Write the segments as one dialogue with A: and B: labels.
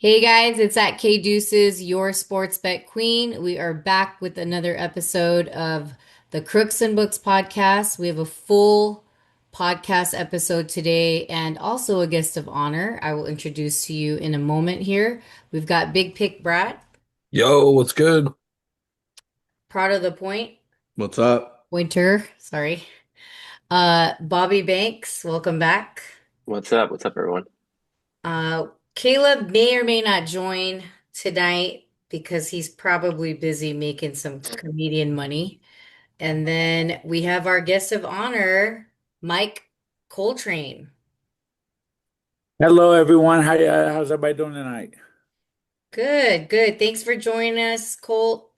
A: Hey guys, it's at K Deuces, your sports bet queen. We are back with another episode of the Crooks and Books podcast. We have a full podcast episode today and also a guest of honor. I will introduce to you in a moment here. We've got Big Pick Brat,
B: Yo, what's good?
A: Proud of the Point,
B: What's up?
A: Winter, sorry. Bobby Banks, welcome back.
C: What's up? What's up, everyone?
A: Uh, Caleb may or may not join tonight because he's probably busy making some comedian money. And then we have our guest of honor, Mike Coltrain.
D: Hello, everyone. How's everybody doing tonight?
A: Good, good. Thanks for joining us, Colt.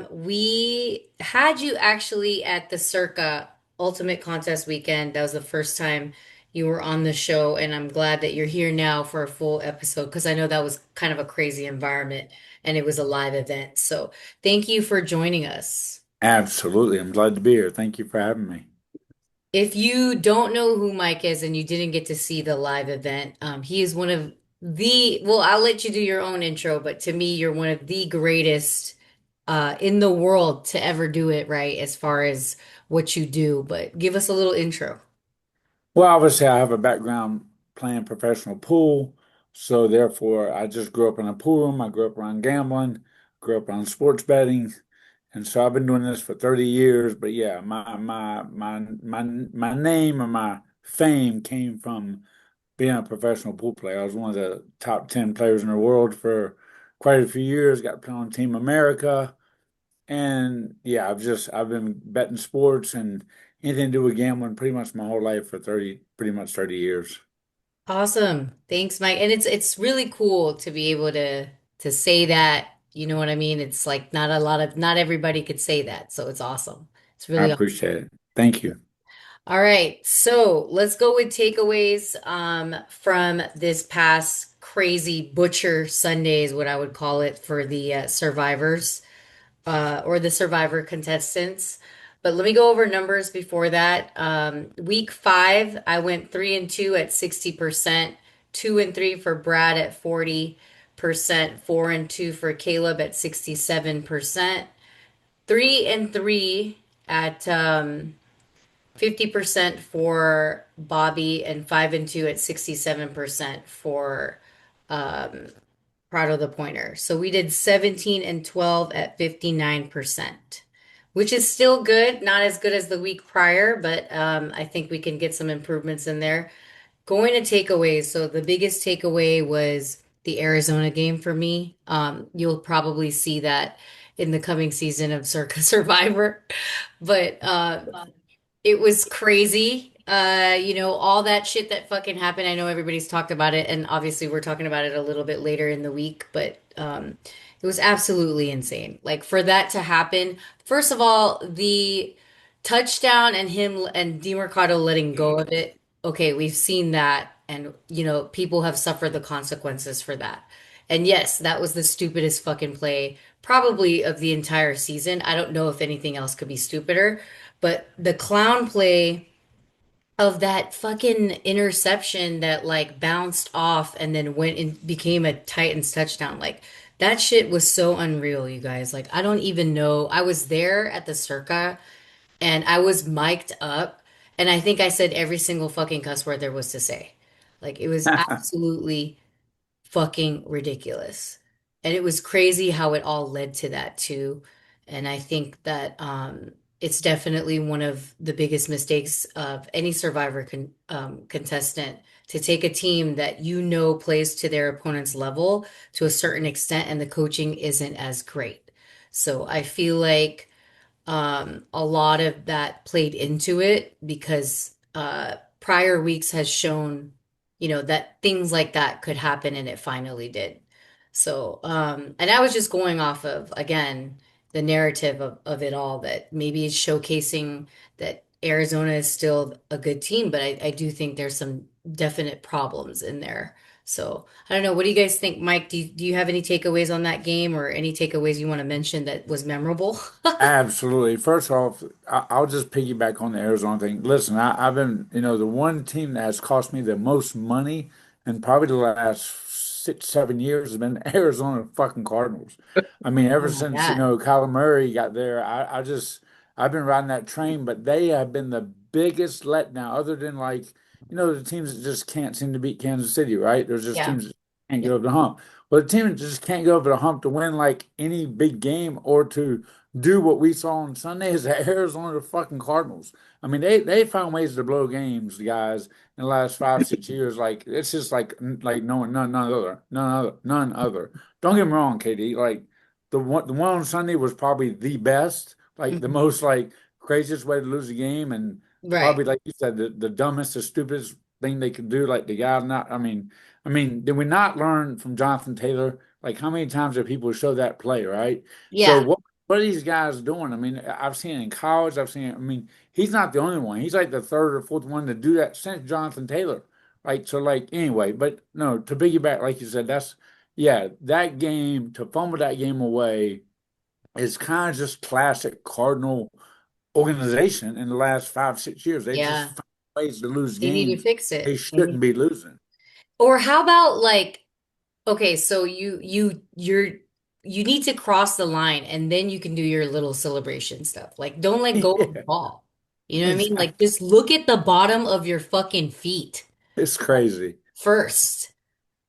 A: We had you actually at the Circa Ultimate Contest weekend. That was the first time you were on the show, and I'm glad that you're here now for a full episode because I know that was kind of a crazy environment and it was a live event. So thank you for joining us.
D: Absolutely. I'm glad to be here. Thank you for having me.
A: If you don't know who Mike is and you didn't get to see the live event, he is one of well, I'll let you do your own intro, but to me, you're one of the greatest in the world to ever do it right as far as what you do. But give us a little intro.
D: Well, obviously, I have a background playing professional pool. So, therefore, I just grew up in a pool room. I grew up around gambling, grew up around sports betting. And so I've been doing this for 30 years. But yeah, my name or my fame came from being a professional pool player. I was one of the top 10 players in the world for quite a few years, got to play on Team America. And yeah, I've been betting sports and anything to do with gambling pretty much my whole life for pretty much 30 years.
A: Awesome. Thanks, Mike. And it's really cool to be able to say that, you know what I mean? It's like not everybody could say that. So it's awesome. It's
D: I
A: really awesome.
D: appreciate it. Thank you.
A: All right, so let's go with takeaways from this past crazy Butcher Sunday is what I would call it for the survivors or the survivor contestants. But let me go over numbers before that. Week five, I went 3-2 at 60%, 2-3 for Brad at 40%, 4-2 for Caleb at 67%, 3-3 at 50% for Bobby, and 5-2 at 67% for um, Prado the Pointer. So we did 17 and 12 at 59%, which is still good, not as good as the week prior, but I think we can get some improvements in there. Going to takeaways. So the biggest takeaway was the Arizona game for me. You'll probably see that in the coming season of Circa Survivor. But it was crazy. All that shit that fucking happened. I know everybody's talked about it, and obviously we're talking about it a little bit later in the week, but it was absolutely insane. Like for that to happen, first of all, the touchdown and him and DeMarcado letting go of it. Okay, we've seen that, and people have suffered the consequences for that. And yes, that was the stupidest fucking play probably of the entire season. I don't know if anything else could be stupider. But the clown play of that fucking interception that like bounced off and then went and became a Titans touchdown, like that shit was so unreal, you guys. Like I don't even know. I was there at the Circa and I was mic'd up and I think I said every single fucking cuss word there was to say. Like it was absolutely fucking ridiculous. And it was crazy how it all led to that too. And I think that it's definitely one of the biggest mistakes of any survivor contestant to take a team that plays to their opponent's level to a certain extent and the coaching isn't as great. So I feel like a lot of that played into it because prior weeks has shown, that things like that could happen and it finally did. So, and I was just going off of, again, the narrative of it all that maybe it's showcasing that Arizona is still a good team, but I do think there's some definite problems in there. So I don't know. What do you guys think, Mike? Do you have any takeaways on that game or any takeaways you want to mention that was memorable?
D: Absolutely. First off, I'll just piggyback on the Arizona thing. Listen, I've been, the one team that has cost me the most money in probably the last 6, 7 years has been Arizona fucking Cardinals. I mean, ever
A: Oh my
D: since,
A: God.
D: Kyler Murray got there, I've been riding that train, but they have been the biggest letdown other than like, the teams that just can't seem to beat Kansas City, right? There's just
A: Yeah.
D: teams that can't
A: Yeah.
D: get over the hump. Well, the team that just can't get over the hump to win like any big game or to do what we saw on Sunday is the Arizona fucking Cardinals. I mean, they found ways to blow games, guys, in the last 5, 6 years. Like it's just like no one, none other. Don't get me wrong, KD. Like the one on Sunday was probably the best, like the
A: Mhm.
D: most like craziest way to lose a game, and
A: Right.
D: probably like you said, the dumbest, the stupidest thing they could do. Like the guy not. I mean, did we not learn from Jonathan Taylor? Like how many times have people show that play, right? So
A: Yeah.
D: what are these guys doing? I mean, I've seen it in college. I've seen it. I mean, he's not the only one. He's like the third or fourth one to do that since Jonathan Taylor. Right. So like anyway, but no, to piggyback, like you said, yeah, that game to fumble that game away is kind of just classic Cardinal organization in the last 5, 6 years. They just
A: Yeah.
D: find ways to lose
A: They need to
D: games
A: fix
D: they
A: it.
D: shouldn't be losing.
A: Or how about like, okay, so you need to cross the line and then you can do your little celebration stuff. Like don't let go of the
D: Yeah,
A: ball. You know what I mean? Like
D: exactly.
A: just look at the bottom of your fucking feet
D: It's crazy.
A: first.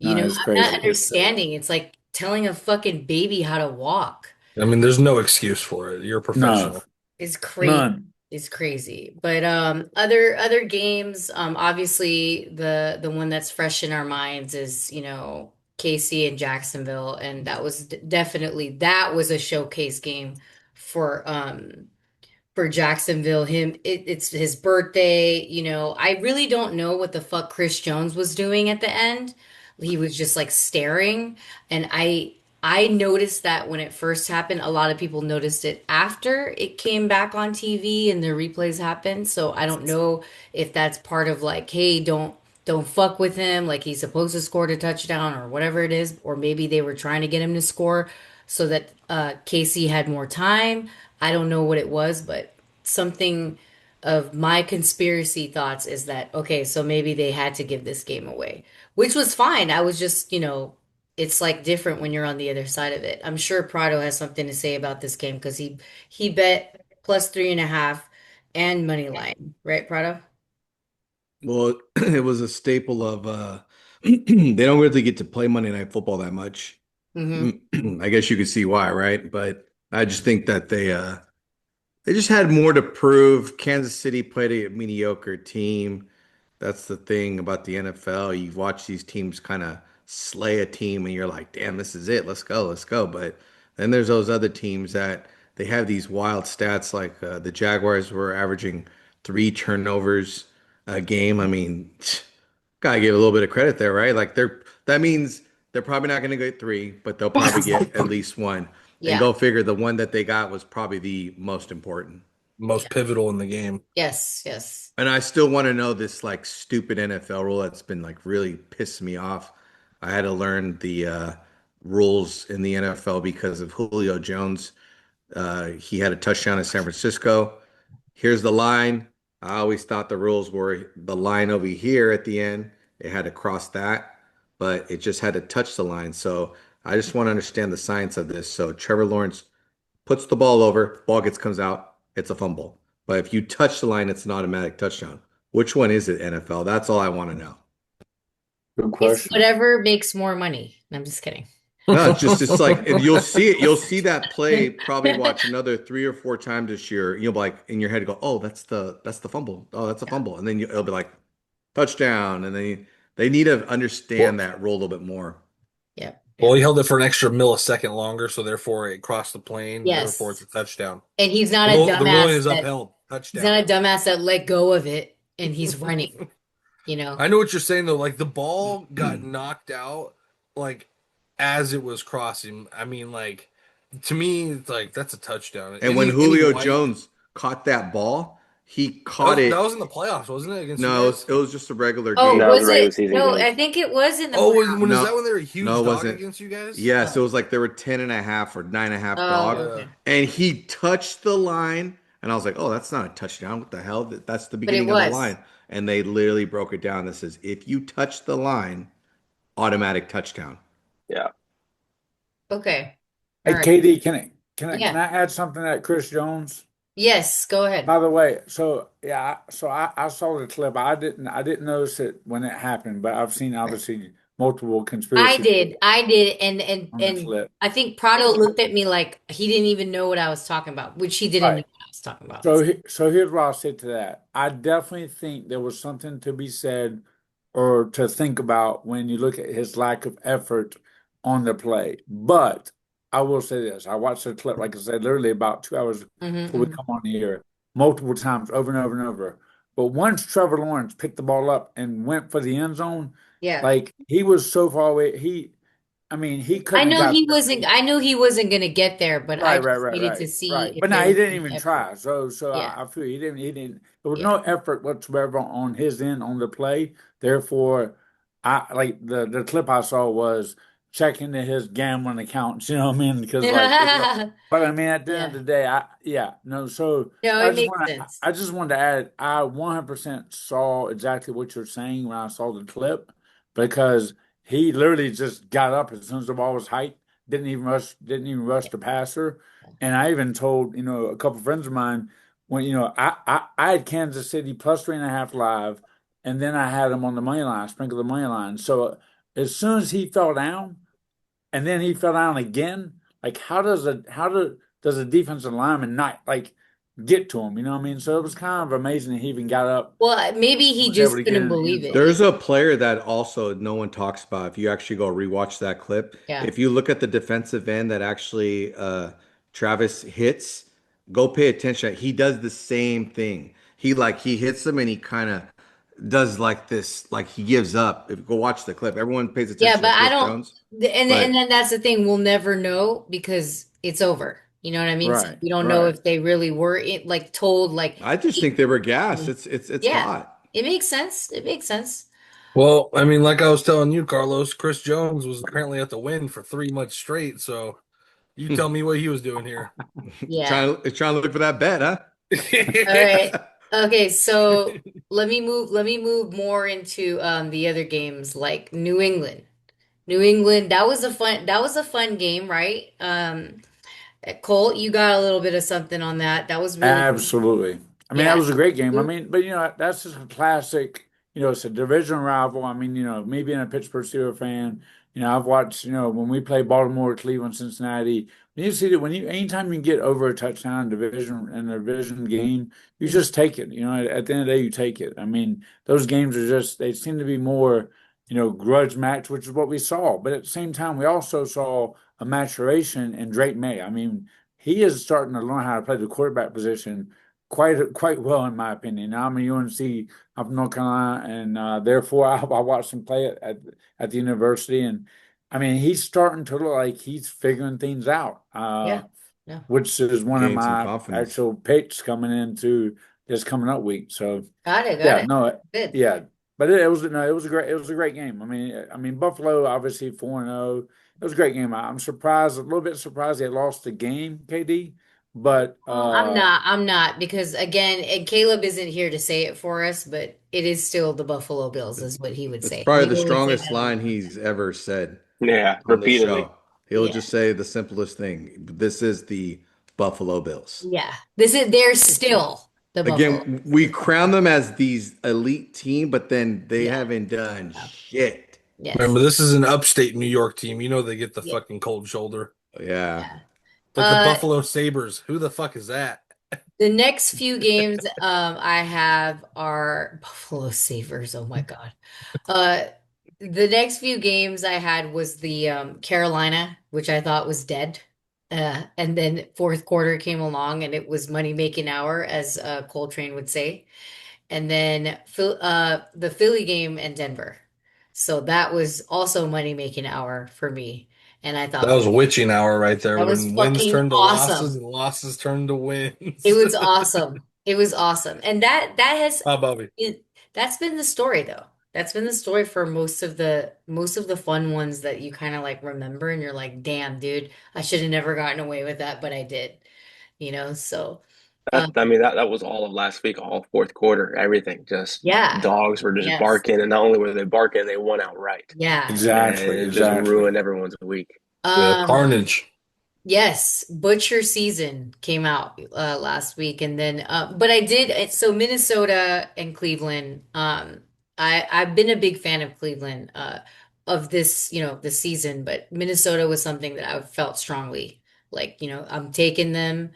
D: No,
A: I'm
D: it's
A: not
D: crazy.
A: understanding. It's like telling a fucking baby how to walk.
B: I mean, there's no excuse for it. You're a
D: No,
B: professional.
A: It's crazy.
D: none.
A: It's crazy. But other games, obviously the one that's fresh in our minds is, KC and Jacksonville, and that was definitely that was a showcase game for Jacksonville. It's his birthday. I really don't know what the fuck Chris Jones was doing at the end. He was just like staring, and I noticed that when it first happened. A lot of people noticed it after it came back on TV and the replays happened. So I don't know if that's part of like, hey, don't fuck with him. Like he's supposed to score a touchdown or whatever it is, or maybe they were trying to get him to score so that Casey had more time. I don't know what it was, but something of my conspiracy thoughts is that, okay, so maybe they had to give this game away, which was fine. I was just, it's like different when you're on the other side of it. I'm sure Prado has something to say about this game because he bet plus 3.5 and money line, right, Prado?
B: Well, it was a staple of they don't really get to play Monday Night Football that much.
A: Mm-hmm.
B: I guess you could see why, right? But I just think that they just had more to prove. Kansas City played a mediocre team. That's the thing about the NFL. You watch these teams kind of slay a team and you're like, damn, this is it. Let's go, let's go. But then there's those other teams that they have these wild stats like the Jaguars were averaging 3 turnovers a game. I mean, gotta give a little bit of credit there, right? Like that means they're probably not gonna get three, but they'll probably get at least one. And
A: Yeah.
B: go figure the one that they got was probably the most important.
A: Yeah.
B: Most pivotal in the game.
A: Yes. Yes.
B: And I still want to know this like stupid NFL rule that's been like really pissed me off. I had to learn the rules in the NFL because of Julio Jones. He had a touchdown in San Francisco. Here's the line. I always thought the rules were the line over here at the end. It had to cross that, but it just had to touch the line. So I just want to understand the science of this. So Trevor Lawrence puts the ball over, ball gets comes out, it's a fumble. But if you touch the line, it's an automatic touchdown. Which one is it, NFL? That's all I want to know.
D: Good
A: It's
D: question.
A: whatever makes more money. I'm just kidding.
B: No, it's like and you'll see it. You'll see that play. Probably watch another 3 or 4 times this year. You'll be like in your head go, oh, that's the fumble. Oh, that's a fumble, and then it'll be like touchdown, and then they need to understand
D: Well,
B: that rule a little bit more.
A: Yep.
B: Well,
A: Yep.
B: he held it for an extra millisecond longer, so therefore it crossed the plane. Therefore, it's
A: Yes.
B: a touchdown.
A: And he's not
B: The
A: a
B: rule, the ruling
A: dumbass
B: is
A: that
B: upheld.
A: he's not
B: Touchdown.
A: a dumbass that let go of it and he's running, you know.
B: I know what you're saying though. Like the ball got knocked out, like as it was crossing. I mean, like to me, it's like that's a touchdown.
D: And
B: Isn't
D: when
B: he
D: Julio
B: white?
D: Jones caught that ball, he
B: That
D: caught
B: was that
D: it.
B: was in the playoffs, wasn't it, against you
D: No,
B: guys?
D: it was just a regular
A: Oh,
C: That
D: game.
C: was a
A: was
C: regular
A: it?
C: season
A: No,
C: game.
A: I think it was in the
B: Oh,
A: playoffs.
B: when is that
D: No,
B: when they were a
D: no,
B: huge
D: it
B: dog
D: wasn't.
B: against you guys?
D: Yes, it
A: Oh,
D: was like they were 10.5 or 9.5
A: oh,
D: dog.
B: Yeah.
A: okay.
D: And he touched the line. And I was like, oh, that's not a touchdown. What the hell? That's the
A: But it
D: beginning of the
A: was.
D: line. And they literally broke it down. This says, if you touch the line, automatic touchdown.
C: Yeah.
A: Okay. All
D: Hey,
A: right.
D: KD, can
A: Yeah.
D: I add something at Chris Jones?
A: Yes, go ahead.
D: By the way, so yeah, I saw the clip. I didn't notice it when it happened, but I've seen obviously multiple
A: I
D: conspiracy
A: did. I did.
D: on the
A: And
D: clip.
A: I think Prado looked at me like he didn't even know what I was talking about, which he didn't know
D: Right.
A: what I was talking about.
D: So here's what I'll say to that. I definitely think there was something to be said or to think about when you look at his lack of effort on the play. But I will say this. I watched the clip, like I said, literally about 2 hours before we
A: Hmm.
D: come on the air, multiple times, over and over and over. But once Trevor Lawrence picked the ball up and went for the end zone,
A: Yeah.
D: like he was so far away, I mean, he couldn't have got there.
A: I knew he wasn't gonna get there, but I
D: Right,
A: just
D: right, right,
A: needed to
D: right,
A: see
D: right.
A: if
D: But
A: there
D: now he
A: was
D: didn't
A: any
D: even
A: effort.
D: try. So
A: Yeah.
D: I feel he didn't. There was
A: Yeah.
D: no effort whatsoever on his end on the play. Therefore, I like the clip I saw was checking to his gambling accounts. You know what I mean? Because like, but I mean, at the end of
A: Yeah.
D: the day, yeah, no. So
A: No,
D: I
A: it
D: just
A: makes
D: want to,
A: sense.
D: I just wanted to add, I 100% saw exactly what you're saying when I saw the clip because he literally just got up as soon as the ball was hiked, didn't even rush
A: Yeah.
D: the passer. And I even told, a couple friends of mine when, I had Kansas City plus 3.5 live, and then I had him on the money line, sprinkle the money line. So as soon as he fell down, and then he fell down again, like how does a defensive lineman not like get to him? You know what I mean? So it was kind of amazing that he even got up
A: Well, maybe
D: and
A: he
D: was able
A: just
D: to get
A: couldn't
D: in the
A: believe
D: end
A: it.
D: zone.
B: There's a player that also no one talks about. If you actually go rewatch that clip,
A: Yeah.
B: if you look at the defensive end that actually Travis hits, go pay attention. He does the same thing. He hits him and he kind of does like this, like he gives up. If you go watch the clip, everyone pays
A: Yeah,
B: attention
A: but
B: to
A: I
B: Chris
A: don't,
B: Jones,
A: and
B: but
A: then that's the thing. We'll never know because it's over. You know what I mean? So
D: Right,
A: we don't know
D: right.
A: if they really were like told like,
B: I just
A: hey,
B: think they were gassed. It's
A: yeah,
B: hot.
A: it makes sense. It makes sense.
E: Well, I mean, like I was telling you, Carlos, Chris Jones was apparently at the win for 3 months straight. So you tell me what he was doing here.
A: Yeah.
B: Trying to look for that bet, huh?
A: All right. Okay, so let me move more into the other games like New England. New England, that was a fun game, right? Colt, you got a little bit of something on that. That was really good.
D: Absolutely. I mean, that
A: Yeah.
D: was a great game. I mean, but that's just a classic, it's a division rival. I mean, me being a Pittsburgh Steelers fan, I've watched, when we play Baltimore, Cleveland, Cincinnati, you see that anytime you get over a touchdown in a division game, you
A: Mhm.
D: just take it. At the end of the day, you take it. I mean, those games they seem to be more, grudge match, which is what we saw. But at the same time, we also saw a maturation in Drake May. I mean, he is starting to learn how to play the quarterback position quite well, in my opinion. Now, I'm a UNC, I'm from North Carolina, and therefore I watched him play at the university, and I mean he's starting to look like he's figuring things out,
A: Yeah. Yeah.
D: which is one of
B: Gain some
D: my
B: confidence.
D: actual picks coming into this coming up week. So
A: Got it. Got
D: yeah,
A: it.
D: no,
A: Good.
D: yeah, but it was no, it was a great game. I mean Buffalo obviously 4-0. It was a great game. I'm surprised, a little bit surprised they lost the game, KD, but
A: Well, I'm not because again, and Caleb isn't here to say it for us, but it is still the Buffalo Bills, is what he would
B: It's
A: say.
B: probably
A: He
B: the
A: would say
B: strongest
A: that all the
B: line
A: time.
B: he's ever said
C: Yeah,
B: on this
C: repeatedly.
B: show. He'll
A: Yeah.
B: just say the simplest thing. This is the Buffalo Bills.
A: Yeah. They're still the Buffalo
B: Again,
A: Bills.
B: we crown them as these elite team, but then they
A: Yeah.
B: haven't done
A: Yeah.
B: shit.
A: Yes.
E: Remember, this is an upstate New York team. You know they get the
A: Yeah.
E: fucking cold shoulder.
B: Yeah.
A: Yeah.
E: Like the
A: Uh,
E: Buffalo Sabres. Who the fuck is that?
A: the next few games I have are Buffalo Sabres. Oh my God. Uh, the next few games I had was the Carolina, which I thought was dead. And then fourth quarter came along and it was money making hour, as Coltrain would say. And then the Philly game and Denver. So that was also money making hour for me. And I
E: That
A: thought
E: was witching hour right there
A: that was
E: when wins
A: fucking
E: turned to losses
A: awesome.
E: and losses turned to
A: It
E: wins.
A: was awesome. It was awesome. And that has
E: How about me?
A: that's been the story though. That's been the story for most of the fun ones that you kind of like remember and you're like, "Damn, dude, I should have never gotten away with that, but I did." So Uh,
C: That was all of last week, all fourth quarter, everything. Just
A: yeah.
C: dogs were just
A: Yes.
C: barking, and not only were they barking, they won outright,
A: Yeah.
C: and
D: Exactly,
C: it just
D: exactly.
C: ruined everyone's week.
E: Yeah,
A: Um,
E: carnage.
A: Yes, Butcher Season came out last week, and then but I did so Minnesota and Cleveland. I've been a big fan of Cleveland of this this season, but Minnesota was something that I felt strongly like I'm taking them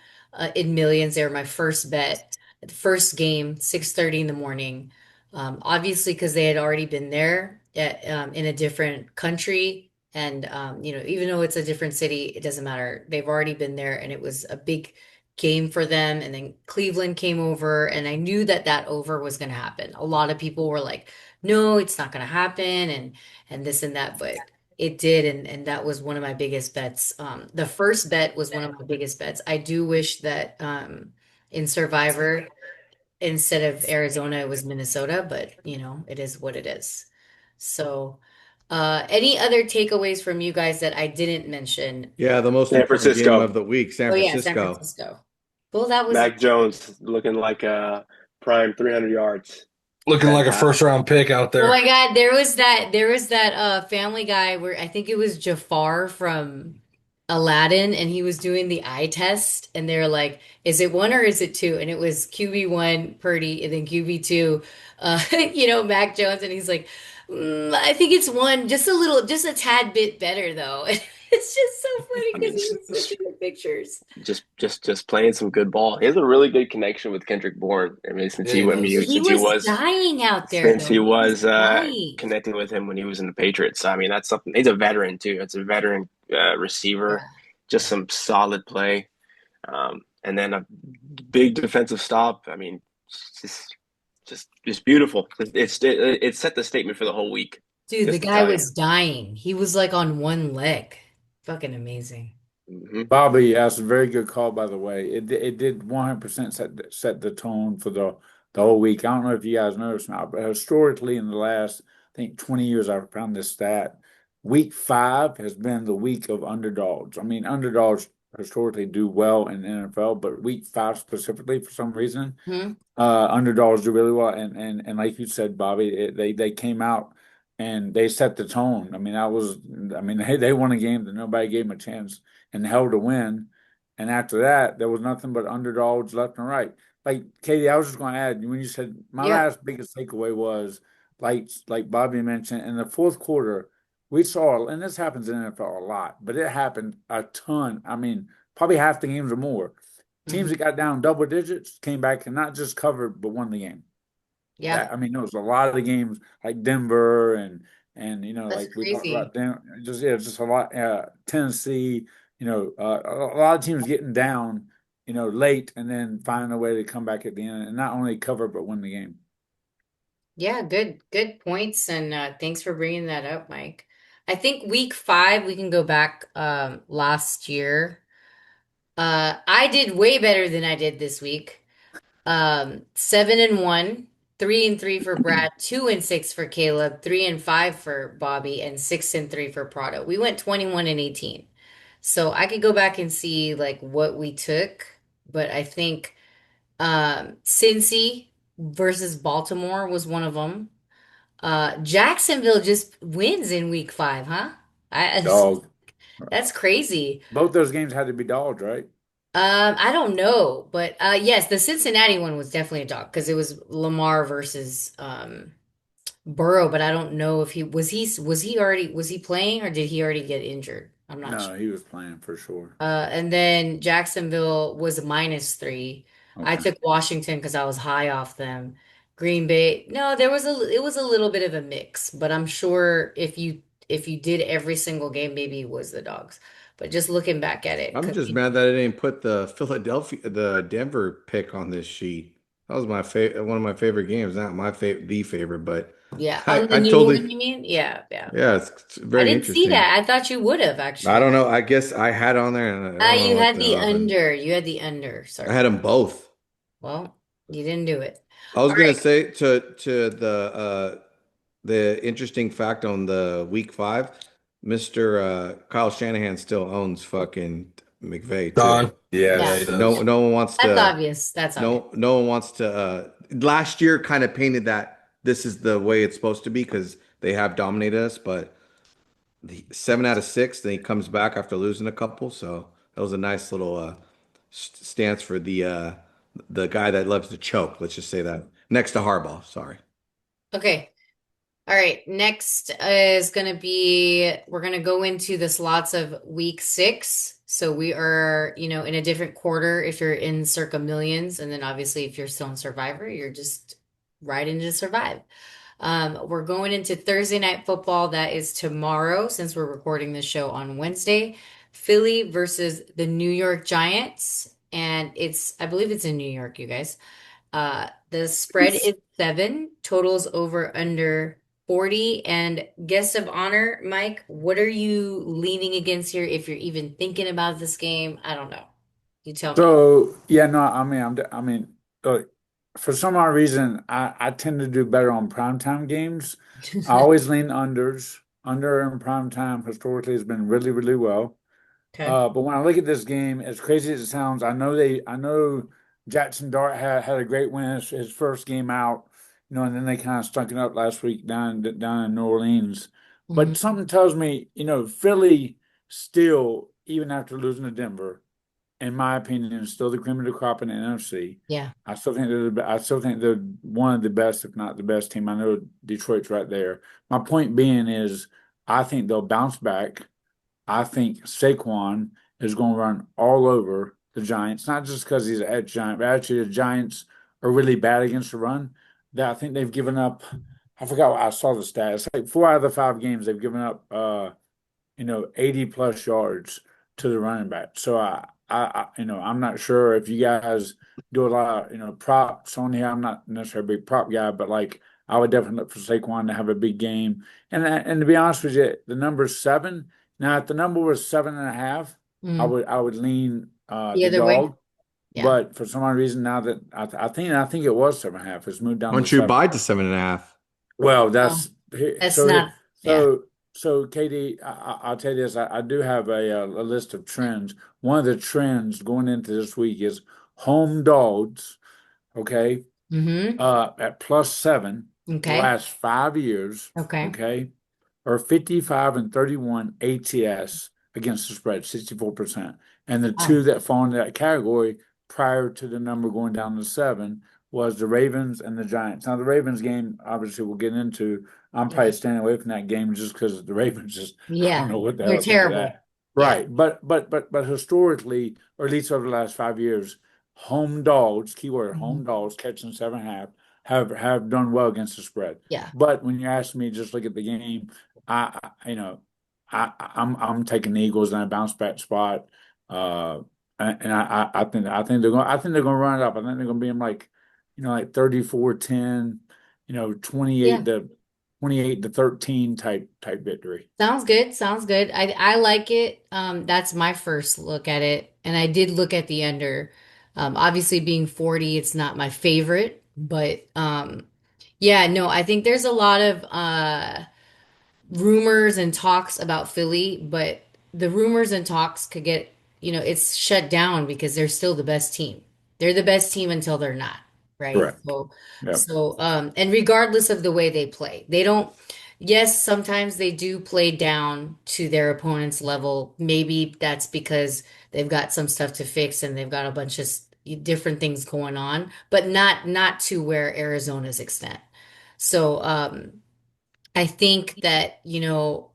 A: in millions. They were my first bet, the first game, 6:30 in the morning. Obviously, because they had already been there in a different country. And even though it's a different city, it doesn't matter. They've already been there, and it was a big game for them. And then Cleveland came over, and I knew that that over was going to happen. A lot of people were like, "No, it's not going to happen," and this and that, but it did, and that was one of my biggest bets. The first bet was one of my biggest bets. I do wish that in Survivor, instead of Arizona, it was Minnesota, but it is what it is. So, any other takeaways from you guys that I didn't mention?
B: Yeah, the most
C: San
B: important game of
C: Francisco,
B: the week, San
A: Oh yeah, San
B: Francisco.
A: Francisco. Well, that was
C: Mac Jones looking like a prime 300 yards.
E: Looking like a first
C: Fantastic.
E: round pick out
A: oh
E: there.
A: my God, there was that Family Guy where I think it was Jafar from Aladdin, and he was doing the eye test, and they're like, is it one or is it two? And it was QB1 Purdy, and then QB2 Mac Jones, and he's like, I think it's one, just a little, just a tad bit better though. It's just so funny
C: I
A: because
C: mean,
A: he was switching the pictures.
C: just playing some good ball. He has a really good connection with Kendrick Bourne. I mean,
E: Yeah, he does.
A: He was dying out there
C: since
A: though.
C: he
A: He was
C: was
A: dying.
C: connecting with him when he was in the Patriots. I mean, that's something. He's a veteran too. It's a veteran receiver.
A: Yeah.
C: Just some solid play, and then a big defensive stop. I mean, just beautiful. It set the statement for the whole week.
A: Dude, the
C: Just to
A: guy
C: tell you.
A: was dying. He was like on one leg. Fucking amazing.
D: Bobby, that's a very good call, by the way. It did 100% set the tone for the whole week. I don't know if you guys noticed now, but historically in the last, I think 20 years, I've found this stat. Week 5 has been the week of underdogs. I mean, underdogs historically do well in the NFL, but week 5 specifically, for some reason,
A: Hmm?
D: underdogs do really well. And like you said, Bobby, they came out and they set the tone. I mean, they won a game that nobody gave them a chance and held to win. And after that, there was nothing but underdogs left and right. Like Katie, I was just going to add when you said my
A: Yeah.
D: last biggest takeaway was like Bobby mentioned in the fourth quarter, we saw, and this happens in the NFL a lot, but it happened a ton. I mean, probably half the games or more. Teams
A: Hmm.
D: that got down double digits came back and not just covered but won the game.
A: Yeah.
D: That I mean, there was a lot of the games like Denver and
A: That's
D: like we talked about
A: crazy.
D: them. Just a lot. Tennessee, a lot of teams getting down, late and then finding a way to come back at the end and not only cover but win the game.
A: Yeah, good points, and thanks for bringing that up, Mike. I think week 5 we can go back last year. I did way better than I did this week. 7-1, 3-3 for Brad, 2-6 for Caleb, 3-5 for Bobby, and 6-3 for Prado. We went 21-18. So I could go back and see like what we took, but I think Cincy versus Baltimore was one of them. Jacksonville just wins in week 5, huh?
D: Dog.
A: That's crazy.
D: Both those games had to be dogs, right?
A: I don't know, but yes, the Cincinnati one was definitely a dog because it was Lamar versus Burrow, but I don't know if he was he playing or did he already get injured? I'm not sure.
D: No, he was playing for sure.
A: And then Jacksonville was -3. I
D: Okay.
A: took Washington because I was high off them. Green Bay, no, it was a little bit of a mix, but I'm sure if you did every single game, maybe it was the dogs. But just looking back at it,
B: I'm
A: 'cause,
B: just mad that I didn't put the Denver pick on this sheet. That was my favorite, one of my favorite games. Not my favorite, the favorite, but
A: yeah.
B: I,
A: Oh, the
B: I
A: new
B: totally,
A: one, you mean? Yeah, yeah.
B: yeah, it's
A: I
B: very
A: didn't see
B: interesting.
A: that. I thought you would have
B: I
A: actually.
B: don't know. I guess I had on there, and I don't know
A: You
B: what
A: had
B: the
A: the
B: hell happened.
A: under. You had the under.
B: I had
A: Sorry.
B: them both.
A: Well, you didn't do it.
B: I was
A: All
B: gonna
A: right.
B: say to the interesting fact on the week 5, Mr. Kyle Shanahan still owns fucking McVay too.
E: Don.
D: Yes.
E: Yeah,
A: Yeah,
E: he
B: No,
E: does.
B: no one wants
A: that's
B: to.
A: obvious. That's obvious.
B: No one wants to. Last year kind of painted that this is the way it's supposed to be because they have dominated us. But 7 out of 6, then he comes back after losing a couple. So that was a nice little stance for the guy that loves to choke. Let's just say that next to Harbaugh. Sorry.
A: Okay. All right. Next is going to be, we're going to go into the slots of week 6. So we are, in a different quarter if you're in circa millions. And then obviously if you're still in Survivor, you're just right into Survive. We're going into Thursday night football. That is tomorrow, since we're recording this show on Wednesday. Philly versus the New York Giants. And I believe it's in New York, you guys. The spread is 7, totals over under 40. And guest of honor, Mike, what are you leaning against here if you're even thinking about this game? I don't know. You tell me.
D: So yeah, no, uh, for some odd reason, I tend to do better on primetime games. I always lean unders. Under in primetime historically has been really, really well.
A: Okay.
D: But when I look at this game, as crazy as it sounds, I know Jackson Dart had a great win his first game out, and then they kind of stunk it up last week down in New Orleans.
A: Hmm.
D: But something tells me, Philly still, even after losing to Denver, in my opinion, is still the cream of the crop in the NFC.
A: Yeah.
D: I still think they're one of the best, if not the best team. I know Detroit's right there. My point being is, I think they'll bounce back. I think Saquon is going to run all over the Giants, not just because he's an ex-Giant, but actually the Giants are really bad against the run. That I think they've given up. I forgot. I saw the stats. Like 4 out of the 5 games they've given up. 80 plus yards to the running back. So I'm not sure if you guys do a lot of, props on here. I'm not necessarily a big prop guy, but like I would definitely look for Saquon to have a big game. And to be honest with you, the number's 7. Now, if the number was 7.5,
A: Mm.
D: I would lean
A: The
D: the
A: other way.
D: dog.
A: Yeah.
D: But for some odd reason, now that I think it was 7.5, it's moved
B: Why
D: down to
B: don't you
D: 7.
B: buy to 7.5?
D: Well,
A: Oh,
D: that's
A: that's
D: so
A: not, yeah.
D: so so Katie, I'll tell you this. I do have a list of trends. One of the trends going into this week is home dogs. Okay,
A: Mm-hmm.
D: at +7 the
A: Okay.
D: last 5 years.
A: Okay.
D: Okay, or 55 and 31 ATS against the spread, 64%. And the
A: Oh,
D: two that fall into that category prior to the number going down to 7 was the Ravens and the Giants. Now, the Ravens game, obviously, we'll get into. I'm
A: yeah.
D: probably staying away from that game just because the Ravens just, I don't
A: Yeah.
D: know what the hell
A: They're
D: to think of
A: terrible.
D: that.
A: Yeah.
D: Right. But historically, or at least over the last 5 years, home dogs, keyword
A: Mhm.
D: home dogs, catching 7.5, have done well against the spread.
A: Yeah.
D: But when you ask me, just look at the game. I I'm taking the Eagles in a bounce back spot. Uh, and I think they're gonna run it up. I think they're gonna be in like, like 34-10, 28
A: Yeah.
D: to 28 to 13 type victory.
A: Sounds good. Sounds good. I like it. That's my first look at it. And I did look at the under. Obviously being 40, it's not my favorite, but yeah, no, I think there's a lot of rumors and talks about Philly, but the rumors and talks could get, it's shut down because they're still the best team. They're the best team until they're not, right?
D: Correct.
A: So,
D: Yep.
A: and regardless of the way they play, they don't, yes, sometimes they do play down to their opponent's level. Maybe that's because they've got some stuff to fix and they've got a bunch of different things going on, but not to where Arizona's extent. So, I think that,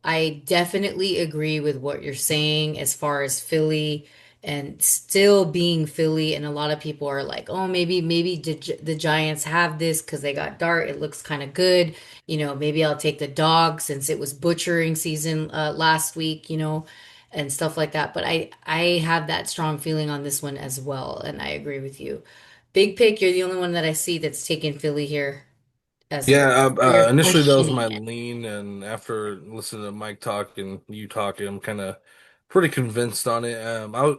A: I definitely agree with what you're saying as far as Philly and still being Philly. And a lot of people are like, oh, maybe the Giants have this because they got Dart. It looks kind of good. Maybe I'll take the dog since it was butchering season last week, and stuff like that. But I have that strong feeling on this one as well. And I agree with you. Big pick, you're the only one that I see that's taking Philly here as of
E: Yeah,
A: you're
E: initially that was
A: questioning
E: my
A: it.
E: lean, and after listening to Mike talk and you talking, I'm kind of pretty convinced on it.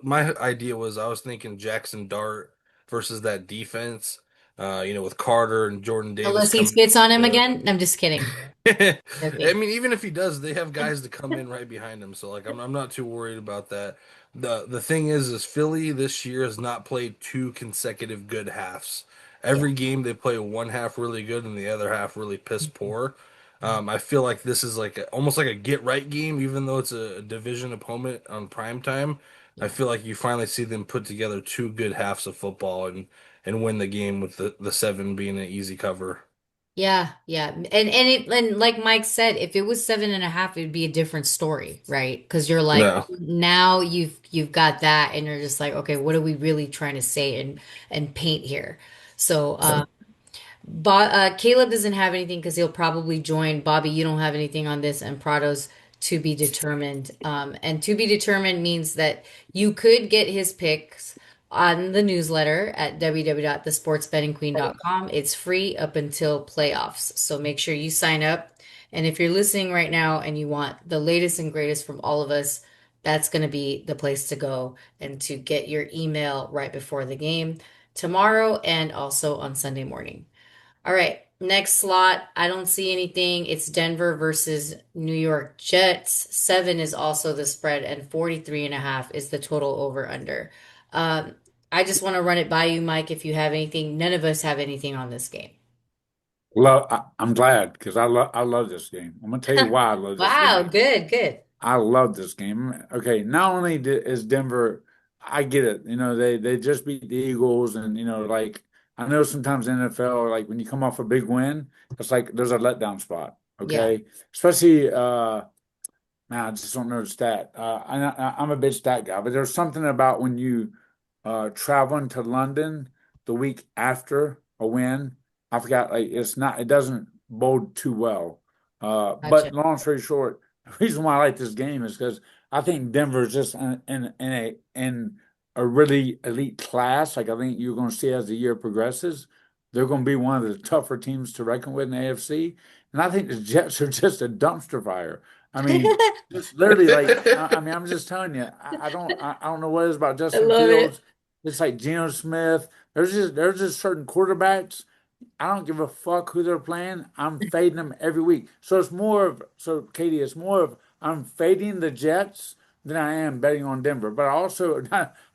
E: My idea was I was thinking Jackson Dart versus that defense. with Carter and Jordan Davis
A: Unless he
E: coming.
A: spits on him again. I'm just kidding.
E: I
A: Joking.
E: mean, even if he does, they have guys to come in right behind him. So like, I'm not too worried about that. The thing is Philly this year has not played two consecutive good halves.
A: Yeah.
E: Every game they play one half really good and the other half really piss poor. I feel like this is like almost like a get right game, even though it's a division opponent on prime time. I
A: Yeah.
E: feel like you finally see them put together two good halves of football and win the game with the seven being an easy cover.
A: Yeah, yeah. And like Mike said, if it was 7.5, it'd be a different story, right? Because you're like
E: No.
A: now you've got that and you're just like, okay, what are we really trying to say and paint here? So Caleb doesn't have anything because he'll probably join. Bobby, you don't have anything on this, and Prado's to be determined. And to be determined means that you could get his picks on the newsletter at www.thesportsbettingqueen.com. It's free up until playoffs. So make sure you sign up. And if you're listening right now and you want the latest and greatest from all of us, that's going to be the place to go and to get your email right before the game tomorrow and also on Sunday morning. All right, next slot. I don't see anything. It's Denver versus New York Jets. 7 is also the spread, and 43.5 is the total over under. Um, I just want to run it by you, Mike, if you have anything. None of us have anything on this game.
D: I'm glad because I love this game. I'm gonna tell you why I love this
A: Wow,
D: game.
A: good, good.
D: I love this game. Okay, not only is Denver, I get it. They just beat the Eagles, and like I know sometimes in the NFL, like when you come off a big win, it's like there's a letdown spot.
A: Yeah,
D: Okay, especially man, I just don't know the stat. I'm a big stat guy, but there's something about when you traveling to London the week after a win. I forgot, like it doesn't bode too well.
A: gotcha.
D: But long story short, the reason why I like this game is because I think Denver's just in a really elite class. Like I think you're going to see as the year progresses, they're going to be one of the tougher teams to reckon with in the AFC. And I think the Jets are just a dumpster fire. I mean, it's literally like I mean, I'm just telling you, I don't know what it is about
A: I
D: Justin
A: love it.
D: Fields. It's like Geno Smith. There's just certain quarterbacks. I don't give a fuck who they're playing. I'm fading them every week. So Katie, it's more of I'm fading the Jets than I am betting on Denver. But I also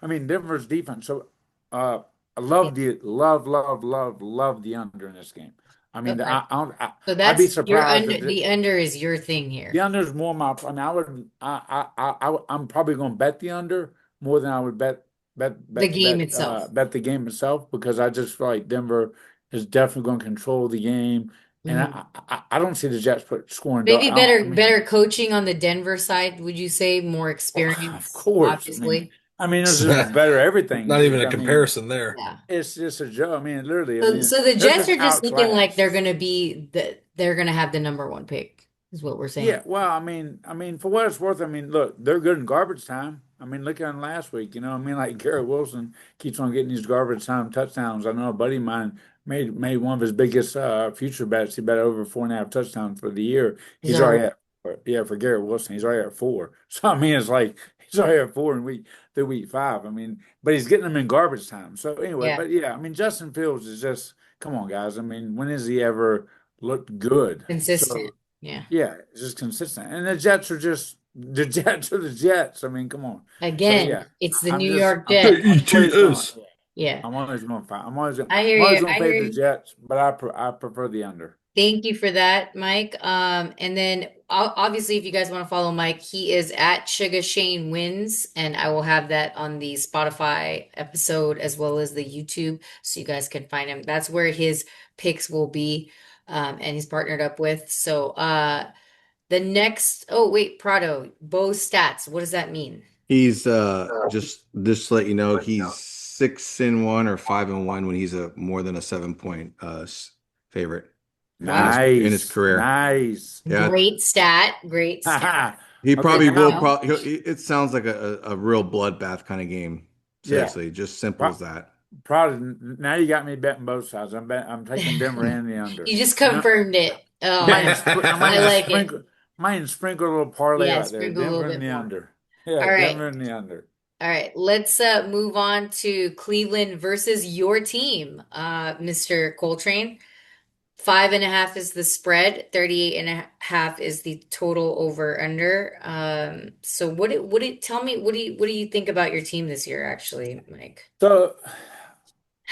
D: I mean Denver's defense. So uh I
A: Yeah.
D: love the under in this game. I mean
A: Okay. So
D: I'd be
A: that's your
D: surprised
A: under.
D: if
A: The under is your thing
D: the
A: here.
D: under is more my. I mean, I'm probably going to bet the under more than I would
A: The game itself.
D: bet the game itself because I just feel like Denver is definitely going to control the game, and
A: Mhm.
D: I don't see the Jets scoring.
A: Maybe
D: I mean,
A: better coaching on the Denver side, would you say? More
D: of
A: experience,
D: course.
A: obviously.
D: I mean, there's just better everything.
E: Not even a
D: I mean,
E: comparison there.
A: Yeah.
D: it's just a joke. I mean, literally. I
A: So,
D: mean,
A: so the
D: they're
A: Jets
D: just
A: are just looking like
D: outclassed.
A: they're gonna have the number one pick, is what we're saying.
D: Yeah, well, for what it's worth, I mean, look, they're good in garbage time. I mean, look at them last week. I mean, like Garrett Wilson keeps on getting these garbage time touchdowns. I know a buddy of mine made one of his biggest future bets. He bet over 4.5 touchdowns for the year.
A: Is
D: He's
A: that
D: already
A: right?
D: yeah, for Garrett Wilson, he's already at four. So I mean, it's like he's already at four in week five. I mean, but he's getting them in garbage time. So anyway,
A: Yeah.
D: but yeah, I mean, Justin Fields is just come on, guys. I mean, when has he ever looked good?
A: Consistent.
D: So.
A: Yeah.
D: Yeah, it's just consistent. And the Jets are just the Jets are the Jets. I mean, come on. So
A: Again,
D: yeah,
A: it's the
D: I'm
A: New
D: just
A: York Jets.
D: I'm always going.
E: JETS.
D: Yeah,
A: Yeah. I hear
D: I'm
A: you.
D: always going
A: I
D: to
A: hear
D: fade the
A: you.
D: Jets, but I prefer the under.
A: Thank you for that, Mike. And then obviously, if you guys want to follow Mike, he is at Sugar Shane Wins, and I will have that on the Spotify episode as well as the YouTube, so you guys can find him. That's where his picks will be, and he's partnered up with. So, the next, oh wait, Prado, Bo stats. What does that mean?
B: He's just to let you know, he's 6-1 or 5-1 when he's a more than a 7 point favorite in
A: Wow,
B: his
D: Nice,
B: career.
D: nice.
B: Yeah,
A: great stat, great stat.
B: he
D: Okay,
B: probably
A: There you
B: will.
D: now,
A: go.
B: It sounds like a real bloodbath kind of game.
D: yeah,
B: Seriously, just simple
D: pro-
B: as that.
D: probably now you got me betting both sides. I'm taking Denver and the under.
A: You just
D: And
A: confirmed it.
D: I
A: Oh,
D: might even
A: I like it.
D: sprinkle a little parlay
A: Yeah,
D: right there.
A: sprinkle a little
D: Denver and
A: bit
D: the
A: more.
D: under. Yeah,
A: All right.
D: Denver and the under.
A: All right, let's move on to Cleveland versus your team, Mr. Coltrane. 5.5 is the spread, 38.5 is the total over under. So tell me what do you think about your team this year, actually, Mike?
D: So,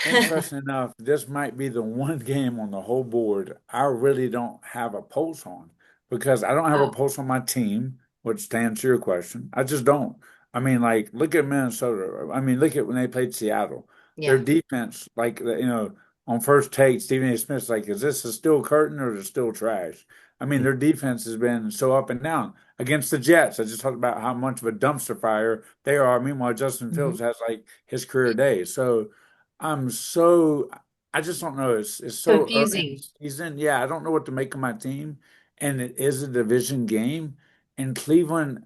D: interesting enough, this might be the one game on the whole board I really don't have a pulse on because I don't have a
A: Oh,
D: pulse on my team, which to answer your question, I just don't. I mean, like, look at Minnesota. I mean, look at when they played Seattle. Their
A: yeah.
D: defense, like, on first take, Stephen A. Smith's like, is this a steel curtain or is it still trash? I mean, their defense has been so up and down against the Jets. I just talked about how much of a dumpster fire they are. Meanwhile, Justin
A: Mhm.
D: Fields has like his career day. So, I'm so I just don't know. It's so early in the
A: Confusing.
D: season. Yeah, I don't know what to make of my team, and it is a division game. And Cleveland,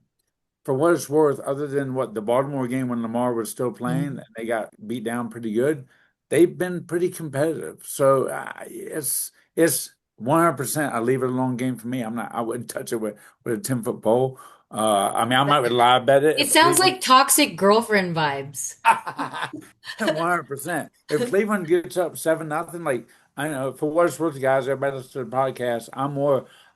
D: for what it's worth, other than what the Baltimore game when Lamar was still playing
A: Mhm.
D: and they got beat down pretty good, they've been pretty competitive. So it's 100%. I leave it a long game for me. I'm not. I wouldn't touch it with a 10-foot pole. I mean, I might live bet it
A: It
D: if
A: sounds
D: Cleveland
A: like toxic girlfriend vibes.
D: 100%. If Cleveland gets up 7-0, like I know for what it's worth, guys, everybody listen to the podcast.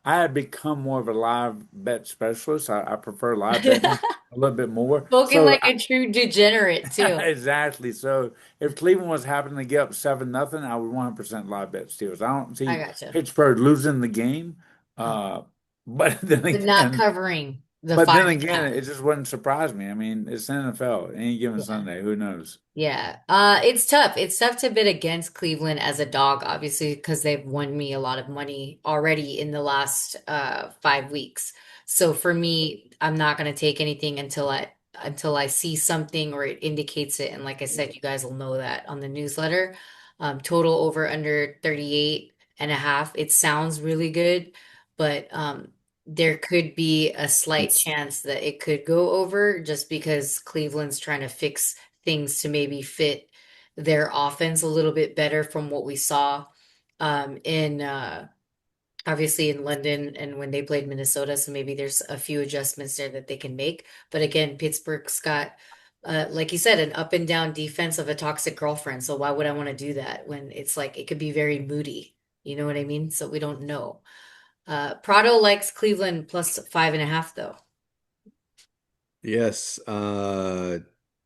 D: I have become more of a live bet specialist. I prefer live betting a little bit more.
A: Spoken
D: So
A: like a true degenerate, too.
D: exactly. So if Cleveland was happening to get up 7-0, I would 100% live bet Steelers. I don't
A: I
D: see
A: gotcha.
D: Pittsburgh losing the game. Uh, but then
A: But not
D: again,
A: covering the
D: but
A: five
D: then
A: and a
D: again,
A: half.
D: it just wouldn't surprise me. I mean, it's NFL. Any given
A: Yeah.
D: Sunday, who knows?
A: Yeah. It's tough. It's tough to bet against Cleveland as a dog, obviously, because they've won me a lot of money already in the last 5 weeks. So for me, I'm not gonna take anything until I see something or it indicates it. And like I said, you guys will know that on the newsletter. Total over under 38.5. It sounds really good, but there could be a slight chance that it could go over just because Cleveland's trying to fix things to maybe fit their offense a little bit better from what we saw in obviously in London and when they played Minnesota. So maybe there's a few adjustments there that they can make. But again, Pittsburgh's got, like you said, an up and down defense of a toxic girlfriend. So why would I want to do that when it's like it could be very moody? You know what I mean? So we don't know. Prado likes Cleveland plus 5.5 though.
B: Yes,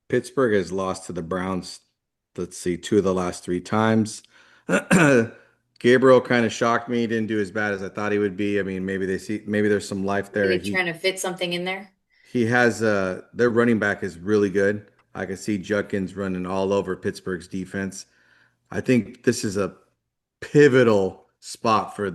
B: Pittsburgh has lost to the Browns. Let's see, two of the last three times. Gabriel kind of shocked me. He didn't do as bad as I thought he would be. I mean, maybe there's some life there.
A: Maybe trying to fit something in there.
B: He has their running back is really good. I can see Judkins running all over Pittsburgh's defense. I think this is a pivotal spot for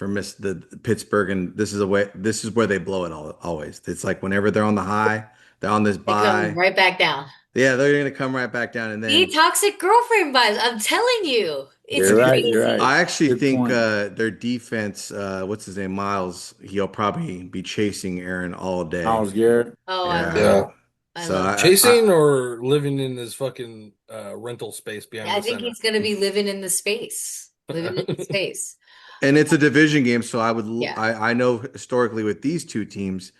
B: Miss the Pittsburgh, and this is where they blow it all always. It's like whenever they're on the high, they're on this
A: They come
B: bye.
A: right back down.
B: Yeah, they're gonna come right back down, and
A: See,
B: then
A: toxic girlfriend vibes. I'm telling you, it's
D: You're right. You're
A: crazy.
D: right.
B: I actually
D: Good
B: think
D: point.
B: their defense, what's his name, Miles, he'll probably be chasing Aaron all day.
D: Miles Garrett.
A: Oh, I love
B: Yeah.
A: it.
E: Yeah.
A: I
B: So
A: love it.
E: Chasing or living in his fucking rental space behind
A: I
E: the
A: think
E: center.
A: he's gonna be living in the space, living in the space.
B: and it's a division game, so
A: Yeah,
B: I know historically with these two teams,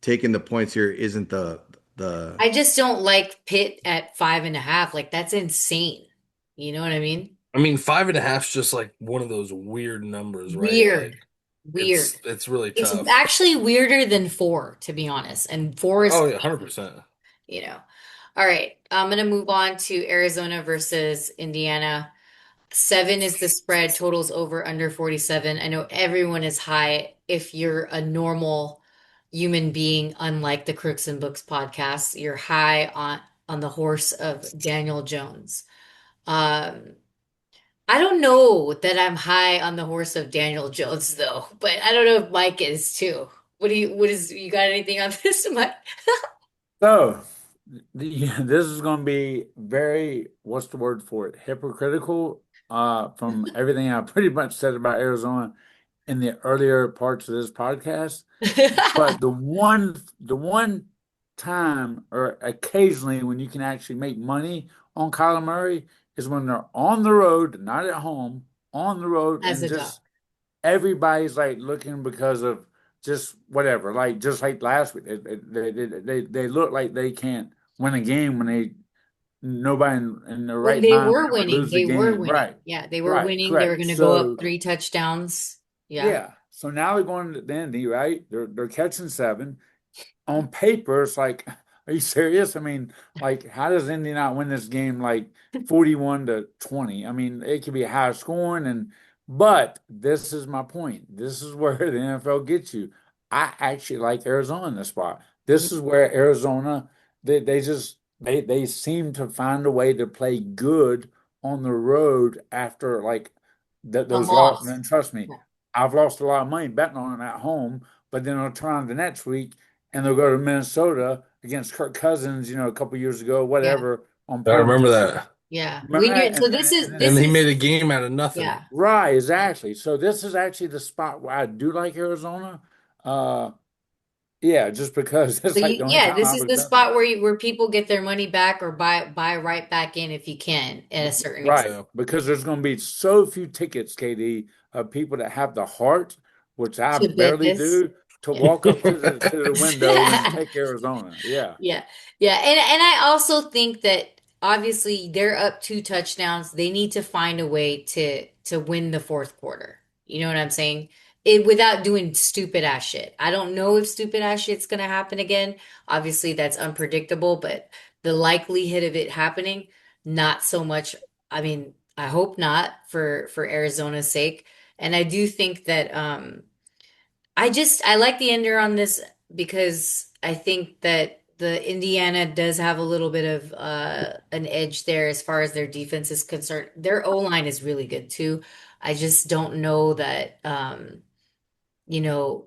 B: taking the points here isn't the
A: I just don't like Pitt at 5.5. Like that's insane. You know what I mean?
E: I mean, 5.5's just like one of those weird numbers, right? Like
A: Weird, weird.
E: it's really
A: It's
E: tough.
A: actually weirder than 4, to be honest. And 4 is
E: Oh yeah,
A: crazy,
E: 100%.
A: you know. All right, I'm gonna move on to Arizona versus Indiana. 7 is the spread, totals over under 47. I know everyone is high if you're a normal human being, unlike the Crooks and Books podcast. You're high on the horse of Daniel Jones. Um, I don't know that I'm high on the horse of Daniel Jones though, but I don't know if Mike is too. You got anything on this, Mike?
D: So this is going to be very, what's the word for it? Hypocritical, from everything I pretty much said about Arizona in the earlier parts of this podcast. But the one time or occasionally when you can actually make money on Kyler Murray is when they're on the road, not at home, on the road,
A: As
D: and
A: a dog.
D: just everybody's like looking because of just whatever, like just like last week, they look like they can't win a game when nobody in their
A: When
D: right
A: they
D: mind
A: were
D: would ever
A: winning,
D: lose the
A: they were
D: game.
A: winning.
D: Right,
A: Yeah, they were
D: right,
A: winning. They were
D: correct.
A: going to go up
D: So
A: 3 touchdowns. Yeah.
D: yeah, so now they're going to the Indy, right? They're catching 7. On paper, it's like, are you serious? I mean, like, how does Indy not win this game like 41-20? I mean, it could be high scoring but this is my point. This is where the NFL gets you. I actually like Arizona in this spot.
A: Mhm.
D: This is where Arizona they seem to find a way to play good on the road after like
A: A
D: those lost.
A: loss.
D: And trust me,
A: Yeah.
D: I've lost a lot of money betting on them at home, but then I'll turn on the next week and they'll go to Minnesota against Kirk Cousins, a couple years ago,
A: Yeah.
D: whatever, on
E: I
D: prime
E: remember
D: time.
E: that.
A: Yeah.
D: Remember
A: We
D: that?
A: knew. So this is,
D: And
E: And
A: this
E: he
A: is,
E: made a game out of nothing.
A: yeah.
D: right,
A: Yeah.
D: exactly. So this is actually the spot where I do like Arizona. Uh, yeah, just because
A: So
D: it's like the only
A: yeah,
D: time
A: this
D: I
A: is
D: was
A: the
D: betting on
A: spot where people get their money back or buy right back in if you can at a
D: it.
A: certain extent.
D: Right,
E: Yeah.
D: because there's going to be so few tickets, KD, of people that have the heart, which I
A: To bet
D: barely
A: this.
D: do, to
A: Yeah.
D: walk up to the window and take Arizona. Yeah.
A: Yeah. Yeah. And I also think that obviously they're up 2 touchdowns. They need to find a way to win the fourth quarter. You know what I'm saying? It without doing stupid ass shit. I don't know if stupid ass shit's gonna happen again. Obviously that's unpredictable, but the likelihood of it happening, not so much. I mean, I hope not for Arizona's sake. And I do think that I like the ender on this because I think that the Indiana does have a little bit of an edge there as far as their defense is concerned. Their O-line is really good too. I just don't know that you know,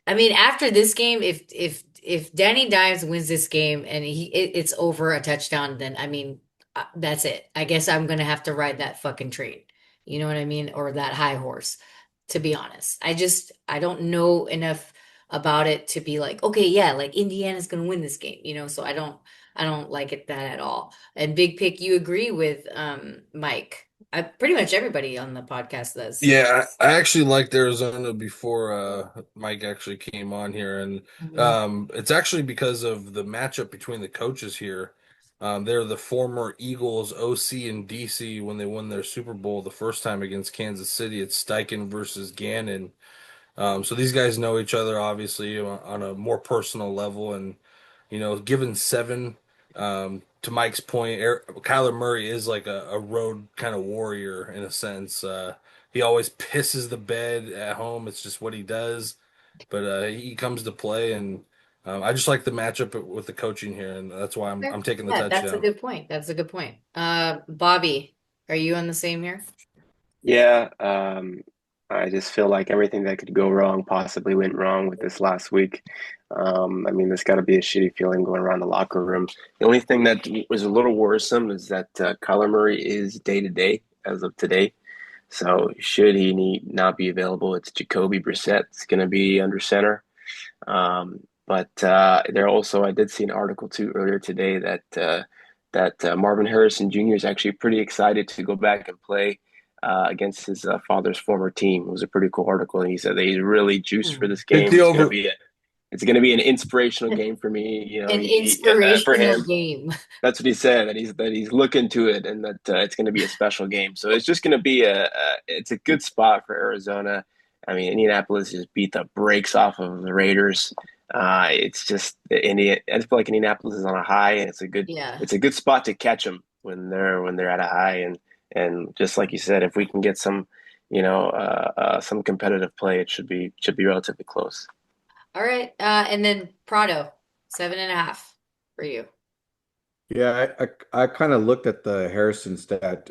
A: I mean, after this game, if Danny Dimes wins this game and it's over a touchdown, then I mean, that's it. I guess I'm gonna have to ride that fucking train. You know what I mean? Or that high horse, to be honest. I don't know enough about it to be like, okay, yeah, like Indiana's gonna win this game, so I don't like it that at all. And Big Pick, you agree with Mike. Pretty much everybody on the podcast does.
E: Yeah, I actually liked Arizona before Mike actually came on here, and
A: Mhm.
E: it's actually because of the matchup between the coaches here. They're the former Eagles OC and DC when they won their Super Bowl the first time against Kansas City. It's Steichen versus Gannon. So these guys know each other obviously on a more personal level, and given 7, to Mike's point, Kyler Murray is like a road kind of warrior in a sense. He always pisses the bed at home. It's just what he does. But he comes to play, and I just like the matchup with the coaching here, and that's why I'm
A: Sure.
E: I'm taking the
A: Yeah, that's a
E: touchdown.
A: good point. That's a good point. Bobby, are you on the same here?
C: Yeah, I just feel like everything that could go wrong possibly went wrong with this last week. I mean, there's got to be a shitty feeling going around the locker room. The only thing that was a little worrisome is that Kyler Murray is day to day as of today. So should he not be available, it's Jacoby Brissett's going to be under center. But there also, I did see an article too earlier today that Marvin Harrison Jr. is actually pretty excited to go back and play against his father's former team. It was a pretty cool article, and he said that he's really juiced for
A: Hmm.
C: this
E: Take
C: game.
E: the
C: It's gonna
E: over.
C: be an inspirational game for me.
A: An
C: For
A: inspirational
C: him,
A: game.
C: that's what he said, that he's looking to it, and that it's going to be a special game. So it's just going to be it's a good spot for Arizona. I mean, Indianapolis just beat the brakes off of the Raiders. It's just I feel like Indianapolis is on a high, and
A: Yeah.
C: it's a good spot to catch them when they're at a high, and just like you said, if we can get some competitive play, it should be relatively close.
A: All right. And then Prado, 7.5 for you.
B: Yeah, I kind of looked at the Harrison stat,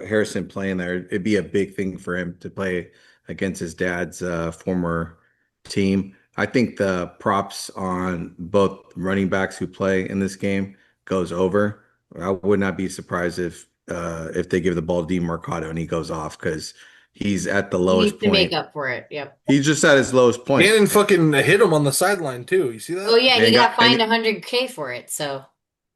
B: Harrison playing there. It'd be a big thing for him to play against his dad's former team. I think the props on both running backs who play in this game goes over. I would not be surprised if they give the ball to Mercado and he goes off because he's at the
A: He
B: lowest
A: needs to make
B: point.
A: up for it. Yep.
B: He's just at his lowest point.
E: Gannon fucking hit him on the sideline too. You see
A: Oh
E: that?
A: yeah, he
B: And
A: got
B: got
A: fined 100K for it. So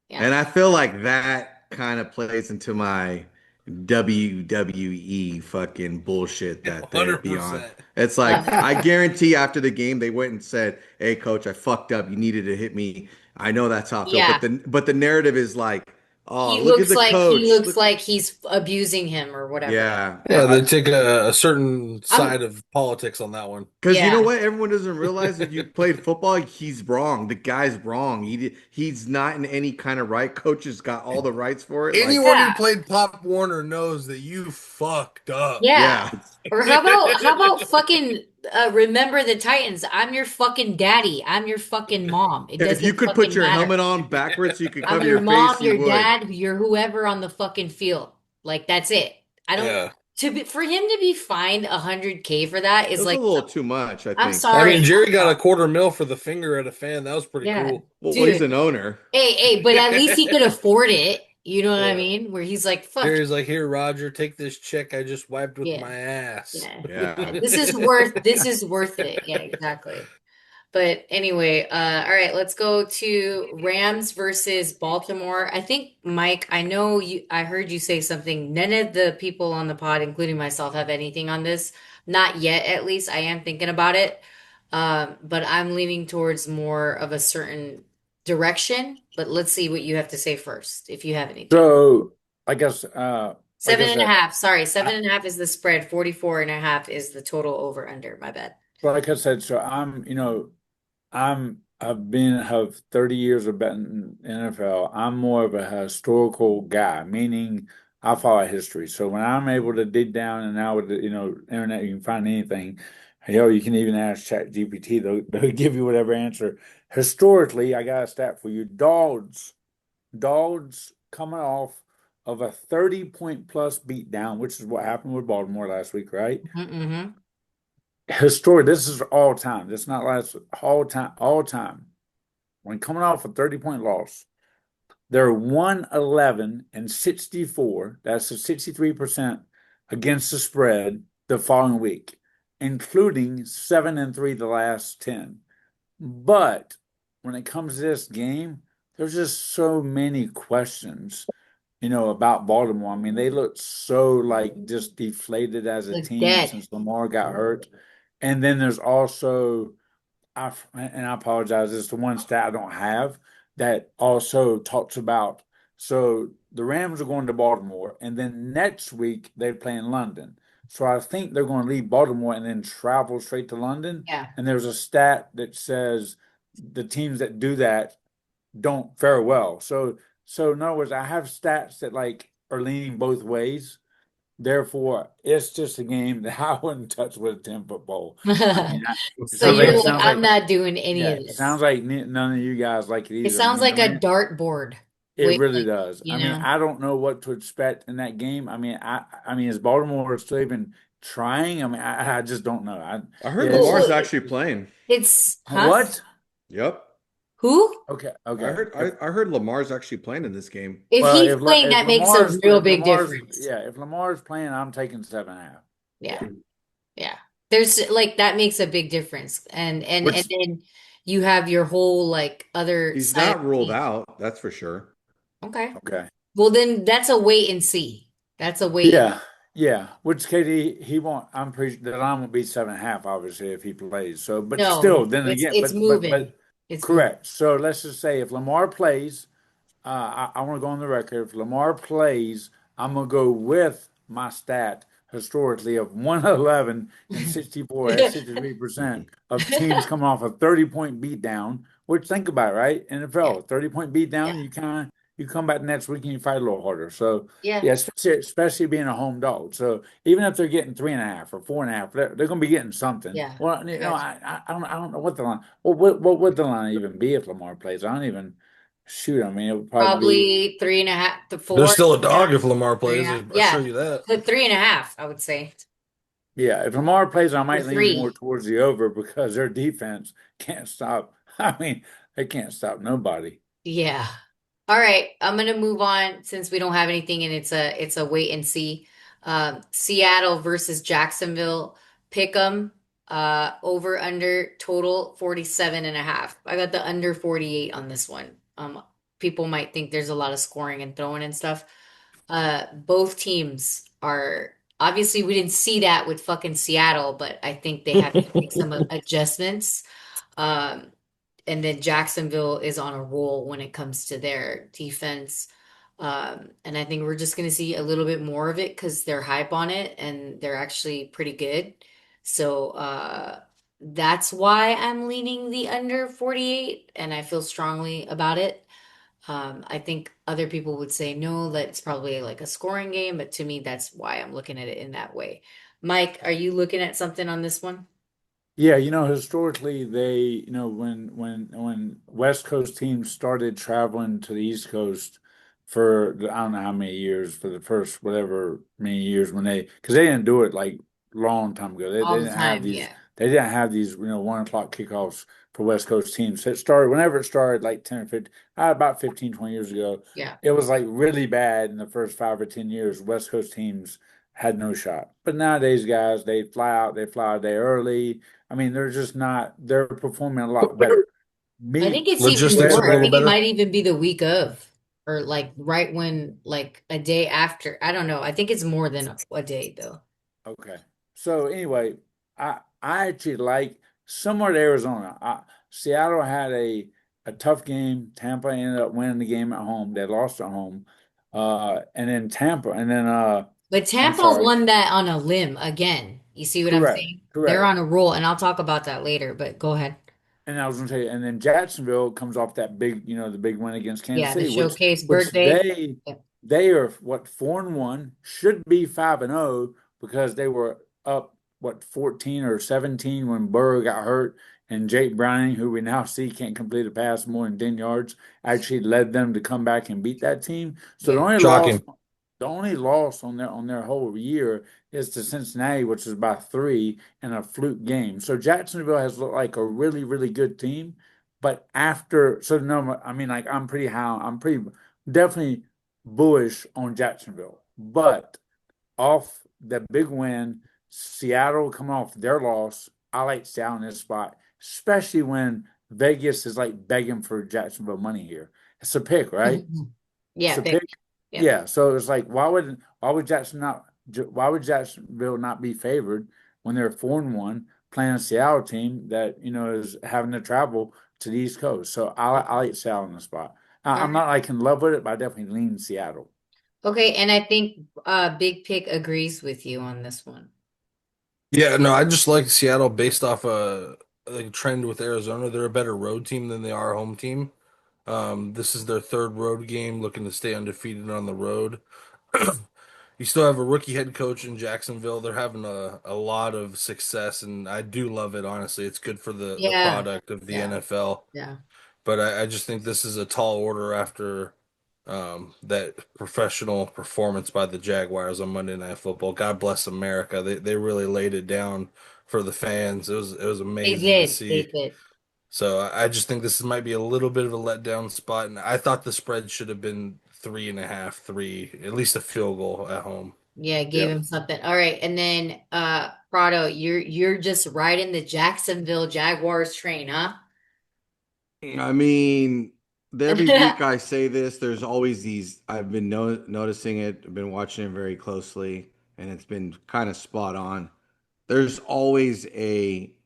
A: yeah.
B: and I feel like that kind of plays into my WWE fucking bullshit that they're beyond.
E: 100%.
B: It's like I guarantee after the game they went and said, "Hey coach, I fucked up. You needed to hit me. I know that's how I feel."
A: Yeah.
B: But the narrative is like, "Oh,
A: He
B: look at
A: looks
B: the
A: like he
B: coach.
A: looks
B: Look,
A: like he's abusing him or whatever.
B: yeah."
E: Yeah, they take a certain
A: I'm
E: side of politics on that one.
B: Because you know
A: yeah.
B: what? Everyone doesn't realize if you played football, he's wrong. The guy's wrong. He's not in any kind of right. Coach has got all the rights for it. Like,
E: Anyone
A: Yeah.
E: who played Pop Warner knows that you fucked up.
A: Yeah.
B: yeah.
A: Or how about fucking remember the Titans? I'm your fucking daddy. I'm your fucking mom. It
B: If you
A: doesn't
B: could put
A: fucking
B: your
A: matter.
B: helmet on backwards so you could
A: I'm
B: cover
A: your
B: your face,
A: mom,
B: you
A: your
B: would.
A: dad, your whoever on the fucking field. Like that's it. I don't
E: Yeah.
A: for him to be fined 100K for that
B: It
A: is
B: was a
A: like
B: little too much, I
A: I'm
B: think.
E: I
A: sorry.
E: mean, Jerry got a 250,000 for the finger at a fan. That was pretty
A: Yeah.
E: cool.
B: Well, he's
A: Dude.
B: an owner.
A: Hey, but at least he could afford it. You know what I
E: Yeah.
A: mean? Where he's like, fuck
E: Jerry's like, here, Roger, take this check I just wiped with
A: yeah.
E: my ass.
A: Yeah. Yeah.
B: Yeah.
A: This is worth it. Yeah, exactly. But anyway, all right, let's go to Rams versus Baltimore. I think, Mike, I heard you say something. None of the people on the pod, including myself, have anything on this. Not yet, at least. I am thinking about it. But I'm leaning towards more of a certain direction. But let's see what you have to say first, if you have anything.
D: So I guess, like
A: Seven
D: I
A: and a
D: said,
A: half. Sorry,
D: I,
A: 7.5 is the spread. 44.5 is the total over under. My bad.
D: like I said, so have 30 years of betting NFL. I'm more of a historical guy, meaning I follow history. So when I'm able to dig down, and now with the, internet, you can find anything. Hell, you can even ask Chat GPT, they'll give you whatever answer. Historically, I got a stat for you. Dogs coming off of a 30-point plus beatdown, which is what happened with Baltimore last week, right?
A: Mm-hmm.
D: Historic, this is all time. This is not last, all time. When coming off a 30-point loss, they're 111 and 64. That's a 63% against the spread the following week, including 7-3 the last 10. But when it comes to this game, there's just so many questions, about Baltimore. I mean, they look so like just deflated as a
A: Look
D: team
A: dead.
D: since Lamar got hurt. And then there's also, and I apologize, it's the one stat I don't have that also talks about. So the Rams are going to Baltimore, and then next week they play in London. So I think they're going to leave Baltimore and then travel straight to London.
A: Yeah.
D: And there's a stat that says the teams that do that don't fare well. So in other words, I have stats that like are leaning both ways. Therefore, it's just a game that I wouldn't touch with a 10-foot ball. I mean, it
A: So
D: sounds like
A: you're
D: it
A: like,
D: sounds
A: I'm
D: like
A: not doing any
D: yeah,
A: of
D: it
A: this.
D: sounds like none of you guys like it
A: It
D: either.
A: sounds like
D: I
A: a
D: mean,
A: dartboard.
D: it
A: Wait,
D: really
A: like,
D: does.
A: you
D: I mean,
A: know?
D: I don't know what to expect in that game. I mean, is Baltimore still even trying? I mean, I just don't know.
B: I heard
D: It's
A: Well,
B: Lamar's actually playing.
A: it's huh?
D: what?
B: Yep.
A: Who?
D: Okay,
B: I
D: okay.
B: heard I heard Lamar's actually playing in this game.
A: If
D: Well,
A: he's playing,
D: if
A: that makes a
D: Lamar's
A: real
D: if
A: big
D: Lamar's
A: difference.
D: yeah, if Lamar's playing, I'm taking 7.5.
A: Yeah. Yeah. There's like that makes a big difference. And
D: Which
A: then you have your whole like other
B: He's
A: side of
B: not
A: the
B: ruled
A: team.
B: out, that's for sure.
A: Okay.
D: okay.
A: Well, then that's a wait and see. That's a wait.
D: Yeah, yeah. Which Katie, he won't. I'm pretty the line will be 7.5, obviously, if he plays. So, but
A: No,
D: still, then
A: it's
D: again,
A: it's
D: but
A: moving. It's moving.
D: correct. So let's just say if Lamar plays, I want to go on the record. If Lamar plays, I'm gonna go with my stat historically of 111 and 64 at 63% of teams coming off a 30-point beatdown. Which think about it, right?
A: Yeah.
D: NFL 30-point
A: Yeah.
D: beatdown, you come back next week and you fight a little harder. So
A: Yeah.
D: yeah, especially being a home dog. So even if they're getting 3.5 or 4.5, they're going to be getting something.
A: Yeah.
D: Well,
A: I got you.
D: I don't know what the line. Well, what would the line even be if Lamar plays? I don't even shoot. I mean, it would probably be
A: Probably 3.5 to
E: There's
A: 4.
E: still a
A: Yeah.
E: dog if Lamar
A: Three and
E: plays.
A: a half.
E: I'll show
A: Yeah.
E: you that.
A: Put 3.5, I would say.
D: yeah. If Lamar plays, I
A: Or
D: might lean more
A: 3.
D: towards the over because their defense can't stop. I mean, they can't stop nobody.
A: Yeah. All right. I'm gonna move on since we don't have anything and it's a wait and see. Seattle versus Jacksonville. Pick 'em. Over under total 47.5. I got the under 48 on this one. People might think there's a lot of scoring and throwing and stuff. Both teams are obviously we didn't see that with fucking Seattle, but I think they have to make some adjustments. Um, and then Jacksonville is on a roll when it comes to their defense. And I think we're just going to see a little bit more of it because they're hype on it and they're actually pretty good. So that's why I'm leaning the under 48, and I feel strongly about it. I think other people would say no, that's probably like a scoring game, but to me, that's why I'm looking at it in that way. Mike, are you looking at something on this one?
D: Yeah, historically when West Coast teams started traveling to the East Coast for I don't know how many years, for the first whatever many years when because they didn't do it like long time ago. They
A: All the
D: didn't have
A: time,
D: these
A: yeah.
D: they didn't have these 1 o'clock kickoffs for West Coast teams. It started whenever it started like 10 or 15 about 15, 20 years ago.
A: Yeah.
D: It was like really bad in the first 5 or 10 years. West Coast teams had no shot. But nowadays, guys, they fly a day early. I mean, they're just not, they're performing a lot better.
A: I
D: Me,
A: think it's even
E: Logistics are
A: more.
E: a
A: I
E: little
A: think it
E: better.
A: might even be the week of, or like right when, like a day after. I don't know. I think it's more than a day though.
D: okay. So anyway, I actually like somewhere to Arizona. Seattle had a tough game. Tampa ended up winning the game at home. They lost at home. And then Tampa, and then
A: But
D: I'm
A: Tampa
D: sorry.
A: won that on a limb again. You see what I'm
D: Correct.
A: saying? They're
D: Correct.
A: on a roll, and I'll talk about that later, but go ahead.
D: And I was going to say, and then Jacksonville comes off that big, the big win against Kansas
A: Yeah, the
D: City, which
A: showcase
D: which
A: birthday. Yeah.
D: they are what 4-1, should be 5-0 because they were up what 14 or 17 when Burrow got hurt, and Jake Browning, who we now see can't complete a pass more than 10 yards, actually led them to come back and beat that team. So
A: Yeah.
E: Shocking.
D: the only loss on their whole year is to Cincinnati, which is by 3 in a fluke game. So Jacksonville has looked like a really, really good team. But after, so no, I mean, like I'm pretty definitely bullish on Jacksonville. But off the big win, Seattle coming off their loss, I like Seattle in this spot, especially when Vegas is like begging for Jacksonville money here. It's a pick, right? It's
A: Yeah,
D: a pick.
A: pick. Yep.
D: Yeah, so it's like why would Jacksonville not be favored when they're 4-1 playing a Seattle team that is having to travel to the East Coast? So I like Seattle in the spot.
A: All
D: I'm
A: right.
D: not like in love with it, but I definitely lean Seattle.
A: Okay, and I think Big Pick agrees with you on this one.
E: Yeah, no, I just like Seattle based off a trend with Arizona. They're a better road team than they are a home team. This is their third road game, looking to stay undefeated on the road. You still have a rookie head coach in Jacksonville. They're having a lot of success, and I do love it, honestly. It's good for the
A: Yeah.
E: product of the
A: Yeah.
E: NFL.
A: Yeah.
E: But I just think this is a tall order after that professional performance by the Jaguars on Monday Night Football. God bless America. They really laid it down for the fans. It was
A: They
E: amazing to
A: did. They
E: see.
A: did.
E: So I just think this might be a little bit of a letdown spot, and I thought the spread should have been 3.5, three, at least a field goal at home.
A: Yeah, gave
D: Yeah.
A: him something. All right. And then Prado, you're just riding the Jacksonville Jaguars train, huh?
B: I mean, every week I say this, there's always these, I've been noticing it, I've been watching it very closely, and it's been kind of spot on. There's always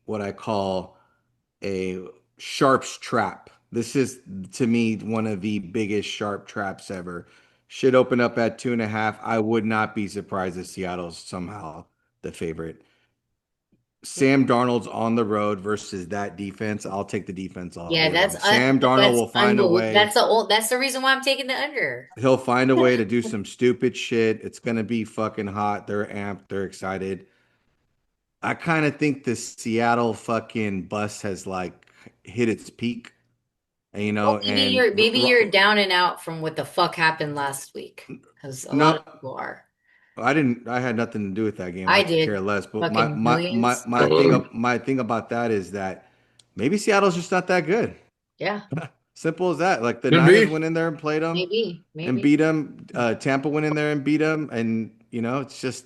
B: what I call a sharp's trap. This is to me one of the biggest sharp traps ever. Should open up at 2.5. I would not be surprised if Seattle's somehow the favorite. Sam Darnold's on the road versus that defense. I'll take the defense all
A: Yeah,
B: day long. Sam Darnold
A: that's
B: will find a
A: unbelievable.
B: way.
A: That's the reason why I'm taking the under.
B: He'll find a way to do some stupid shit. It's gonna be fucking hot. They're amped. They're excited. I kind of think the Seattle fucking bus has like hit its peak, and,
A: Well,
B: and
A: maybe you're down and out from what the fuck happened last week, because a lot
B: no,
A: of people are.
B: I didn't. I had nothing to do with that game. I
A: I
B: could care
A: did.
B: less. But
A: Fucking millions.
B: my thing about that is that maybe Seattle's just not that good.
A: Yeah,
B: Simple as that. Like the
E: Could
B: Niners
E: be.
B: went in there and played them and
A: maybe.
B: beat them. Tampa went in there and beat them, and it's just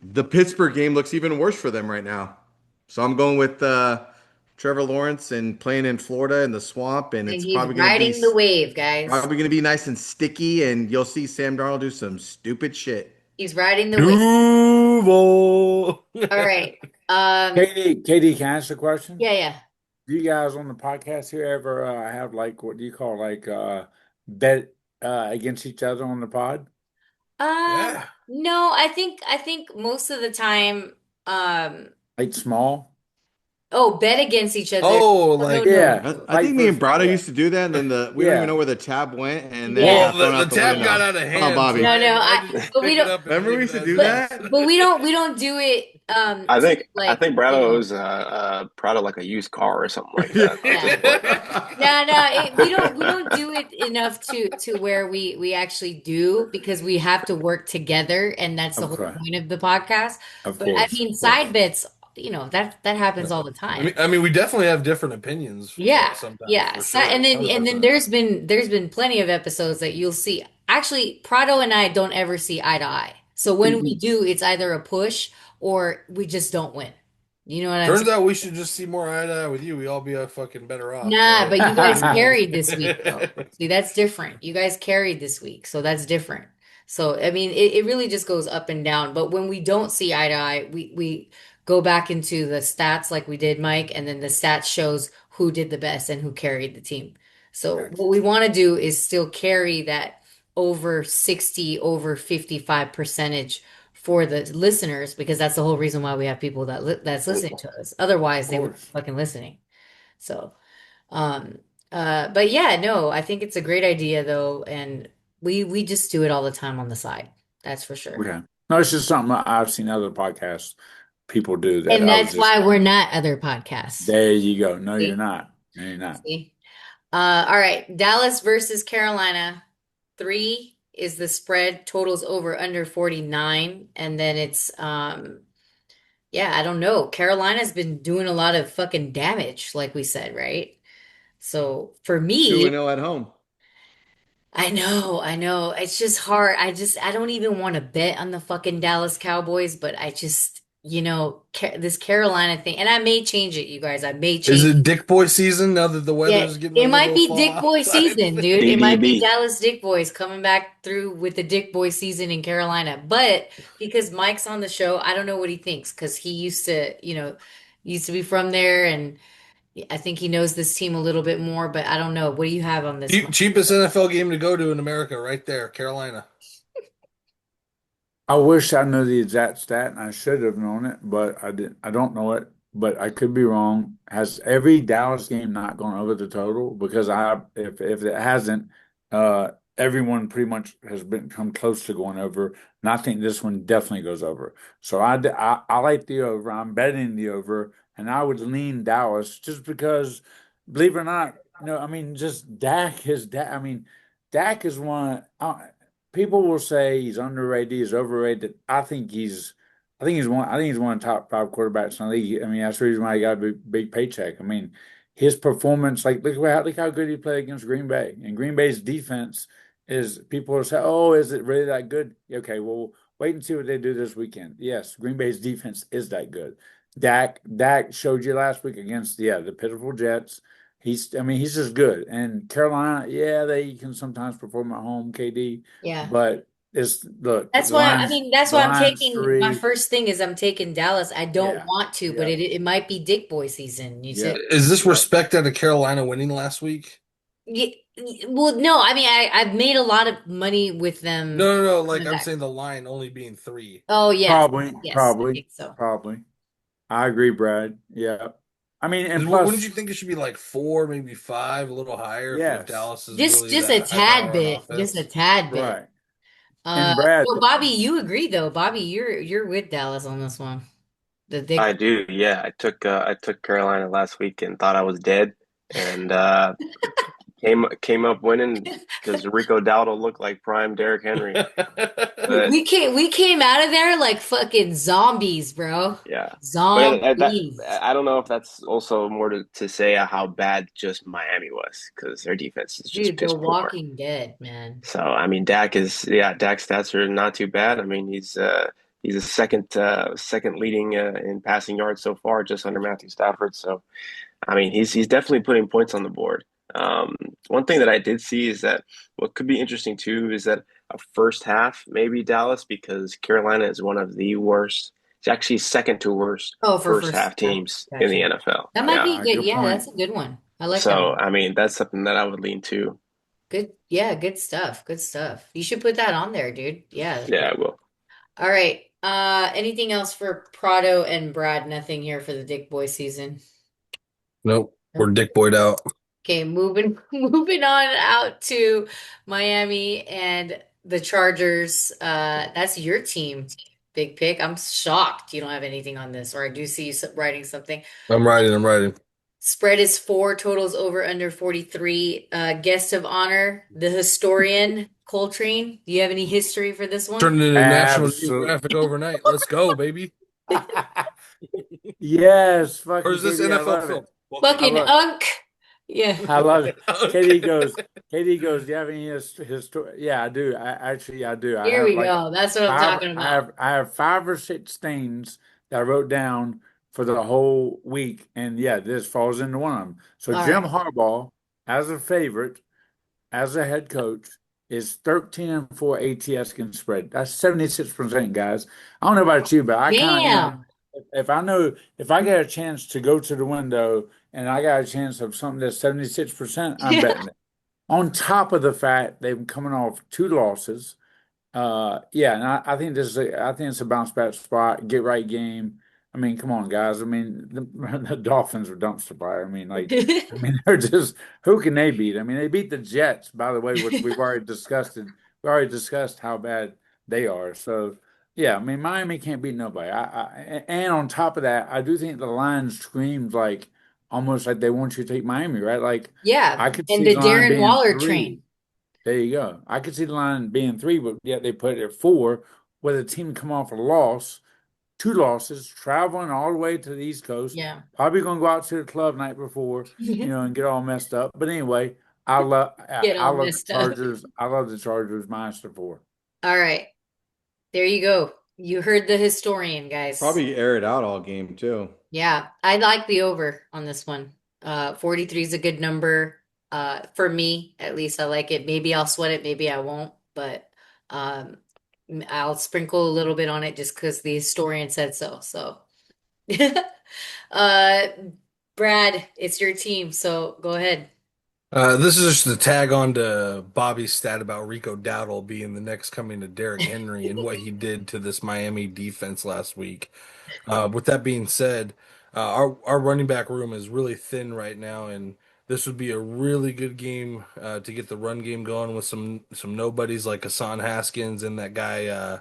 B: the Pittsburgh game looks even worse for them right now. So I'm going with Trevor Lawrence and playing in Florida in the swamp, and
A: And
B: it's
A: he's
B: probably
A: riding the wave, guys.
B: going to be nice and sticky, and you'll see Sam Darnold do some stupid shit.
A: He's riding the wave.
E: Duval.
A: All right.
D: Katie, can I ask a question?
A: Yeah, yeah.
D: Do you guys on the podcast here ever have like what do you call like bet against each other on the pod?
A: Um,
E: Yeah.
A: no, I think most of the time, um,
D: Like small?
A: oh, bet against each other.
E: Oh,
A: Oh, no,
E: like
A: no,
D: Yeah.
A: no.
B: I
D: Like
B: think me
D: for
B: and Brado
A: Yeah.
B: used to do that, and then we don't even
D: yeah.
B: know where the tab went, and then it
A: Yeah.
E: well,
B: got thrown
E: the
B: out the
E: tab got
B: window.
E: out of
B: Come on,
E: hand, so
B: Bobby.
A: No, no,
E: I just
A: but we
E: pick it
A: don't
E: up and
B: Remember we
E: leave
B: used
E: it
B: to
E: as
B: do
A: but
B: that?
E: is.
A: but we don't do it
C: I
A: to
C: think I
A: like,
C: think Brado owes Prado like a used car or something like that at this
A: yeah.
C: point.
A: No, no, we don't do it enough to where we actually do because we have to work together and that's the whole
D: Okay.
A: point of the podcast.
D: Of
A: But I
D: course.
A: mean
D: Of course.
A: side bets, that happens all the
E: I
A: time.
E: mean, I mean, we definitely have different opinions
A: Yeah,
E: sometimes
A: yeah.
E: for
A: So,
E: sure,
A: and then
E: 100%.
A: there's been plenty of episodes that you'll see. Actually, Prado and I don't ever see eye to eye. So when we do, it's either a push or we just don't win. You know what I'm
E: Turns
A: saying?
E: out we should just see more eye to eye with you. We all be fucking better off.
A: Nah,
E: So
A: but you guys
E: who knows?
A: carried this week though. See, that's different. You guys carried this week, so that's different. So I mean, it really just goes up and down. But when we don't see eye to eye, we go back into the stats like we did, Mike, and then the stats shows who did the best and who carried the team. So
D: Gotcha.
A: what we want to do is still carry that over 60, over 55 percentage for the listeners because that's the whole reason why we have people that's listening to us. Otherwise,
D: Of
A: they would be
D: course.
A: fucking listening. So. Um, but yeah, no, I think it's a great idea though, and we just do it all the time on the side. That's for sure.
D: Okay. No, it's just something I've seen other podcasts people do that
A: And
D: I was
A: that's
D: just
A: why we're not other podcasts.
D: there you go. No, you're
A: See?
D: not. No, you're not.
A: See? All right. Dallas versus Carolina. 3 is the spread. Totals over under 49. And then it's yeah, I don't know. Carolina's been doing a lot of fucking damage, like we said, right? So for
B: 2
A: me,
B: and 0 at home.
A: I know, I know. It's just hard. I don't even want to bet on the fucking Dallas Cowboys, but I just, this Carolina thing, and I may change it, you guys. I may
E: Is
A: change.
E: it Dick Boy season now that the
A: Yeah,
E: weather's getting a
A: it might
E: little
A: be
E: fall
A: Dick Boy
E: outside?
A: season, dude. It might be
C: DDB.
A: Dallas Dick Boys coming back through with the Dick Boy season in Carolina. But because Mike's on the show, I don't know what he thinks because he used to be from there, and I think he knows this team a little bit more. But I don't know. What do you have on this one?
E: Cheapest NFL game to go to in America, right there, Carolina.
D: I wish I knew the exact stat and I should have known it, but I didn't. I don't know it, but I could be wrong. Has every Dallas game not gone over the total? Because if it hasn't, everyone pretty much has been come close to going over, and I think this one definitely goes over. So I like the over. I'm betting the over, and I would lean Dallas just because, believe it or not, I mean, just Dak is Dak. I mean, Dak is one. People will say he's underrated, he's overrated. I think he's one of the top five quarterbacks in the league. I mean, that's the reason why he got a big paycheck. I mean, his performance, like look how good he played against Green Bay. And Green Bay's defense is people will say, "Oh, is it really that good?" Okay, well, wait and see what they do this weekend. Yes, Green Bay's defense is that good. Dak showed you last week against the pitiful Jets. I mean, he's just good. And Carolina, yeah, they can sometimes perform at home, KD,
A: Yeah.
D: but look,
A: That's why I mean that's
D: the
A: why I'm
D: Lions
A: taking my
D: three,
A: first thing is I'm taking Dallas. I don't
D: yeah,
A: want to, but
D: yeah,
A: it might be Dick Boy season. You
D: yeah,
A: said,
E: Is this
D: yeah.
E: respect out of Carolina winning last week?
A: yeah, well, no, I mean I've made a lot of money with them
E: No. Like
A: coming
E: I'm
A: back.
E: saying, the line only being 3.
A: Oh yes,
D: Probably,
A: yes, I
D: probably,
A: think so.
D: probably. I agree, Brad. Yeah. I mean, and
E: Wouldn't
D: plus,
E: you think it should be like 4, maybe 5, a little higher if
D: yes,
E: Dallas is
A: Just
E: really
A: just a
E: that high
A: tad
E: power on
A: bit, just a
E: offense?
A: tad bit.
D: right. And Brad,
A: So Bobby, you agree though. Bobby, you're with Dallas on this one. The Dick.
C: I do, yeah. I took Carolina last week and thought I was dead, and came up winning because Rico Dowdle looked like prime Derrick Henry. But
A: We came out of there like fucking zombies, bro.
C: yeah, but
A: Zombies.
C: I don't know if that's also more to say how bad just Miami was because their defense is just
A: Dude, The
C: piss poor.
A: Walking Dead, man.
C: So I mean, Dak's stats are not too bad. I mean, he's a second leading in passing yards so far, just under Matthew Stafford. So I mean, he's definitely putting points on the board. Um, One thing that I did see is that what could be interesting too is that a first half maybe Dallas because Carolina is one of the worst. It's actually second to worst
A: Oh, for
C: first
A: first.
C: half teams in the
A: Gotcha.
C: NFL.
A: That might
C: Yeah.
A: be good.
D: Good
A: Yeah,
D: point.
A: that's a good one. I like that
C: So
A: one.
C: I mean, that's something that I would lean to.
A: Good. Yeah, good stuff. Good stuff. You should put that on there, dude. Yeah.
C: Yeah, I will.
A: All right. Anything else for Prado and Brad? Nothing here for the Dick Boy season.
E: Nope, we're
A: Nope.
E: Dick Boyd out.
A: Okay, moving moving on out to Miami and the Chargers. That's your team, Big Pick. I'm shocked you don't have anything on this, or I do see you writing something.
E: I'm riding. I'm riding.
A: Spread is 4, totals over under 43. Guest of honor, the historian, Coltrane. Do you have any history for this one?
E: Turned into National
D: Absolutely.
E: Geographic overnight. Let's go, baby.
D: Yes,
E: Or
D: fucking
E: is this
D: KB, I
E: NFL
D: love
E: film?
D: it.
E: Bucket.
D: I
A: Fucking
D: love
A: unk. Yeah.
D: I love it. Katie
E: Okay.
D: goes, do you have any history? Yeah, I do. I do. I
A: Here
D: have
A: we
D: like
A: go. That's what I'm talking about.
D: I have 5 or 6 things that I wrote down for the whole week. And yeah, this falls into one of them. So
A: All
D: Jim
A: right.
D: Harbaugh, as a favorite, as a head coach, is 13-4 ATS against spread. That's 76%, guys. I don't know about you, but I kind of,
A: Damn.
D: if I know if I get a chance to go to the window and I got a chance of something that's 76%, I'm betting it. On top of the fact they've coming off 2 losses. Yeah, and I think I think it's a bounce back spot, get right game. I mean, come on, guys. I mean, the Dolphins are dumpster fire. I mean, they're just who can they beat? I mean, they beat the Jets, by the way, which we've already discussed. We already discussed how bad they are. So, yeah, I mean, Miami can't beat nobody. And on top of that, I do think the line screams like almost like they want you to take Miami, right? Like
A: Yeah.
D: I could
A: And
D: see
A: the
D: the line
A: Darren
D: being
A: Waller
D: 3.
A: train.
D: There you go. I could see the line being 3, but yet they put it at 4, with a team come off a loss, 2 losses, traveling all the way to the East Coast,
A: Yeah.
D: probably going to go out to the club night before, and get all messed up. But anyway,
A: Get
D: I
A: all
D: love the
A: messed up.
D: Chargers. I love the Chargers minus the 4.
A: All right. There you go. You heard the historian, guys.
B: Probably air it out all game too.
A: Yeah, I like the over on this one. 43 is a good number. For me, at least I like it. Maybe I'll sweat it, maybe I won't, but um I'll sprinkle a little bit on it just because the historian said so. So uh Brad, it's your team, so go ahead.
E: This is just the tag on to Bobby's stat about Rico Dowdle being the next coming to Derrick Henry and what he did to this Miami defense last week. With that being said, our running back room is really thin right now, and this would be a really good game to get the run game going with some nobodies like Hassan Haskins and that guy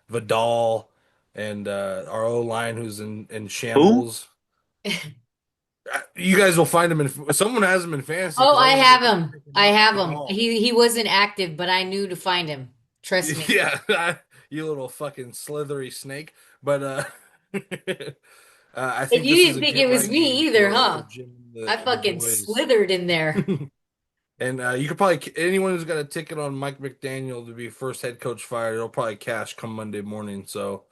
E: Vidal and our O line who's in
C: Who?
E: shambles. You guys will find him in. Someone has him in fantasy
A: Oh,
E: because I
A: I
E: was able
A: have
E: to
A: him.
E: pick him
A: I
E: up.
A: have him.
E: Vidal.
A: He wasn't active, but I knew to find him. Trust me.
E: Yeah, you little fucking slithery snake. But I
A: And
E: think
A: you
E: this is
A: didn't
E: a
A: think
E: get
A: it was
E: right game
A: me either,
E: for
A: huh?
E: Jim
A: I
E: and the
A: fucking
E: boys.
A: slithered in there.
E: And you could probably anyone who's got a ticket on Mike McDaniel to be first head coach fired, it'll probably cash come Monday morning. So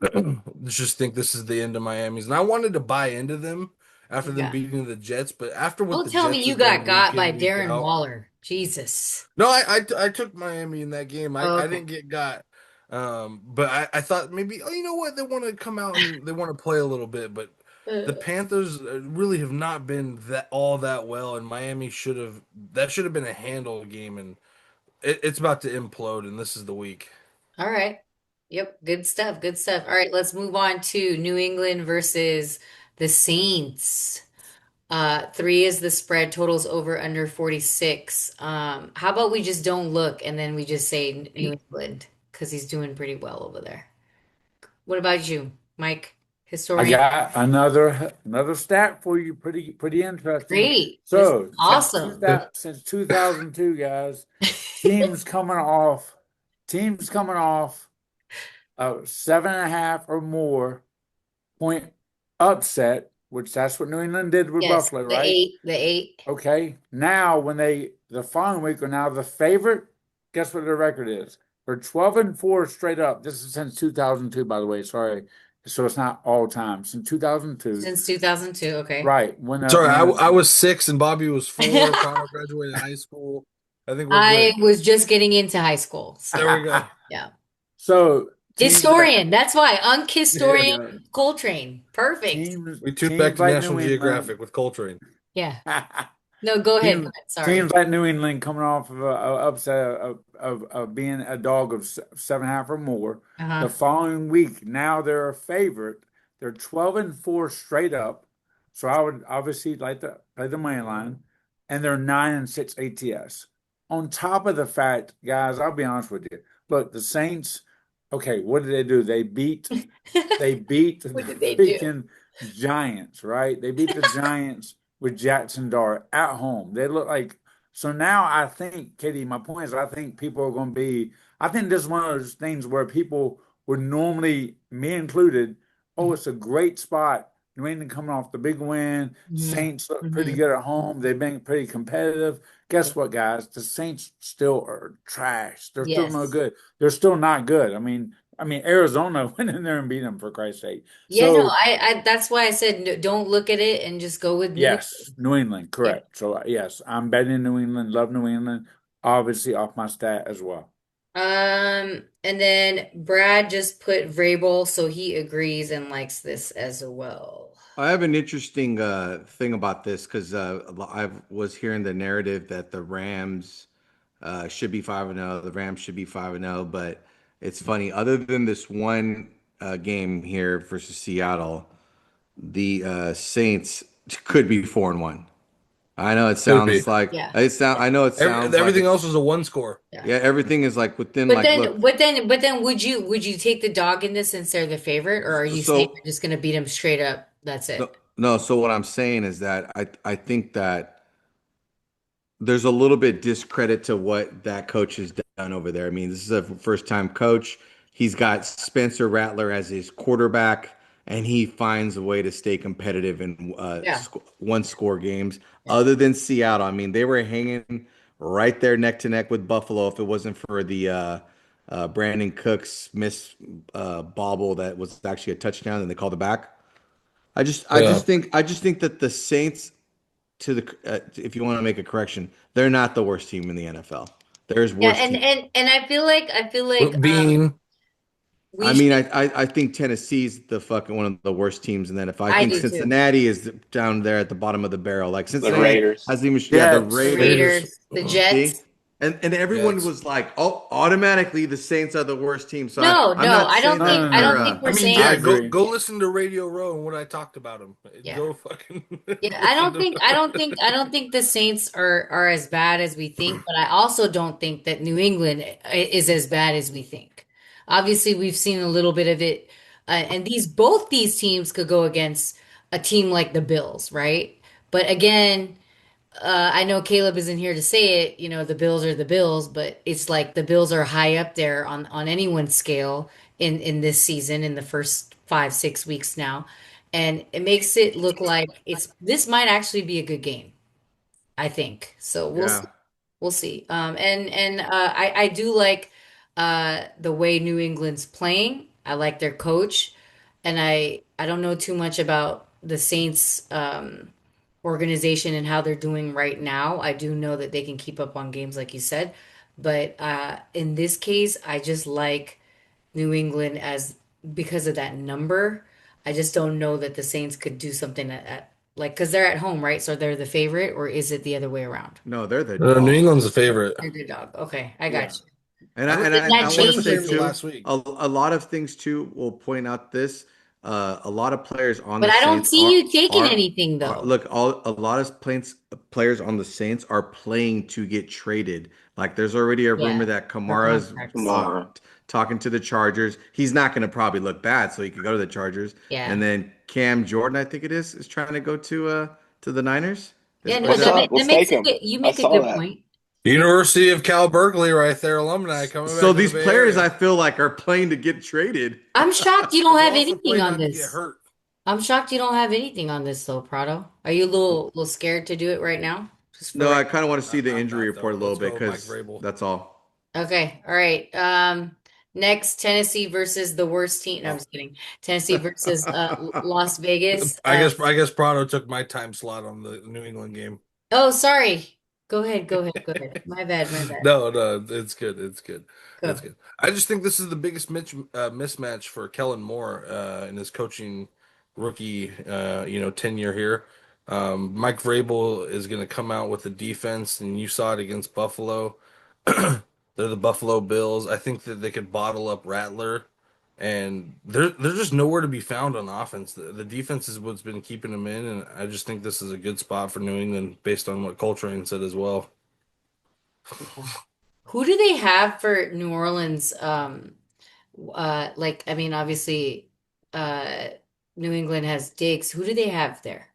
E: let's just think this is the end of Miami's. And I wanted to buy into them after them
A: Yeah.
E: beating the Jets, but after what
A: Don't
E: the
A: tell me
E: Jets
A: you
E: have done
A: got
E: week
A: got by
E: in, week
A: Darren
E: out.
A: Waller. Jesus.
E: No, I took Miami in that game.
A: Oh,
E: I
A: okay.
E: didn't get got. But I thought maybe, oh, you know what? They want to come out and they want to play a little bit, but the
A: Uh,
E: Panthers really have not been that well, and Miami should have been a handle game, and it's about to implode, and this is the week.
A: all right. Yep. Good stuff. Good stuff. All right. Let's move on to New England versus the Saints. 3 is the spread, totals over under 46. How about we just don't look and then we just say New England because he's doing pretty well over there. What about you, Mike,
D: I
A: historian?
D: got another stat for you, pretty interesting.
A: Great. This is
D: So
A: awesome.
D: since 2002, guys, teams coming off teams coming off 7.5 or more point upset, which that's what New England did with
A: Yes,
D: Buffalo,
A: the
D: right?
A: 8, the 8.
D: Okay. Now when the following week are now the favorite, guess what their record is? They're 12-4 straight up. This is since 2002, by the way. Sorry, so it's not all time. Since 2002,
A: Since 2002. Okay.
D: right?
E: Sorry,
D: When
E: I was 6 and Bobby was 4. Prado graduated high school. I think we're
A: I
E: good.
A: was just getting into high school,
E: There
A: so
E: we go.
A: yeah.
D: so teams that
A: Historian. That's why.
D: there you
A: Historian
D: go.
A: Coltrane. Perfect.
E: We took back
D: Teams
E: to
D: like
E: National
D: New England.
E: Geographic with Coltrane.
A: Yeah. No, go ahead. Go
D: Teams,
A: ahead. Sorry.
D: teams like New England coming off of a upset of being a dog of 7.5 or more. The
A: Uh-huh.
D: following week, now they're a favorite. They're 12-4 straight up. So I would obviously like to play the money line, and they're 9-6 ATS. On top of the fact, guys, I'll be honest with you. Look, the Saints. Okay, what did they do? They beat the
A: What did they do?
D: freaking Giants, right? They beat the Giants with Jackson Dart at home. They look like so now I think, Katie, my point is I think people are going to be I think this is one of those things where people would normally, me included, oh, it's a great spot. New England coming off the big win.
A: Hmm.
D: Saints look pretty
A: Hmm.
D: good at home. They've been pretty competitive.
A: Yeah.
D: Guess what, guys? The Saints still are trash. They're still no
A: Yes.
D: good. They're still not good. I mean, Arizona went in there and beat them for Christ's sake.
A: Yeah, no,
D: So
A: I that's why I said don't look at it and just go with New
D: yes,
A: England.
D: New England,
A: Yeah.
D: correct. So yes, I'm betting New England. Love New England. Obviously, off my stat as well.
A: And then Brad just put Vrabel, so he agrees and likes this as well.
B: I have an interesting thing about this because I was hearing the narrative that the Rams should be 5-0. The Rams should be 5-0, but it's funny. Other than this one game here versus Seattle, the Saints could be 4-1. I know it
E: Could be.
B: sounds like
A: Yeah.
B: it sound. I know it sounds like
E: Everything
B: it's
E: else is a one score.
A: Yeah.
B: yeah. Everything is like within
A: But
B: like
A: then,
B: look.
A: would you take the dog in this since they're the favorite, or are you saying
B: So
A: you're just gonna beat them straight up? That's
B: no,
A: it.
B: no. So what I'm saying is that I think that there's a little bit discredit to what that coach has done over there. I mean, this is a first time coach. He's got Spencer Rattler as his quarterback, and he finds a way to stay competitive in
A: Yeah.
B: one score games.
A: Yeah.
B: Other than Seattle, I mean, they were hanging right there neck to neck with Buffalo. If it wasn't for the Brandon Cooks miss bobble that was actually a touchdown, and they called it back.
E: Yeah.
B: I just think that the Saints to the if you want to make a correction, they're not the worst team in the NFL. There's
A: Yeah,
B: worse teams.
A: and I feel like
E: Bean.
A: we
B: I mean,
A: should.
B: I think Tennessee's the fucking one of the worst teams, and then if I
A: I
B: think
A: do too.
B: Cincinnati is down there at the bottom of the barrel, like
C: The
B: Cincinnati
C: Raiders.
B: hasn't even yeah the
D: Jets,
A: The
B: Raiders.
A: Raiders, the
B: See,
A: Jets.
B: and everyone
E: Jets.
B: was like, oh, automatically the Saints are the worst team. So
A: No,
B: I'm
A: no,
B: not
A: I don't
B: saying
D: no,
A: think
B: that
D: no,
A: I
D: no,
A: don't
B: they're
A: think
D: no.
E: I
A: we're
E: mean,
A: saying.
D: I
E: yeah,
D: agree.
E: go listen to Radio Row and what I talked about him.
A: Yeah.
E: Go fucking
A: Yeah, I
E: listen
A: don't
E: to
A: think I don't think I don't think the Saints are as bad as we think, but I also don't think that New England is as bad as we think. Obviously, we've seen a little bit of it, and both these teams could go against a team like the Bills, right? But again, I know Caleb isn't here to say it. The Bills are the Bills, but it's like the Bills are high up there on anyone's scale in this season in the first 5, 6 weeks now, and it makes it look like this might actually be a good game. I think so. We'll
B: yeah.
A: see. We'll see. And I do like the way New England's playing. I like their coach, and I don't know too much about the Saints organization and how they're doing right now. I do know that they can keep up on games like you said, but in this case, I just like New England as because of that number. I just don't know that the Saints could do something at like because they're at home, right? So they're the favorite, or is it the other way around?
B: No, they're the
E: New
B: dog.
E: England's a favorite.
A: They're the dog. Okay, I got
D: Yeah.
A: you.
B: And
E: I
A: That
B: I want to
E: was the
B: say
E: favorite
A: changes,
B: too,
E: last week.
B: a lot of things too will point out this. A lot of players on
A: but
B: the
A: I don't
B: Saints
A: see you taking anything though.
B: look all a lot of players on the Saints are playing to get traded. Like there's already a rumor
A: Yeah,
B: that
A: for
B: Kamara's
A: contracts.
C: Tomorrow.
B: talking to the Chargers. He's not going to probably look bad, so he could go to the Chargers. And
A: Yeah,
B: then Cam Jordan, I think it is trying to go to the Niners.
A: yeah.
B: Or
A: No,
B: is that
C: Let's
A: that
C: take
A: makes a
C: him.
A: good. You
C: I
A: make a
C: saw
A: good
C: that.
A: point.
E: University of Cal Berkeley, right there, alumni coming
B: so?
E: back to the
B: These
E: Bay
B: players, I
E: Area.
B: feel like, are playing to get traded.
A: I'm shocked you don't
E: They're
A: have
E: also
A: anything
E: playing
A: on
E: not to get
A: this.
E: hurt.
A: I'm shocked you don't have anything on this though, Prado. Are you a little scared to do it right now? Just for
B: No,
A: right.
B: I kind of want to see the
E: I'm
B: injury
E: not though.
B: report a little
E: Let's
B: bit
E: go, Mike
B: because
E: Vrabel.
B: that's all.
A: Okay, all right. Next, Tennessee versus the worst team. No, I'm just kidding. Tennessee versus Las Vegas.
E: I guess Prado took my time slot on the New England game.
A: Oh, sorry. Go ahead. Go ahead. Go ahead. My bad. My bad.
E: No, it's good. It's good. It's
A: Go.
E: good. I just think this is the biggest mismatch for Kellen Moore in his coaching rookie, tenure here. Mike Vrabel is going to come out with the defense, and you saw it against Buffalo. They're the Buffalo Bills. I think that they could bottle up Rattler, and they're just nowhere to be found on offense. The defense is what's been keeping them in, and I just think this is a good spot for New England based on what Coltrain said as well.
A: Who do they have for New Orleans? I mean, obviously, uh, New England has Diggs. Who do they have there?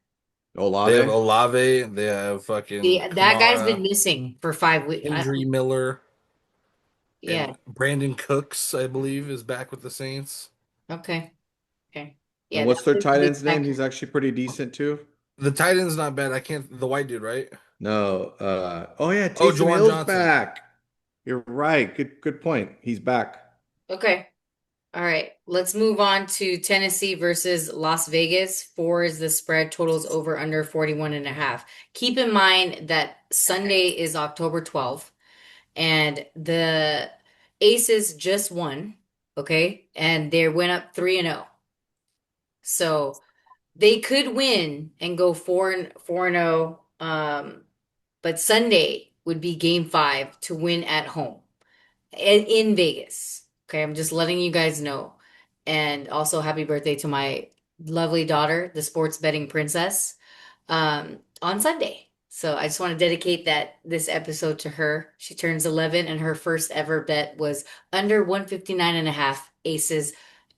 E: They have
B: Olave.
E: Olave. They have
A: The
E: fucking
A: that guy's been
E: Kamara,
A: missing for 5 weeks.
E: Kendry Miller,
A: Yeah.
E: and Brandon Cooks, I believe, is back with the Saints.
A: Okay. Okay.
B: And
A: Yeah,
B: what's
A: that's
B: their
A: a
B: tight
A: big
B: end's name?
A: factor.
B: He's actually pretty decent too.
E: The tight end's not bad. I can't. The white dude, right?
B: No. Oh yeah,
E: Oh,
B: Taysom
E: Juwan
B: Hill's
E: Johnson.
B: back. You're right. Good point. He's back.
A: Okay. All right. Let's move on to Tennessee versus Las Vegas. 4 is the spread. Totals over under 41.5. Keep in mind that Sunday is October 12th and the Aces just won. Okay. And they went up 3-0. So they could win and go 4-0. But Sunday would be game 5 to win at home in Vegas. Okay, I'm just letting you guys know. And also, happy birthday to my lovely daughter, the sports betting princess, on Sunday. So I just want to dedicate this episode to her. She turns 11, and her first ever bet was under 159.5 Aces,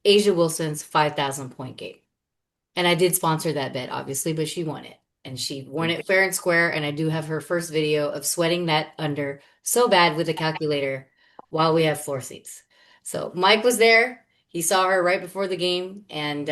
A: Asia Wilson's 5,000 point game. And I did sponsor that bet, obviously, but she won it. And she won it fair and square. And I do have her first video of sweating that under so bad with a calculator while we have floor seats. So Mike was there. He saw her right before the game and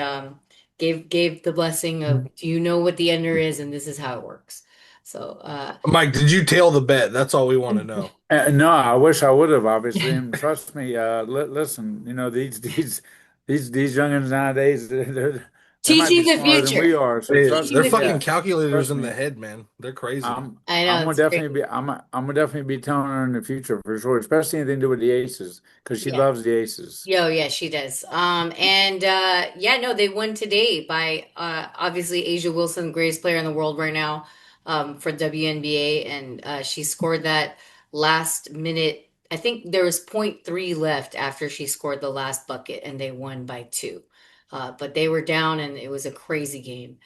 A: gave the blessing of, do you know what the under is? And this is how it works. So
E: Mike, did you tail the bet? That's all we want to know.
D: No, I wish I would have, obviously. And trust me, listen, these youngins nowadays, they might be
A: teaching the
D: smarter than we
A: future.
D: are. So trust
A: Teaching
E: They're
A: the
D: me,
E: fucking
D: yeah,
A: future.
E: calculators
D: trust
E: in the
D: me.
E: head, man. They're crazy.
A: I know
D: I'm gonna
A: it's
D: definitely
A: crazy.
D: be I'm gonna definitely be telling her in the future for sure, especially anything to do with the aces because she
A: Yeah.
D: loves the aces.
A: Yo, yeah, she does. And yeah, no, they won today by obviously Asia Wilson, greatest player in the world right now, for WNBA, and she scored that last minute. I think there was .3 left after she scored the last bucket, and they won by 2. But they were down, and it was a crazy game.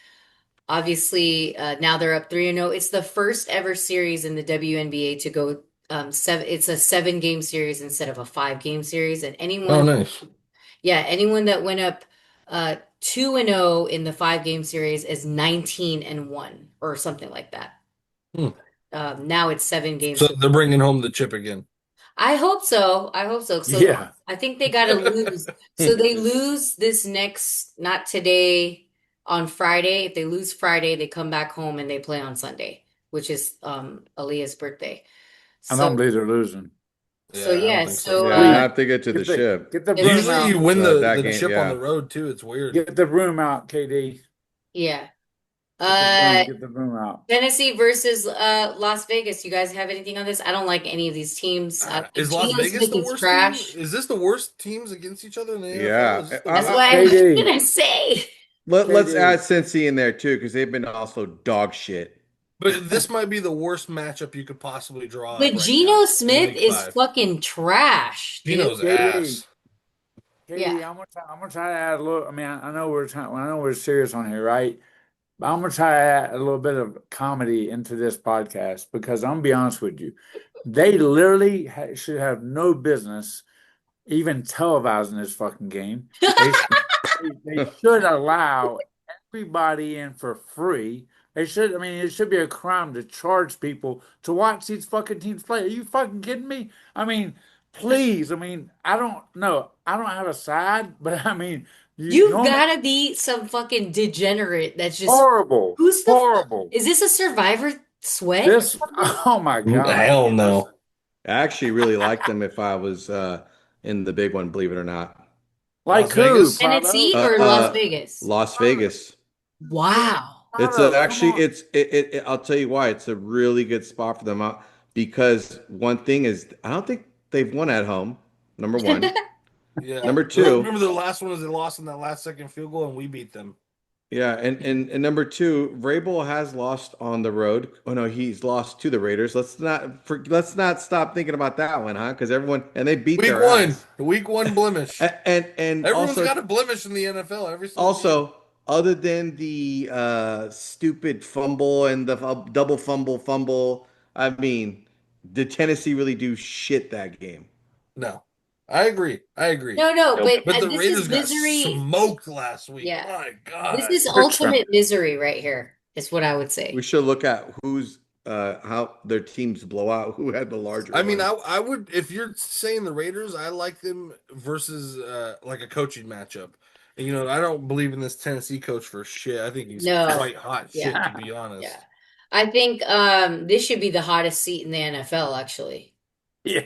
A: Obviously, now they're up 3-0. It's the first ever series in the WNBA to go 7. It's a 7 game series instead of a 5 game series. And
E: Oh, nice.
A: anyone that went up 2-0 in the 5 game series is 19-1 or something like that.
E: Hmm.
A: Now it's 7 games.
E: So they're bringing home the chip again.
A: I hope so. I hope so. So
D: Yeah.
A: I think they got to lose. So they lose this next, not today, on Friday. If they lose Friday, they come back home and they play on Sunday, which is Aaliyah's birthday.
D: I don't
A: So
D: believe they're losing.
E: Yeah, I don't
A: yeah,
E: think so.
A: so
B: Yeah,
D: Please
B: not to get to the ship.
D: get the
A: Get the
D: broom
E: Usually
D: out.
E: you win
B: That
E: the
B: game,
E: chip on
B: yeah.
E: the road too. It's weird.
D: Get the broom out, KD.
A: yeah.
D: Get
A: Uh
D: get the broom out.
A: Tennessee versus Las Vegas. You guys have anything on this? I don't like any of these teams.
E: Is Las
A: Geno
E: Vegas
A: Smith
E: the
A: is
E: worst team?
A: trash.
E: Is this the worst teams against each other in the NFL?
B: Yeah.
E: Is this the
A: That's
E: worst?
A: what I was
D: KD,
A: gonna say.
B: Let's add
D: KD.
B: Cincy in there too, because they've been also dog shit.
E: But this might be the worst matchup you could possibly draw up
A: But
E: right now
A: Geno
E: in
A: Smith
E: Week
A: is
E: 5.
A: fucking trash, dude.
E: Geno's
D: KD.
E: ass.
A: Yeah.
D: KD, I'm gonna try to add a little. I mean, I know we're serious on here, right? But I'm gonna try to add a little bit of comedy into this podcast because I'm gonna be honest with you, they literally should have no business even televising this fucking game. They should allow everybody in for free. They should. I mean, it should be a crime to charge people to watch these fucking teams play. Are you fucking kidding me? I mean, please. I mean, I don't know. I don't have a side, but I mean, you
A: You've
D: normally
A: gotta be some fucking degenerate that's just
D: horrible,
A: who's the fuck?
D: horrible.
A: Is this a Survivor sweat?
D: This, oh my God.
E: Hell no.
B: I actually really like them if I was in the big one, believe it or not.
D: Like
E: Las
D: who,
E: Vegas?
D: Prado?
A: Tennessee or Las
B: Uh,
A: Vegas?
B: Las Vegas.
A: Wow.
B: It's
D: Prado, come
B: actually
D: on.
B: I'll tell you why it's a really good spot for them because one thing is I don't think they've won at home. Number one.
E: Yeah.
B: Number two,
E: Remember the last one was they lost in that last second field goal and we beat them.
B: yeah, and number two, Vrabel has lost on the road. Oh no, he's lost to the Raiders. Let's not stop thinking about that one, huh? Because everyone and they beat
E: Week
B: their
E: one.
B: ass.
E: Week one blemish.
B: And
E: Everyone's got a blemish in the NFL every single game.
B: also other than the stupid fumble and the double fumble, I mean, did Tennessee really do shit that game?
E: No. I agree. I agree.
A: No,
C: Nope.
A: but
E: But the
A: this is
E: Raiders got
A: misery.
E: smoked last week.
A: Yeah.
E: My
A: This
E: God.
A: is
D: Trickster.
A: ultimate misery right here, is what I would
B: We
A: say.
B: should look at who's how their teams blow out, who had the larger
E: I mean,
B: one.
E: I would if you're saying the Raiders, I like them versus like a coaching matchup. And, I don't believe in this Tennessee coach for shit. I think he's
A: No.
E: quite hot
A: Yeah.
E: shit, to be
A: Yeah.
E: honest.
A: I think this should be the hottest seat in the NFL, actually.
D: Yeah.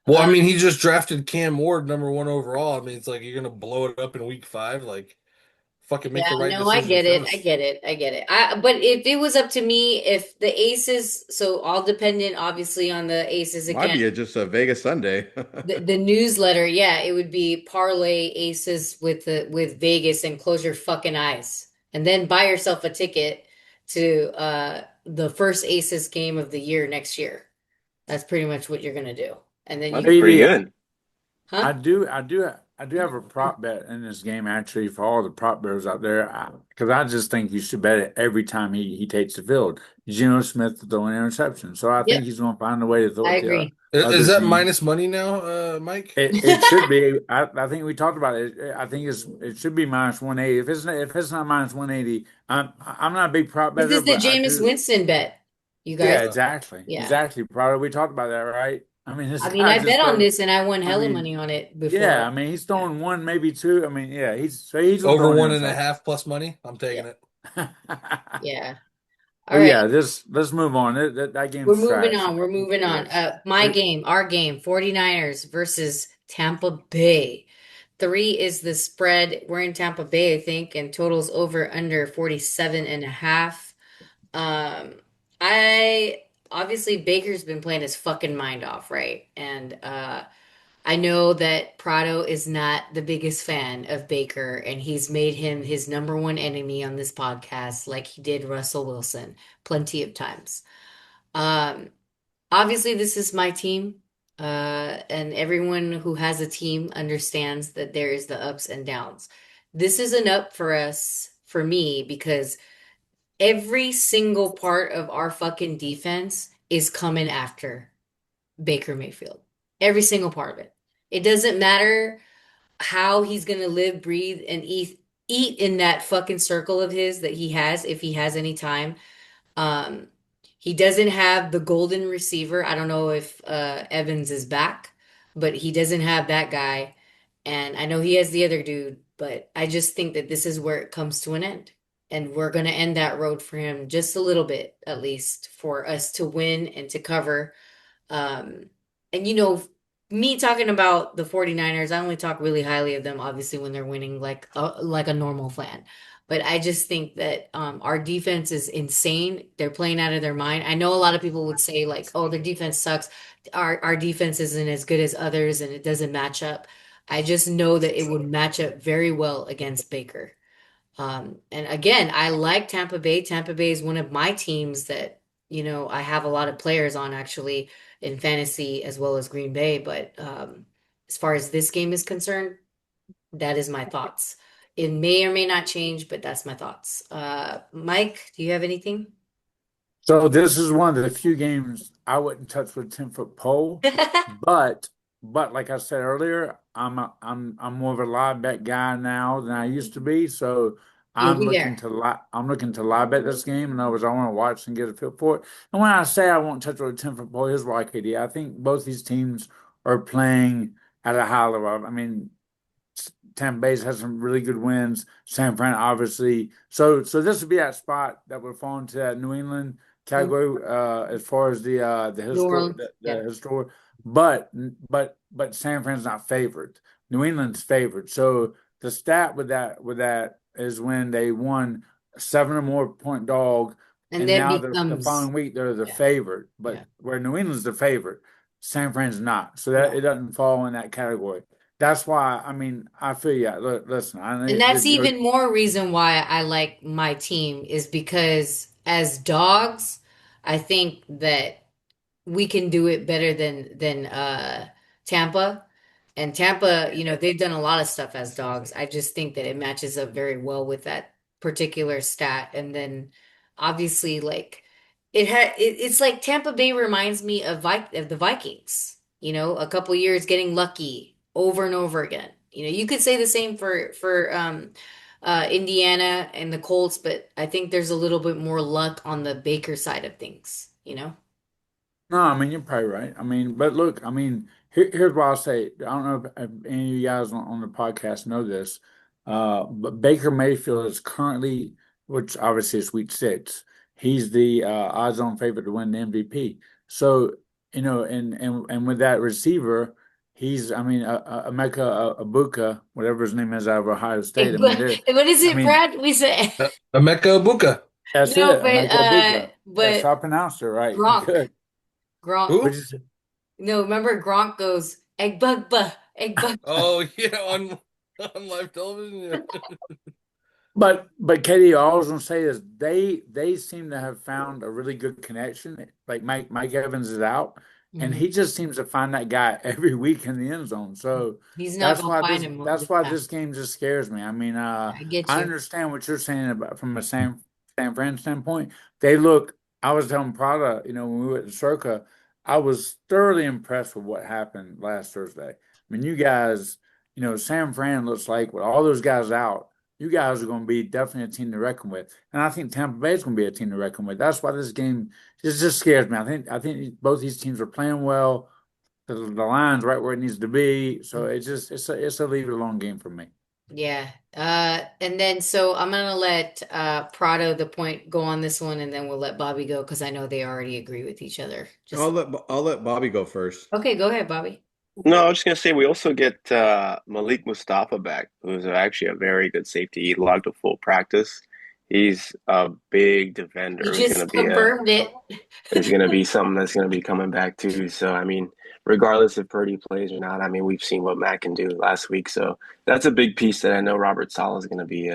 E: Well, I
A: Uh,
E: mean, he just drafted Cam Ward number one overall. I mean, it's like you're gonna blow it up in week 5. Like, fucking make
A: yeah,
E: the right
A: no, I
E: decision
A: get it. I
E: first.
A: get it. I get it. But if it was up to me, if the Aces, so all dependent obviously on the Aces
B: Might
A: again.
B: be just a Vegas Sunday.
A: The newsletter, yeah, it would be parlay aces with Vegas and close your fucking eyes. And then buy yourself a ticket to the first aces game of the year next year. That's pretty much what you're gonna do. And then you
C: That's pretty
D: BD,
C: good.
A: huh?
D: I do have a prop bet in this game actually for all the prop bettors out there because I just think you should bet it every time he takes the field. Geno Smith throwing interception, so I
A: Yep,
D: think he's going to find a way to throw
A: I
D: it to
A: agree.
E: Is
D: other
E: that
D: teams.
E: minus money now, Mike?
D: It should be. I think we talked about it. I think it should be minus 180. If it's not minus 180, I'm not a big prop
A: This
D: better,
A: is the
D: but I
A: Jameis
D: do.
A: Winston bet, you guys.
D: Yeah,
E: Yeah.
D: exactly,
A: Yeah.
D: exactly. Probably we talked about that, right? I mean, this
A: I mean,
D: guy
A: I
D: just
A: bet on
D: throws.
A: this and I won
D: I
A: hella
D: mean,
A: money on it
D: yeah,
A: before.
D: I mean, he's
A: Yeah.
D: throwing one, maybe two. I mean, yeah, he's gonna
E: Over
D: throw an
E: one and a
D: interception.
E: half plus money. I'm
A: Yeah.
E: taking it.
A: Yeah. All
D: But
A: right.
D: yeah, let's move on. That
A: We're
D: game's
A: moving
D: trash.
A: on. We're moving on.
D: Yes.
A: My game, our game, 49ers versus Tampa Bay. 3 is the spread. We're in Tampa Bay, I think, and totals over under 47 and a half. I obviously Baker's been playing his fucking mind off, right? And I know that Prado is not the biggest fan of Baker, and he's made him his number one enemy on this podcast, like he did Russell Wilson plenty of times. Um, Obviously, this is my team, and everyone who has a team understands that there is the ups and downs. This is an up for us, for me, because every single part of our fucking defense is coming after Baker Mayfield. Every single part of it. It doesn't matter how he's gonna live, breathe, and eat in that fucking circle of his that he has, if he has any time. Um, he doesn't have the golden receiver. I don't know if Evans is back, but he doesn't have that guy. And I know he has the other dude, but I just think that this is where it comes to an end. And we're going to end that road for him just a little bit, at least, for us to win and to cover. Um, and me talking about the 49ers, I only talk really highly of them, obviously, when they're winning like a normal fan. But I just think that our defense is insane. They're playing out of their mind. I know a lot of people would say like, "Oh, their defense sucks. Our defense isn't as good as others, and it doesn't match up." I just know that it would match up very well against Baker. And again, I like Tampa Bay. Tampa Bay is one of my teams that, I have a lot of players on actually in fantasy as well as Green Bay. But as far as this game is concerned, that is my thoughts. It may or may not change, but that's my thoughts. Mike, do you have anything?
D: So this is one of the few games I wouldn't touch with a 10-foot pole. But like I said earlier, I'm more of a live bet guy now than I used to be. So
A: You'll be there.
D: I'm looking to live bet this game. In other words, I want to watch and get a feel for it. And when I say I won't touch with a 10-foot pole, here's why, KD. I think both these teams are playing at a high level. I mean, Tampa Bay's had some really good wins. San Fran, obviously. So this would be that spot that would fall into that New England
A: Mhm.
D: category as far as the
A: New
D: historic
A: Orleans. Yeah.
D: the historic. but but San Fran's not favored. New England's favored. So the stat with that is when they won 7 or more point dog,
A: And
D: and
A: then
D: now the
A: becomes,
D: following week they're the
A: yeah,
D: favorite.
A: yeah,
D: But where New England's the favorite, San Fran's not. So that it
A: no.
D: doesn't fall in that category. That's why I mean I feel you. Look, listen, I
A: And
D: know
A: that's even more reason why I like my team is because as dogs, I think that we can do it better than Tampa. And Tampa, they've done a lot of stuff as dogs. I just think that it matches up very well with that particular stat. And then obviously like it's like Tampa Bay reminds me of the Vikings, a couple years getting lucky over and over again. You could say the same for Indiana and the Colts, but I think there's a little bit more luck on the Baker side of things.
D: No, I mean you're probably right. I mean, but look, I mean, here's what I'll say. I don't know if any of you guys on the podcast know this, but Baker Mayfield is currently, which obviously is week 6. He's the odds-on favorite to win the MVP. So, and with that receiver, he's, I mean, Emeka Ibuka, whatever his name is, out of Ohio State. I mean,
A: What is
D: I
A: it,
D: mean,
A: Brad? We said
E: Emeka Buka.
D: that's it,
A: no, but
D: Emeka Ibuka. Yes,
A: but
D: I pronounced it right.
A: Gronk,
D: Good.
A: Gronk.
D: Which
E: Who?
D: is
A: No, remember Gronk goes egg bug buh.
E: Oh yeah, on live television. Yeah.
D: But Katie, all I was gonna say is they seem to have found a really good connection. Like Mike Evans is out, and
A: Mhm.
D: he just seems to find that guy every week in the end zone. So
A: He's not
D: that's
A: gonna
D: why
A: find
D: this
A: him
D: that's
A: this
D: why
A: time.
D: this game just scares me. I mean,
A: I get
D: I
A: you.
D: understand what you're saying about from a San Fran standpoint. They look. I was telling Prada, when we went to Circa, I was thoroughly impressed with what happened last Thursday. I mean, you guys, San Fran looks like with all those guys out, you guys are going to be definitely a team to reckon with. And I think Tampa Bay is going to be a team to reckon with. That's why this game just scares me. I think both these teams are playing well. The line's right where it needs to be. So it's a leave it alone game for me.
A: Yeah. And then so I'm gonna let Prado the point go on this one, and then we'll let Bobby go because I know they already agree with each other. Just
B: I'll let Bobby go first.
A: okay, go ahead, Bobby.
C: No, I was just gonna say we also get Malik Mustafa back, who's actually a very good safety. He logged a full practice. He's a big
A: You
C: defender who's
A: just confirmed it.
C: gonna be something that's gonna be coming back too. So I mean, regardless if Purdy plays or not, I mean we've seen what Matt can do last week. So that's a big piece that I know Robert Saleh is gonna be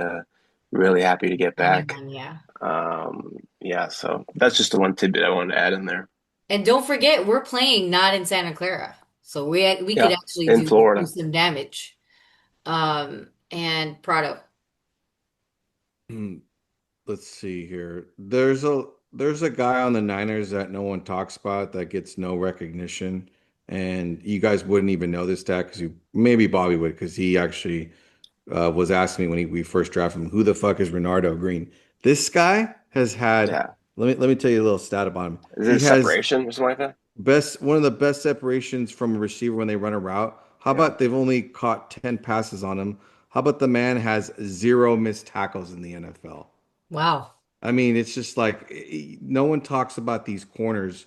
C: really happy to get
A: Counting
C: back.
A: on, yeah.
C: Yeah, so that's just the one tidbit I wanted to add in there.
A: And don't forget, we're playing not in Santa Clara, so we could
C: Yeah,
A: actually
C: in
A: do
C: Florida.
A: some damage. And Prado.
B: Hmm, let's see here. There's a guy on the Niners that no one talks about that gets no recognition, and you guys wouldn't even know this stat because you maybe Bobby would because he actually was asking me when we first drafted him, who the fuck is Renardo Green? This guy has had.
C: Yeah.
B: Let me tell you a little stat about him.
C: Is
B: He
C: it
B: has
C: separation or something like that?
B: one of the best separations from a receiver when they run a route. How
C: Yeah.
B: about they've only caught 10 passes on him? How about the man has zero missed tackles in the NFL?
A: Wow.
B: I mean, it's just like no one talks about these corners.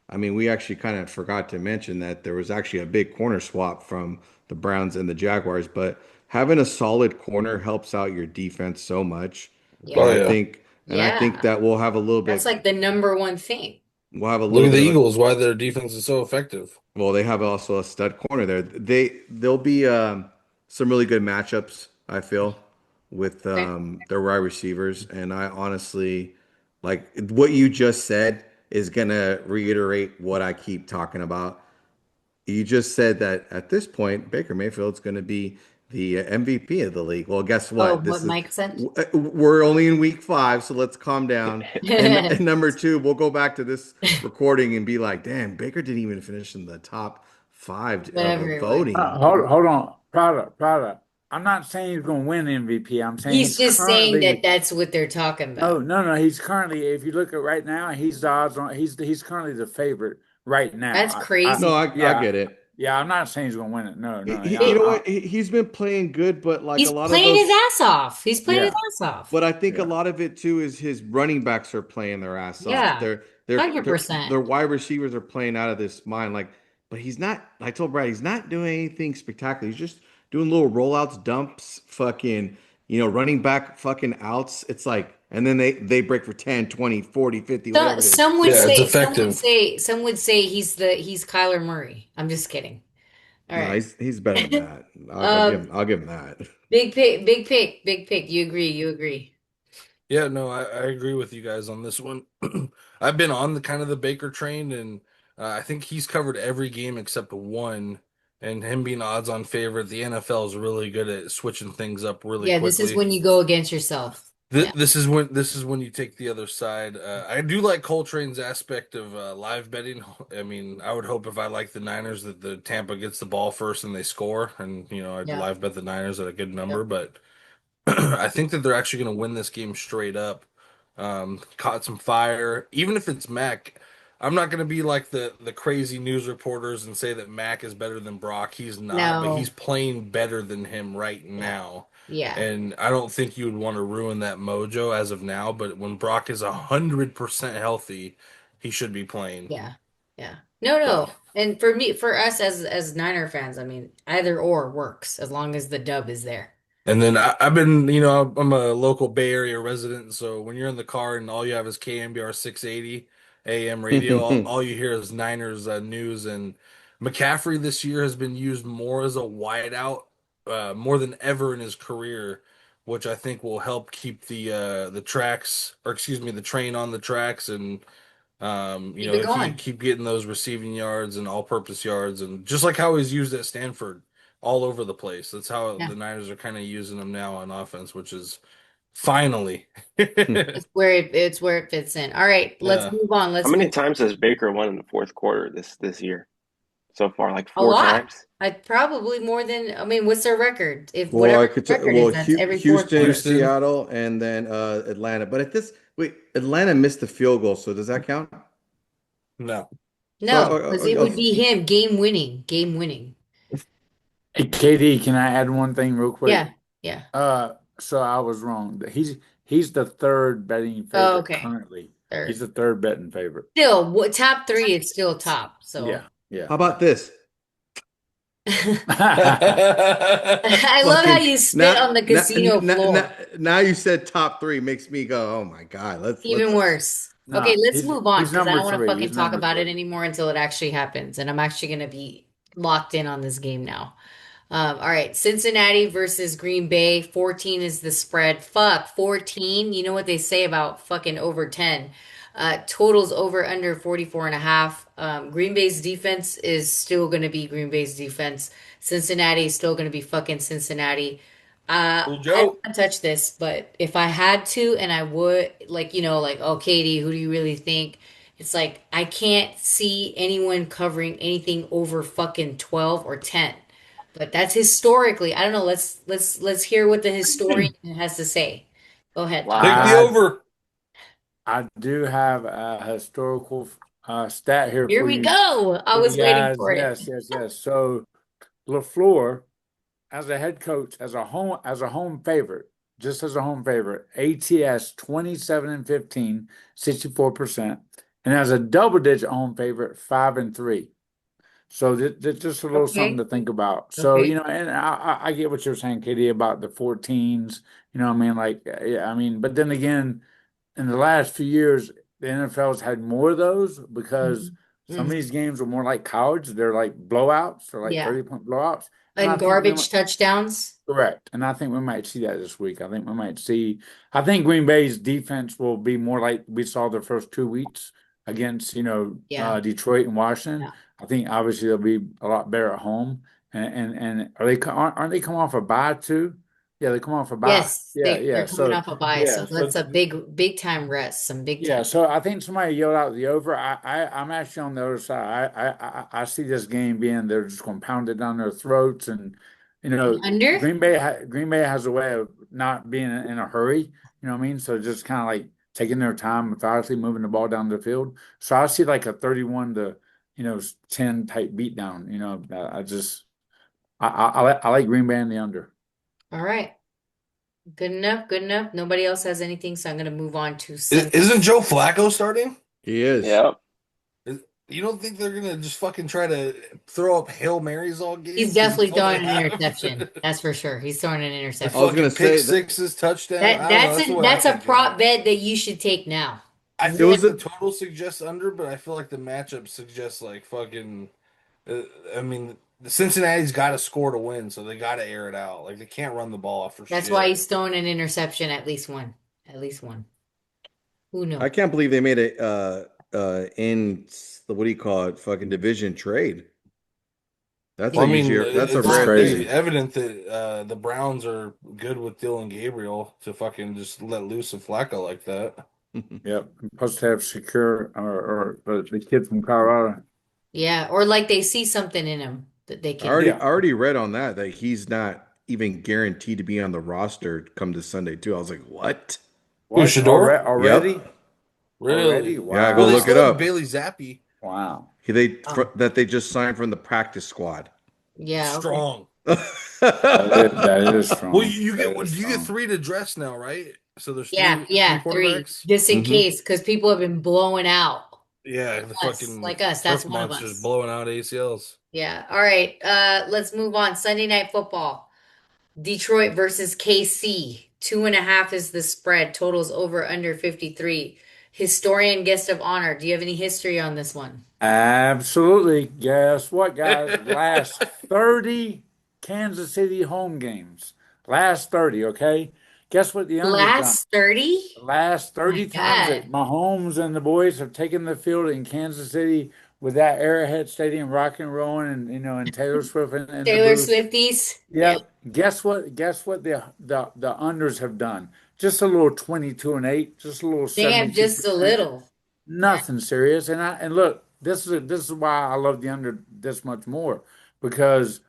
B: I mean, we actually kind of forgot to mention that there was actually a big corner swap from the Browns and the Jaguars, but having a solid corner helps out your defense so much. And
E: Oh
A: Yeah.
B: I
E: yeah.
B: think
A: Yeah.
B: that we'll have a little
A: That's
B: bit
A: like the number one thing.
B: we'll have a
E: Look
B: little
E: at the
B: bit of a
E: Eagles. Why their defense is so effective.
B: well, they have also a stud corner there. There'll be some really good matchups, I feel, with
A: Okay.
B: their wide receivers. And I honestly like what you just said is gonna reiterate what I keep talking about. You just said that at this point, Baker Mayfield's going to be the MVP of the league. Well, guess
A: Oh,
B: what?
A: what Mike said?
B: We're only in week 5, so let's calm down. And number 2, we'll go back to this recording and be like, "Damn, Baker didn't even finish in the top 5 of
A: Whatever
B: a
A: it was.
B: voting."
D: Hold on, Prada. I'm not saying he's going to win MVP. I'm saying
A: He's
D: he's
A: just saying that
D: currently
A: that's what they're talking
D: no,
A: about.
D: no, no. He's currently, if you look at right now, he's the odds on. He's currently the favorite right
A: That's
D: now.
B: No,
A: crazy.
B: I
D: Yeah,
B: get it.
D: yeah. I'm not saying he's going to win it. No, no. Yeah,
B: You know
A: It,
B: what? He's been playing good, but like a
A: he's
B: lot of
A: playing his
B: those.
A: ass off. He's playing his
D: yeah,
A: ass off.
B: But I think a
D: yeah.
B: lot of it too is his running backs are playing their ass off.
A: Yeah.
B: Their
A: 100%.
B: wide receivers are playing out of this mind. Like but he's not. I told Brad he's not doing anything spectacular. He's just doing little rollouts, dumps, fucking, running back fucking outs. It's like, and then they break for 10, 20, 40, 50,
A: So,
B: whatever it is.
E: Yeah, it's effective.
A: some would say he's Kyler Murray. I'm just kidding. All
B: No,
A: right.
B: he's better than that.
A: Um,
B: I'll give him that.
A: big pick, big pick, big pick. You agree? You agree?
E: Yeah, no, I agree with you guys on this one. I've been on the kind of the Baker train, and I think he's covered every game except one. And him being odds-on favorite, the NFL is really good at switching things up really
A: Yeah, this is
E: quickly.
A: when you go against yourself. Yeah.
E: This is when you take the other side. I do like Coltrane's aspect of live betting. I mean, I would hope if I like the Niners that the Tampa gets the ball first and they score, and I'd
A: Yeah.
E: live bet the Niners at a good number.
A: Yep.
E: But I think that they're actually going to win this game straight up. Caught some fire, even if it's Mac. I'm not going to be like the crazy news reporters and say that Mac is better than Brock. He's not, but he's
A: No.
E: playing better than him right
A: Yeah.
E: now.
A: Yeah.
E: And I don't think you would want to ruin that mojo as of now. But when Brock is 100% healthy, he should be playing.
A: Yeah. Yeah. No,
E: So.
A: no. And for us as Niner fans, I mean, either or works as long as the dub is there.
E: And then I've been, I'm a local Bay Area resident, so when you're in the car and all you have is KMBR 680 AM radio, all you hear is Niners news. And McCaffrey this year has been used more as a wideout, more than ever in his career, which I think will help keep the tracks, or excuse me, the train on the tracks, and
A: Keep it
E: he
A: going.
E: keep getting those receiving yards and all-purpose yards, and just like how he's used at Stanford, all over the place. That's how
A: Yeah.
E: the Niners are kind of using him now on offense, which is finally.
A: It's where it fits in. All right, let's
E: Yeah.
A: move on.
C: How
A: Let's
C: many
A: move
C: times has Baker won in the fourth quarter this year so far? Like
A: a
C: four
A: lot.
C: times?
A: I probably more than I mean, what's their record? If
B: Well, I
A: whatever
B: could
A: the
B: tell.
A: record is,
B: Well,
A: that's every fourth
B: Houston,
A: quarter.
E: Houston.
B: Seattle, and then Atlanta. But wait, Atlanta missed the field goal, so does that count?
E: No.
B: So,
A: No, because it would be him game winning, game winning.
D: Hey, Katie, can I add one thing real quick?
A: Yeah, yeah.
D: So I was wrong. He's the third betting
A: Oh,
D: favorite
A: okay.
D: currently. He's
A: Third.
D: the third betting favorite.
A: Still, what top three is still top. So
D: Yeah.
B: how about this?
A: I love how
B: Fucking
A: you spit on the casino floor.
B: now you said top three makes me go, oh my God,
A: Even worse. Okay,
D: No,
A: let's move on
D: he's
A: because I
D: number
A: don't want to
D: three.
A: fucking
D: He's
A: talk
D: number
A: about it
D: three.
A: anymore until it actually happens. And I'm actually going to be locked in on this game now. All right, Cincinnati versus Green Bay. 14 is the spread. Fuck, 14. You know what they say about fucking over 10. Totals over under 44 and a half. Green Bay's defense is still going to be Green Bay's defense. Cincinnati is still going to be fucking Cincinnati.
E: Cool
A: I don't
E: Joe.
A: want to touch this, but if I had to, and I would, like, like, oh, Katie, who do you really think? It's like I can't see anyone covering anything over fucking 12 or 10. But that's historically. I don't know. Let's hear what the historian has to say. Go ahead, Tom.
E: Take the
C: Wow.
E: over.
D: I do have a historical stat here
A: Here
D: for
A: we
D: you,
A: go. I was waiting
D: guys.
A: for it.
D: Yes. So LaFleur, as a head coach, as a home favorite, just as a home favorite, ATS 27 and 15, 64%, and as a double-digit home favorite, 5 and 3. So just a little something to
A: Okay.
D: think about. So,
A: Okay.
D: and I get what you're saying, Katie, about the 14s. What I mean? Like, yeah, I mean, but then again, in the last few years, the NFL's had more of those because
A: Mhm.
D: some of
A: Mhm.
D: these games are more like college. They're like blowouts. They're like
A: Yeah.
D: 30-point blowouts. And I
A: And
D: think
A: garbage touchdowns.
D: correct. And I think we might see that this week. I think Green Bay's defense will be more like we saw the first 2 weeks against,
A: Yeah.
D: Detroit and Washington.
A: Yeah.
D: I think obviously they'll be a lot better at home. And aren't they come off a bye too? Yeah, they come off a bye.
A: Yes,
D: Yeah,
A: they're
D: yeah.
A: coming off a bye,
D: Yeah,
A: so
D: so
A: that's a big time rest. Some big
D: yeah,
A: time.
D: so I think somebody yelled out the over. I'm actually on the other side. I see this game being they're just going to pound it down their throats, and
A: The under?
D: Green Bay has a way of not being in a hurry. You know what I mean? So just kind of like taking their time, methodically moving the ball down the field. So I see like a 31 to 10 type beatdown. I like Green Bay in the under.
A: All right. Good enough. Good enough. Nobody else has anything, so I'm going to move on to Sunday.
E: Isn't Joe Flacco starting?
B: He is.
C: Yep.
E: You don't think they're gonna just fucking try to throw up Hail Marys all game
A: He's
E: since
A: definitely
E: all they
A: throwing an
E: have?
A: interception. That's for sure. He's throwing an
E: The
B: I was
A: interception.
B: gonna
E: fucking pick
B: say that
E: sixes, touchdown.
A: That
E: I don't know.
A: that's
E: That's the
A: a
E: way I
A: that's a
E: think of it.
A: prop bet that you should take now.
E: I
B: it
E: feel
B: was
E: like the
B: a
E: total suggests under, but I feel like the matchup suggests like fucking. Uh, I mean, the Cincinnati's got to score to win, so they got to air it out. Like they can't run the ball off for
A: That's why
E: shit.
A: he's throwing an interception, at least one. At least one. Who
B: I
A: knows?
B: can't believe they made it in the what do you call it? Fucking division trade. That's
E: Well,
B: a
E: I mean,
B: usually that's a
E: it's
D: That's
B: rare
E: pretty
D: crazy.
B: thing.
E: evident that the Browns are good with Dylan Gabriel to fucking just let loose a Flacco like that.
D: Yep. Plus to have secure or the kid from Colorado.
A: Yeah, or like they see something in him that they
B: I
A: can.
B: already
D: Yeah.
B: I already read on that he's not even guaranteed to be on the roster come this Sunday too. I was like, what?
E: Who,
D: What?
E: Shador?
D: Already?
B: Yep.
D: Already?
E: Really?
B: Yeah,
E: Well,
B: go
E: they
B: look
D: Wow.
B: it
E: still have
B: up.
E: Bailey Zappi.
D: Wow.
A: Oh,
B: That they just signed from the practice squad.
A: yeah, okay.
E: Strong.
D: That is
E: Well,
D: strong.
E: you get
D: That is
E: you get
D: strong.
E: three to dress now, right? So there's
A: Yeah,
E: three
A: yeah, three.
E: quarterbacks.
A: Just in
B: hmm
A: case, because people have been blowing out
E: Yeah, the
A: us,
E: fucking
A: like us. That's
E: turf
A: one of
E: monsters
A: us.
E: blowing out ACLs.
A: Yeah. All right. Let's move on. Sunday night football. Detroit versus KC. 2.5 is the spread. Totals over under 53. Historian guest of honor. Do you have any history on this one?
D: Absolutely. Guess what, guys? Last 30 Kansas City home games. Last 30, okay? Guess what the under's done?
A: Last 30?
D: The last
A: Oh my
D: 30 times
A: God.
D: that Mahomes and the boys have taken the field in Kansas City with that Arrowhead Stadium rock and rolling and Taylor Swift in the
A: Taylor
D: booth.
A: Swifties. Yeah.
D: Yep. Guess what? Guess what the unders have done? Just a little 22-8, just a little
A: Damn, just a
D: 72%.
A: little. Nice.
D: Nothing serious. And look, this is why I love the under this much more because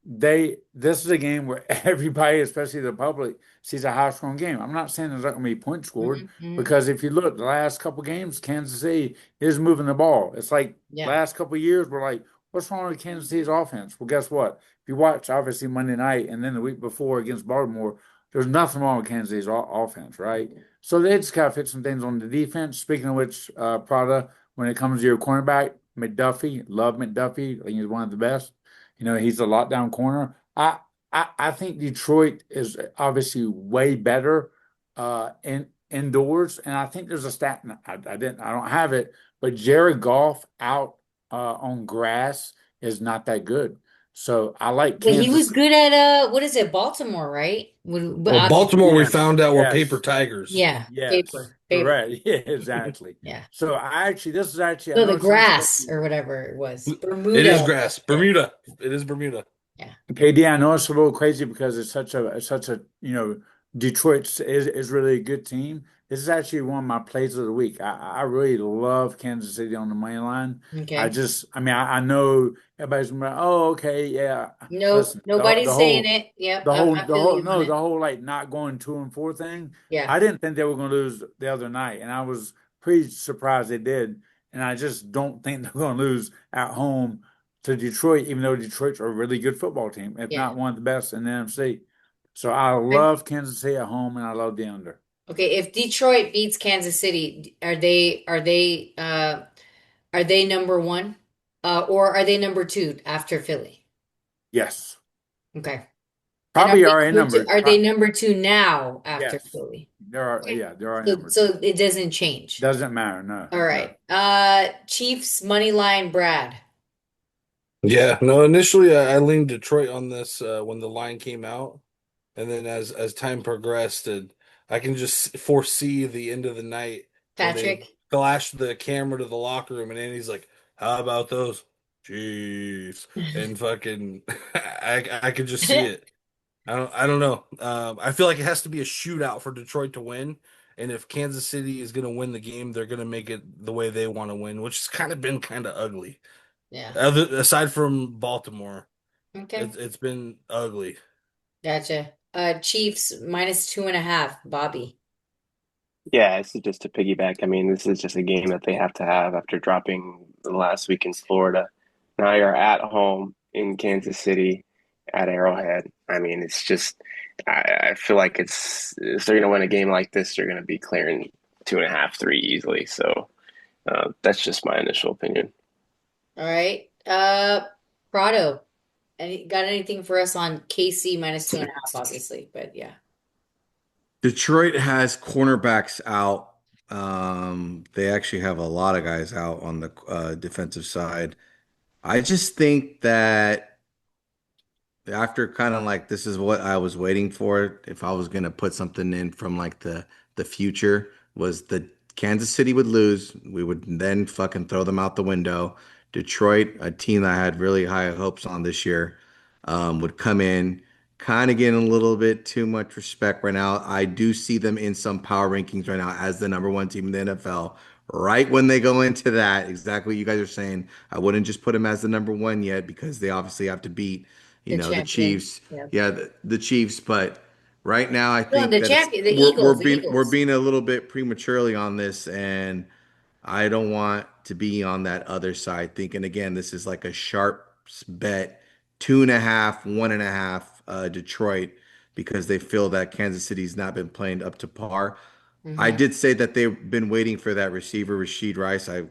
D: this is a game where everybody, especially the public, sees a high scoring game. I'm not saying there's not going to be points scored
A: Mm-hmm.
D: because if you look the last couple games, Kansas City is moving the ball. It's like
A: Yeah.
D: last couple years we're like, what's wrong with Kansas City's offense? Well, guess what? If you watch obviously Monday night and then the week before against Baltimore, there's nothing wrong with Kansas City's offense, right? So they just got to fix some things on the defense. Speaking of which, Prada, when it comes to your cornerback, McDuffie, love McDuffie. I think he's one of the best. He's a lockdown corner. I think Detroit is obviously way better indoors, and I think there's a stat. I don't have it, but Jared Goff out on grass is not that good. So I like
A: But he was
D: Kansas.
A: good at what is it, Baltimore, right? But
E: Well, Baltimore, we
D: Yes,
E: found out were paper
D: yes.
E: tigers.
A: yeah,
D: Yes,
A: paper.
D: correct. Yeah, exactly.
A: Yeah.
D: So this is actually, I
A: No,
D: know
A: the
D: it sounds
A: grass
D: crazy.
A: or whatever it was.
E: It is
A: Bermuda.
E: grass.
A: Yeah.
E: Bermuda. It is Bermuda.
A: Yeah.
D: KD, I know it's a little crazy because it's such a Detroit is really a good team. This is actually one of my plays of the week. I really love Kansas City on the money line.
A: Okay.
D: I mean, I know everybody's gonna be like, oh, okay, yeah.
A: Nope.
D: Listen,
A: Nobody's saying it. Yep. I feel you on
D: no,
A: it.
D: the whole like not going 2-4 thing.
A: Yeah.
D: I didn't think they were going to lose the other night, and I was pretty surprised they did. And I just don't think they're going to lose at home to Detroit, even though Detroit's a really good football team, if
A: Yeah.
D: not one of the best in the NFC. So I
A: Okay.
D: love Kansas City at home, and I love the under.
A: Okay. If Detroit beats Kansas City, are they number one? Or are they number two after Philly?
D: Yes,
A: Okay. And
D: probably are a number.
A: are they number two now after
D: Yes,
A: Philly?
D: there are.
A: Okay.
D: Yeah, there are a
A: So
D: number two.
A: so it doesn't change.
D: Doesn't matter. No,
A: All
D: no.
A: right. Chiefs money line Brad.
E: Yeah. No, initially I leaned Detroit on this when the line came out. And then as time progressed, and I can just foresee the end of the night where they
A: Patrick.
E: flash the camera to the locker room, and Andy's like, "How about those Chiefs?" And fucking, I could just see it. I don't know. I feel like it has to be a shootout for Detroit to win, and if Kansas City is going to win the game, they're going to make it the way they want to win, which has kind of been kind of ugly.
A: Yeah.
E: Aside from Baltimore,
A: Okay.
E: it's been ugly.
A: Gotcha. Chiefs -2.5, Bobby.
C: Yeah, this is just to piggyback. I mean, this is just a game that they have to have after dropping the last week in Florida. Now you're at home in Kansas City at Arrowhead. I mean, it's just, I feel like if they're going to win a game like this, they're going to be clearing 2.5, 3 easily. So that's just my initial opinion.
A: All right. Prado. Got anything for us on KC minus 2.5, obviously, but yeah.
B: Detroit has cornerbacks out. They actually have a lot of guys out on the defensive side. I just think that after kind of like this is what I was waiting for, if I was gonna put something in from like the future, was the Kansas City would lose. We would then fucking throw them out the window. Detroit, a team that I had really high hopes on this year, would come in, kind of getting a little bit too much respect right now. I do see them in some power rankings right now as the number one team in the NFL. Right when they go into that, exactly what you guys are saying, I wouldn't just put them as the number one yet because they obviously have to beat,
A: The
B: the
A: champion.
B: Chiefs.
A: Yeah.
B: Yeah, the Chiefs. But right now, I
A: No,
B: think
A: the
B: that it's
A: champion, the Eagles, the
B: we're
A: Eagles.
B: being a little bit prematurely on this, and I don't want to be on that other side. Thinking again, this is like a sharp bet, 2.5, 1.5, Detroit, because they feel that Kansas City's not been playing up to par. I
A: Hmm.
B: did say that they've been waiting for that receiver, Rashid Rice. I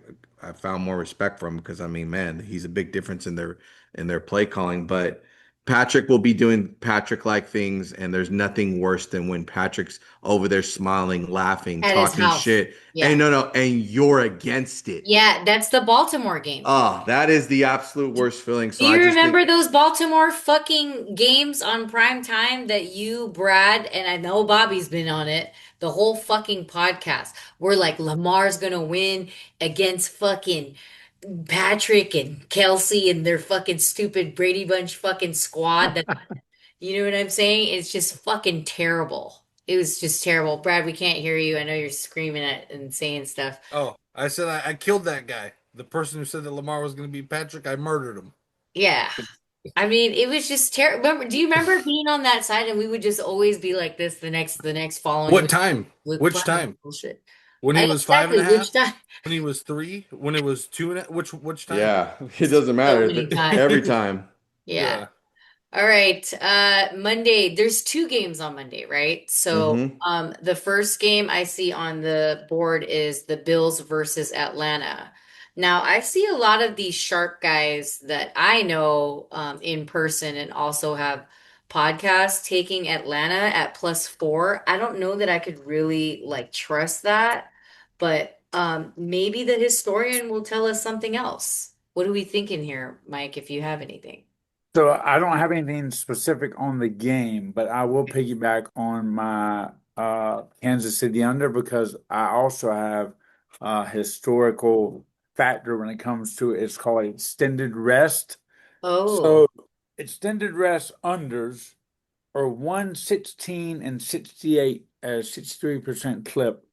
B: found more respect for him because I mean, man, he's a big difference in their play calling. But Patrick will be doing Patrick-like things, and there's nothing worse than when Patrick's over there smiling, laughing,
A: At his
B: talking
A: house.
B: shit, and
A: Yeah.
B: no, and you're against it.
A: Yeah, that's the Baltimore game.
B: Ah, that is the absolute worst feeling.
A: Do
B: So I
A: you
B: just think
A: remember those Baltimore fucking games on prime time that you, Brad, and I know Bobby's been on it, the whole fucking podcast, where like Lamar's gonna win against fucking Patrick and Kelsey and their fucking stupid Brady Bunch fucking squad that you know what I'm saying? It's just fucking terrible. It was just terrible. Brad, we can't hear you. I know you're screaming at and saying stuff.
E: Oh, I said I killed that guy. The person who said that Lamar was going to be Patrick, I murdered him.
A: Yeah. I mean, it was just terrible. Remember, do you remember being on that side and we would just always be like this the next following
E: What
A: week
E: time?
A: with
E: Which
A: Brad
E: time?
A: bullshit.
E: When he was five and
A: Exactly
E: a
A: which
E: half?
A: time?
E: When he was three? When it was two and a, which time?
B: yeah, it doesn't
A: So
B: matter
A: many times.
B: every time.
A: Yeah.
E: Yeah.
A: All right. Monday, there's two games on Monday, right? So,
B: Hmm.
A: the first game I see on the board is the Bills versus Atlanta. Now, I see a lot of these sharp guys that I know in person and also have podcasts taking Atlanta at +4. I don't know that I could really like trust that, but maybe the historian will tell us something else. What are we thinking here, Mike, if you have anything?
D: So I don't have anything specific on the game, but I will piggyback on my Kansas City under because I also have a historical factor when it comes to it's called extended rest.
A: Oh.
D: So extended rest unders are 116 and 68 as 63% clip,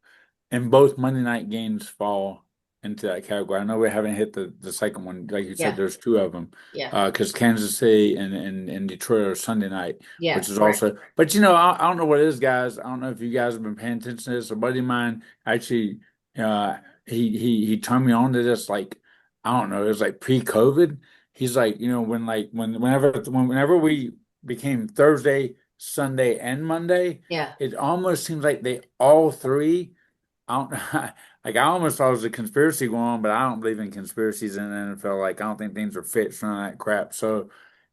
D: and both Monday night games fall into that category. I know we haven't hit the second one. Like you said,
A: Yeah,
D: there's two of them.
A: yeah,
D: Because Kansas City and Detroit are Sunday night,
A: yeah,
D: which is
A: correct.
D: also, but I don't know what it is, guys. I don't know if you guys have been paying attention to this. A buddy of mine actually, uh, he turned me on to this, like, I don't know, it was like pre-COVID. He's like, whenever we became Thursday, Sunday, and Monday,
A: Yeah.
D: it almost seems like they all three. I don't like. I almost thought it was a conspiracy going on, but I don't believe in conspiracies in the NFL. Like, I don't think things are fixed and all that crap. So,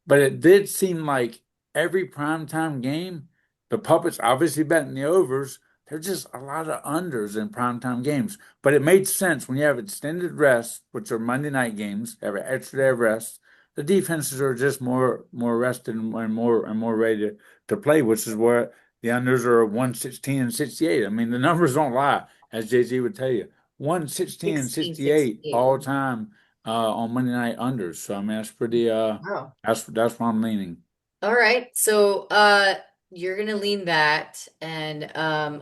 D: but it did seem like every primetime game, the puppets obviously betting the overs. There's just a lot of unders in primetime games. But it made sense when you have extended rest, which are Monday night games, have an extra day of rest. The defenses are just more rested and more ready to play, which is where the unders are 116 and 68. I mean, the numbers don't lie, as Jay-Z would tell you. 116 and
A: 16,
D: 68
A: 68.
D: all time on Monday night unders. So I mean that's pretty
A: Wow.
D: that's where I'm leaning.
A: All right. So you're gonna lean that. And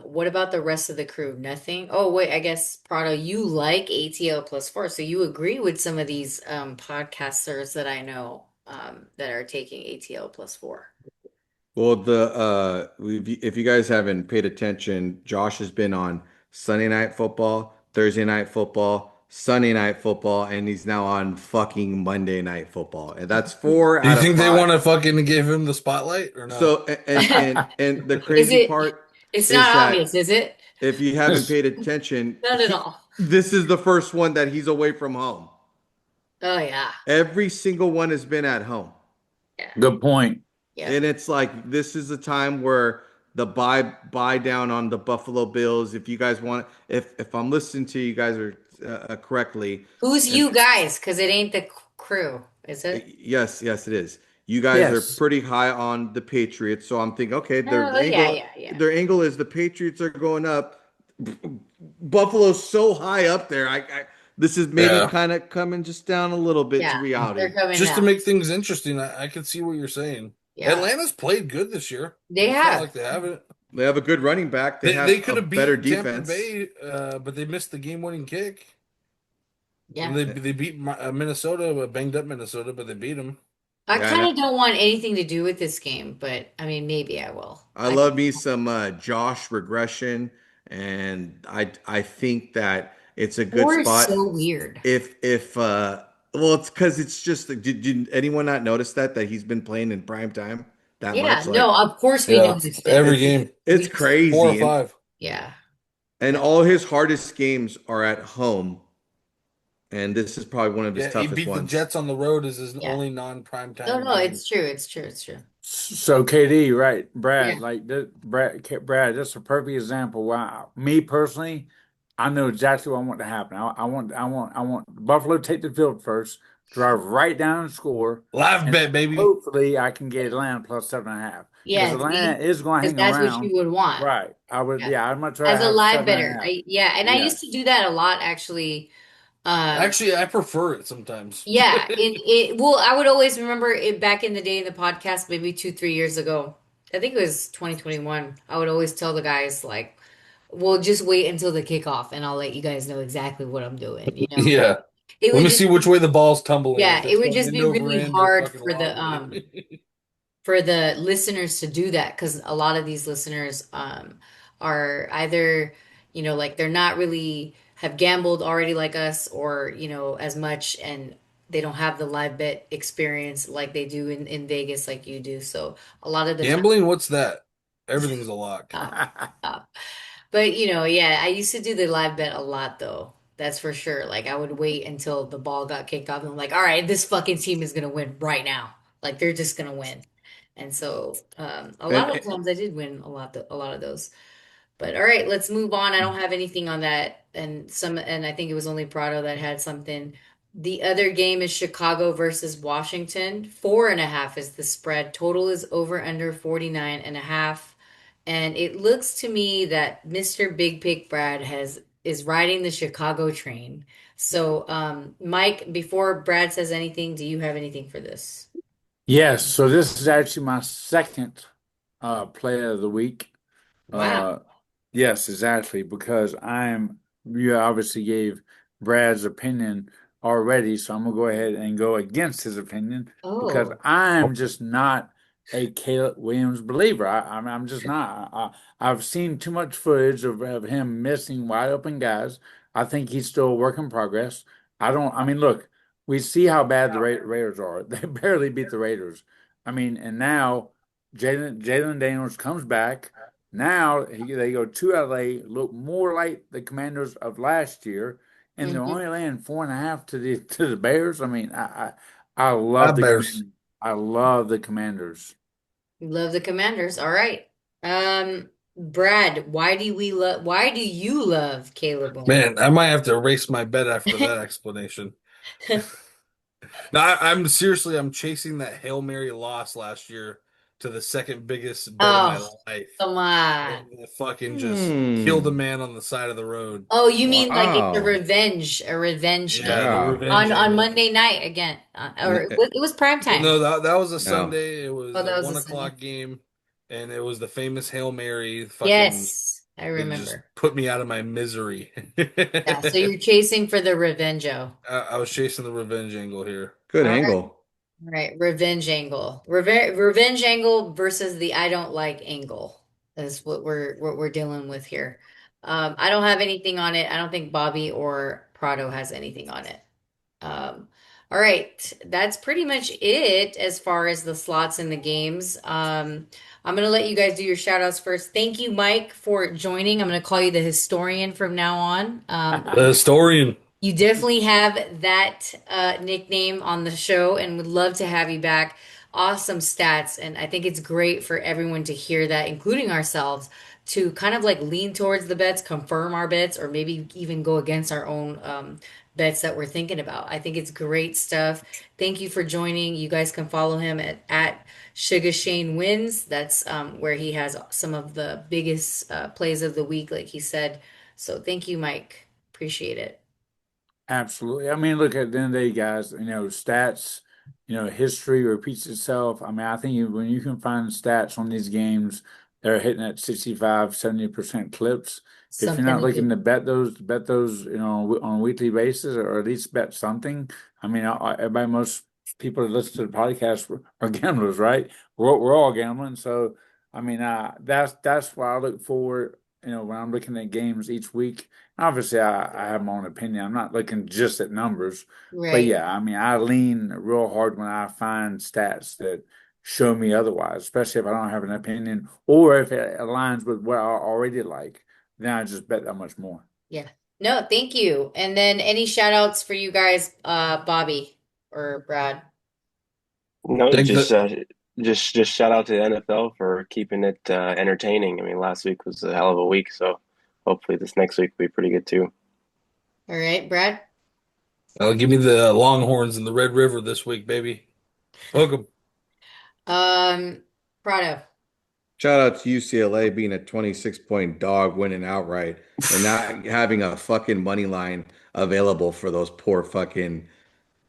A: what about the rest of the crew? Nothing? Oh, wait, I guess Prado, you like ATL +4. So you agree with some of these podcasters that I know that are taking ATL +4.
B: Well, if you guys haven't paid attention, Josh has been on Sunday Night Football, Thursday Night Football, Sunday Night Football, and he's now on fucking Monday Night Football, and that's four
E: Do you
B: out of
E: think they want
B: five.
E: to fucking give him the spotlight or no?
B: So, and the
A: Is
B: crazy
A: it?
B: part
A: It's not
B: is
A: obvious,
B: that
A: is it?
B: if you haven't paid attention,
A: Not at all.
B: this is the first one that he's away from home.
A: Oh yeah.
B: Every single one has been at home.
A: Yeah.
D: Good point.
A: Yep.
B: And it's like this is a time where the buy down on the Buffalo Bills. If you guys want, if I'm listening to you guys are correctly,
A: Who's
B: and
A: you guys? Because it ain't the crew, is it?
B: yes, yes, it is. You guys are
D: Yes.
B: pretty high on the Patriots, so I'm thinking, okay,
A: Oh yeah, yeah, yeah.
B: their angle is the Patriots are going up. Buffalo's so high up there. This is maybe
E: Yeah.
B: kind of coming just down a little bit to
A: Yeah. They're
B: reality.
A: coming
E: Just to
A: down.
E: make things interesting, I can see what you're saying.
A: Yeah.
E: Atlanta's played good this year.
A: They
E: It's not
A: have.
E: like they haven't.
B: They have a good running back. They
E: They
B: have
E: could
B: a
E: have
B: better
E: beat Tampa
B: defense.
E: Bay, but they missed the game-winning kick.
A: Yeah.
E: They beat Minnesota, a banged up Minnesota, but they beat them.
A: I
B: Yeah,
A: kind of don't want anything to do with this game, but I mean, maybe I will.
B: I love me some Josh regression, and I think that it's a good
A: Four is
B: spot.
A: so weird.
B: If well, it's because it's just did anyone not notice that he's been playing in prime time that
A: Yeah.
B: much?
A: No,
B: Like
A: of course we
E: Yeah,
A: noticed it.
E: every
B: it's
E: game,
B: it's
A: We,
E: four or
B: crazy,
E: five.
A: yeah.
B: and
A: No.
B: all his hardest games are at home, and this is probably one of his
E: Yeah, he
B: toughest
E: beat the
B: ones.
E: Jets on the road as his
A: Yeah.
E: only non-prime
A: No,
E: time
A: no,
E: game.
A: it's true. It's true. It's true.
D: So KD, right?
A: Yeah.
D: Brad, like that, Brad, that's a perfect example. Why me personally, I know exactly what I want to happen. I want Buffalo to take the field first, drive right down and score,
E: Live
D: and
E: bet, baby.
D: hopefully I can get Atlanta plus 7.5 because
A: Yeah. See?
D: Atlanta is going to
A: Because
D: hang
A: that's what you
D: around.
A: would want.
D: Right? I would.
A: Yeah.
D: Yeah, I'd much rather
A: As a
D: have
A: live
D: seven and a
A: better.
D: half.
A: Yeah. And I used to
D: Yes.
A: do that a lot, actually. Um,
E: Actually, I prefer it sometimes.
A: Yeah, well, I would always remember it back in the day in the podcast, maybe 2, 3 years ago. I think it was 2021. I would always tell the guys like, "Well, just wait until the kickoff, and I'll let you guys know exactly what I'm doing."
E: Yeah.
A: It
E: Let
A: would
E: me
A: just,
E: see which way the ball's tumbling.
A: yeah,
E: If
A: it
E: it's
A: would
E: going
A: just
E: end
A: be
E: over
A: really
E: end or
A: hard
E: fucking wobbly.
A: for the listeners to do that because a lot of these listeners are either like they're not really have gambled already like us or as much and they don't have the live bet experience like they do in Vegas like you do, so a lot of the time
E: Gambling, what's that? Everything's a lock.
A: uh, but yeah, I used to do the live bet a lot though. That's for sure. Like I would wait until the ball got kicked off and I'm like, all right, this fucking team is gonna win right now. Like they're just gonna win. And so a lot of
B: And
A: times I did win a lot of those. But all right, let's move on. I don't have anything on that. And I think it was only Prado that had something. The other game is Chicago versus Washington. 4.5 is the spread. Total is over under 49.5. And it looks to me that Mr. Big Pick Brad is riding the Chicago train. So, Mike, before Brad says anything, do you have anything for this?
D: Yes. So this is actually my second player of the week.
A: Wow.
D: Uh, yes, exactly. Because you obviously gave Brad's opinion already, so I'm gonna go ahead and go against his opinion because
A: Oh,
D: I'm just not a Caleb Williams believer. I'm just not. I've seen too much footage of him missing wide open guys. I think he's still a work in progress. I don't. I mean, look, we see how bad the Raiders are. They barely beat the Raiders. I mean, and now Jalen Daniels comes back. Now they go to LA, look more like the Commanders of last year, and they're
A: mhm.
D: only laying 4.5 to the Bears. I mean, I love
E: Five
D: the
E: Bears.
D: Commanders. I love the Commanders.
A: Love the Commanders. All right. Brad, why do you love Caleb Williams?
E: Man, I might have to erase my bet after that explanation. No, I'm seriously, I'm chasing that Hail Mary loss last year to the second biggest bet of my
A: Oh,
E: life.
A: come on.
E: That fucking just killed a
B: hmm,
E: man on the side of the road.
A: Oh, you mean like it's
B: wow,
A: a revenge
E: Yeah,
A: game
E: the
B: yeah.
E: revenge
A: on
E: angle.
A: Monday night again, or
B: N-
A: it was prime
E: Well,
A: time.
E: no, that was a
B: No,
E: Sunday. It was
A: Oh,
E: a
A: that was a
E: one
A: Sunday.
E: o'clock game, and it was the famous Hail Mary. Fucking,
A: Yes, I
E: it just
A: remember.
E: put me out of my misery.
A: Yeah, so you're chasing for the revenge-o.
E: I was chasing the revenge angle here.
B: good
A: All right,
B: angle.
A: all right, revenge angle. Revenge angle versus the I don't like angle. Is what we're dealing with here. I don't have anything on it. I don't think Bobby or Prado has anything on it. Um, all right, that's pretty much it as far as the slots in the games. I'm gonna let you guys do your shout outs first. Thank you, Mike, for joining. I'm gonna call you the historian from now on.
E: The historian.
A: You definitely have that nickname on the show and would love to have you back. Awesome stats. And I think it's great for everyone to hear that, including ourselves, to kind of like lean towards the bets, confirm our bets, or maybe even go against our own bets that we're thinking about. I think it's great stuff. Thank you for joining. You guys can follow him at Sugar Shane Wins. That's where he has some of the biggest plays of the week, like he said. So thank you, Mike. Appreciate it.
D: Absolutely. I mean, look, at the end of the day, guys, stats, history repeats itself. I mean, I think when you can find stats on these games, they're hitting at 65, 70% clips. If you're
A: Something
D: not
A: to
D: looking
A: do.
D: to bet those, on a weekly basis or at least bet something. I mean, everybody, most people that listen to the podcast are gamblers, right? We're all gambling. So, I mean, that's why I look forward, when I'm looking at games each week. Obviously, I have my own opinion. I'm not looking just at numbers, but
A: Right.
D: yeah, I mean, I lean real hard when I find stats that show me otherwise, especially if I don't have an opinion or if it aligns with what I already like, then I just bet that much more.
A: Yeah. No, thank you. And then any shout outs for you guys, Bobby or Brad?
C: No,
E: Think that
C: just shout out to the NFL for keeping it entertaining. I mean, last week was a hell of a week, so hopefully this next week will be pretty good too.
A: All right, Brad.
E: give me the Longhorns in the Red River this week, baby. Hook 'em.
A: Um, Prado.
B: Shout out to UCLA being a 26-point dog, winning outright, and not having a fucking money line available for those poor fucking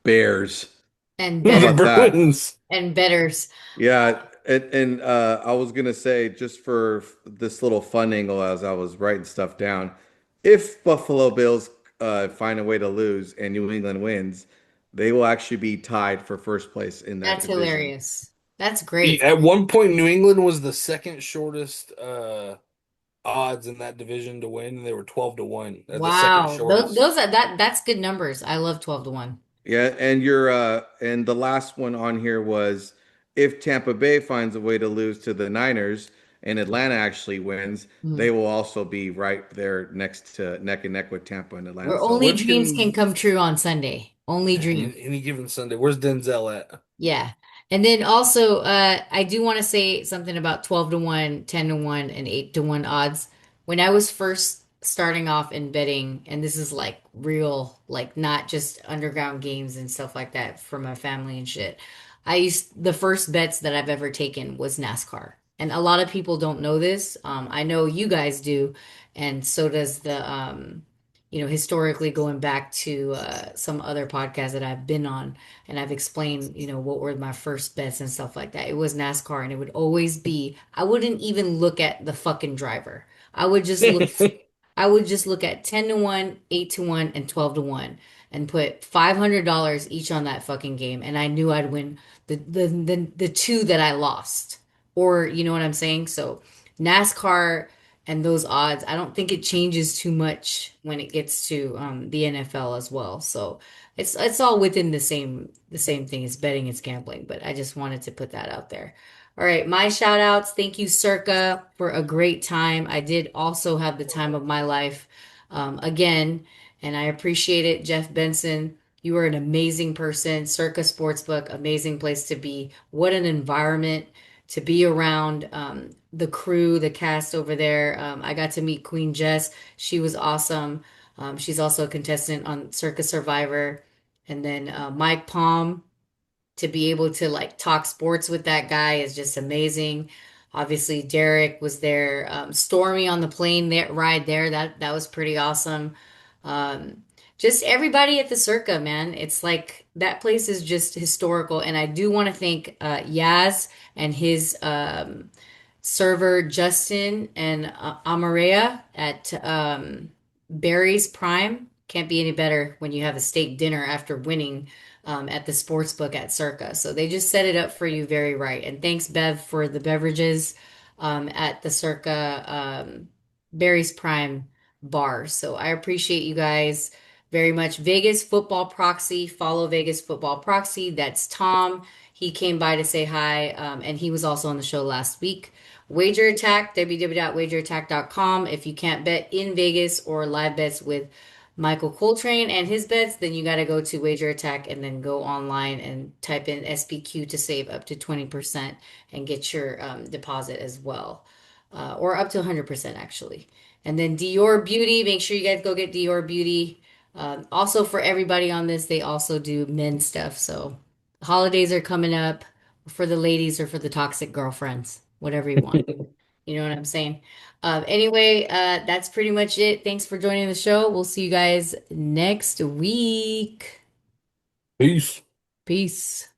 B: Bears.
A: And
B: How
A: better
E: The
B: about that?
E: Bruins.
A: and betters.
B: Yeah, and I was gonna say, just for this little fun angle as I was writing stuff down, if Buffalo Bills find a way to lose and New England wins, they will actually be tied for first place in that
A: That's
B: division.
A: hilarious. That's great.
E: At one point, New England was the second shortest odds in that division to win, and they were 12-1 at the second
A: Wow.
E: shortest.
A: Those are that's good numbers. I love 12 to 1.
B: Yeah, and and the last one on here was if Tampa Bay finds a way to lose to the Niners and Atlanta actually wins, they
A: Mhm.
B: will also be right there next to neck and neck with Tampa and Atlanta.
A: Where
B: So
A: only
E: Where
A: dreams can
E: can
A: come true on Sunday. Only dreams.
E: any given Sunday? Where's Denzel at?
A: Yeah. And then also, I do want to say something about 12 to 1, 10 to 1, and 8 to 1 odds. When I was first starting off in betting, and this is like real, like not just underground games and stuff like that for my family and shit. The first bets that I've ever taken was NASCAR. And a lot of people don't know this. I know you guys do, and so does historically going back to some other podcasts that I've been on and I've explained, what were my first bets and stuff like that. It was NASCAR and it would always be, I wouldn't even look at the fucking driver. I would just look I would just look at 10 to 1, 8 to 1, and 12 to 1 and put $500 each on that fucking game and I knew I'd win the two that I lost. Or you know what I'm saying? So NASCAR and those odds, I don't think it changes too much when it gets to the NFL as well. So it's all within the same thing. It's betting, it's gambling, but I just wanted to put that out there. All right, my shout outs. Thank you, Circa, for a great time. I did also have the time of my life again, and I appreciate it. Jeff Benson, you are an amazing person. Circa Sportsbook, amazing place to be. What an environment to be around. The crew, the cast over there. I got to meet Queen Jess. She was awesome. She's also a contestant on Circus Survivor. And then Mike Palm, to be able to like talk sports with that guy is just amazing. Obviously, Derek was there. Stormy on the plane that ride there, that was pretty awesome. Um, just everybody at the Circa, man. It's like that place is just historical. And I do want to thank Yaz and his server Justin and Amaria at Barry's Prime. Can't be any better when you have a steak dinner after winning at the sports book at Circa. So they just set it up for you very right. And thanks, Bev, for the beverages at the Circa Barry's Prime bar. So I appreciate you guys very much. Vegas Football Proxy, follow Vegas Football Proxy. That's Tom. He came by to say hi, and he was also on the show last week. Wager Attack, www.wagerattack.com. If you can't bet in Vegas or live bets with Michael Coltrain and his bets, then you got to go to Wager Attack and then go online and type in SBQ to save up to 20% and get your deposit as well, or up to 100% actually. And then Dior Beauty, make sure you guys go get Dior Beauty. Also, for everybody on this, they also do men's stuff. So holidays are coming up for the ladies or for the toxic girlfriends, whatever you want. You know what I'm saying? Anyway, that's pretty much it. Thanks for joining the show. We'll see you guys next week.
E: Peace.
A: Peace.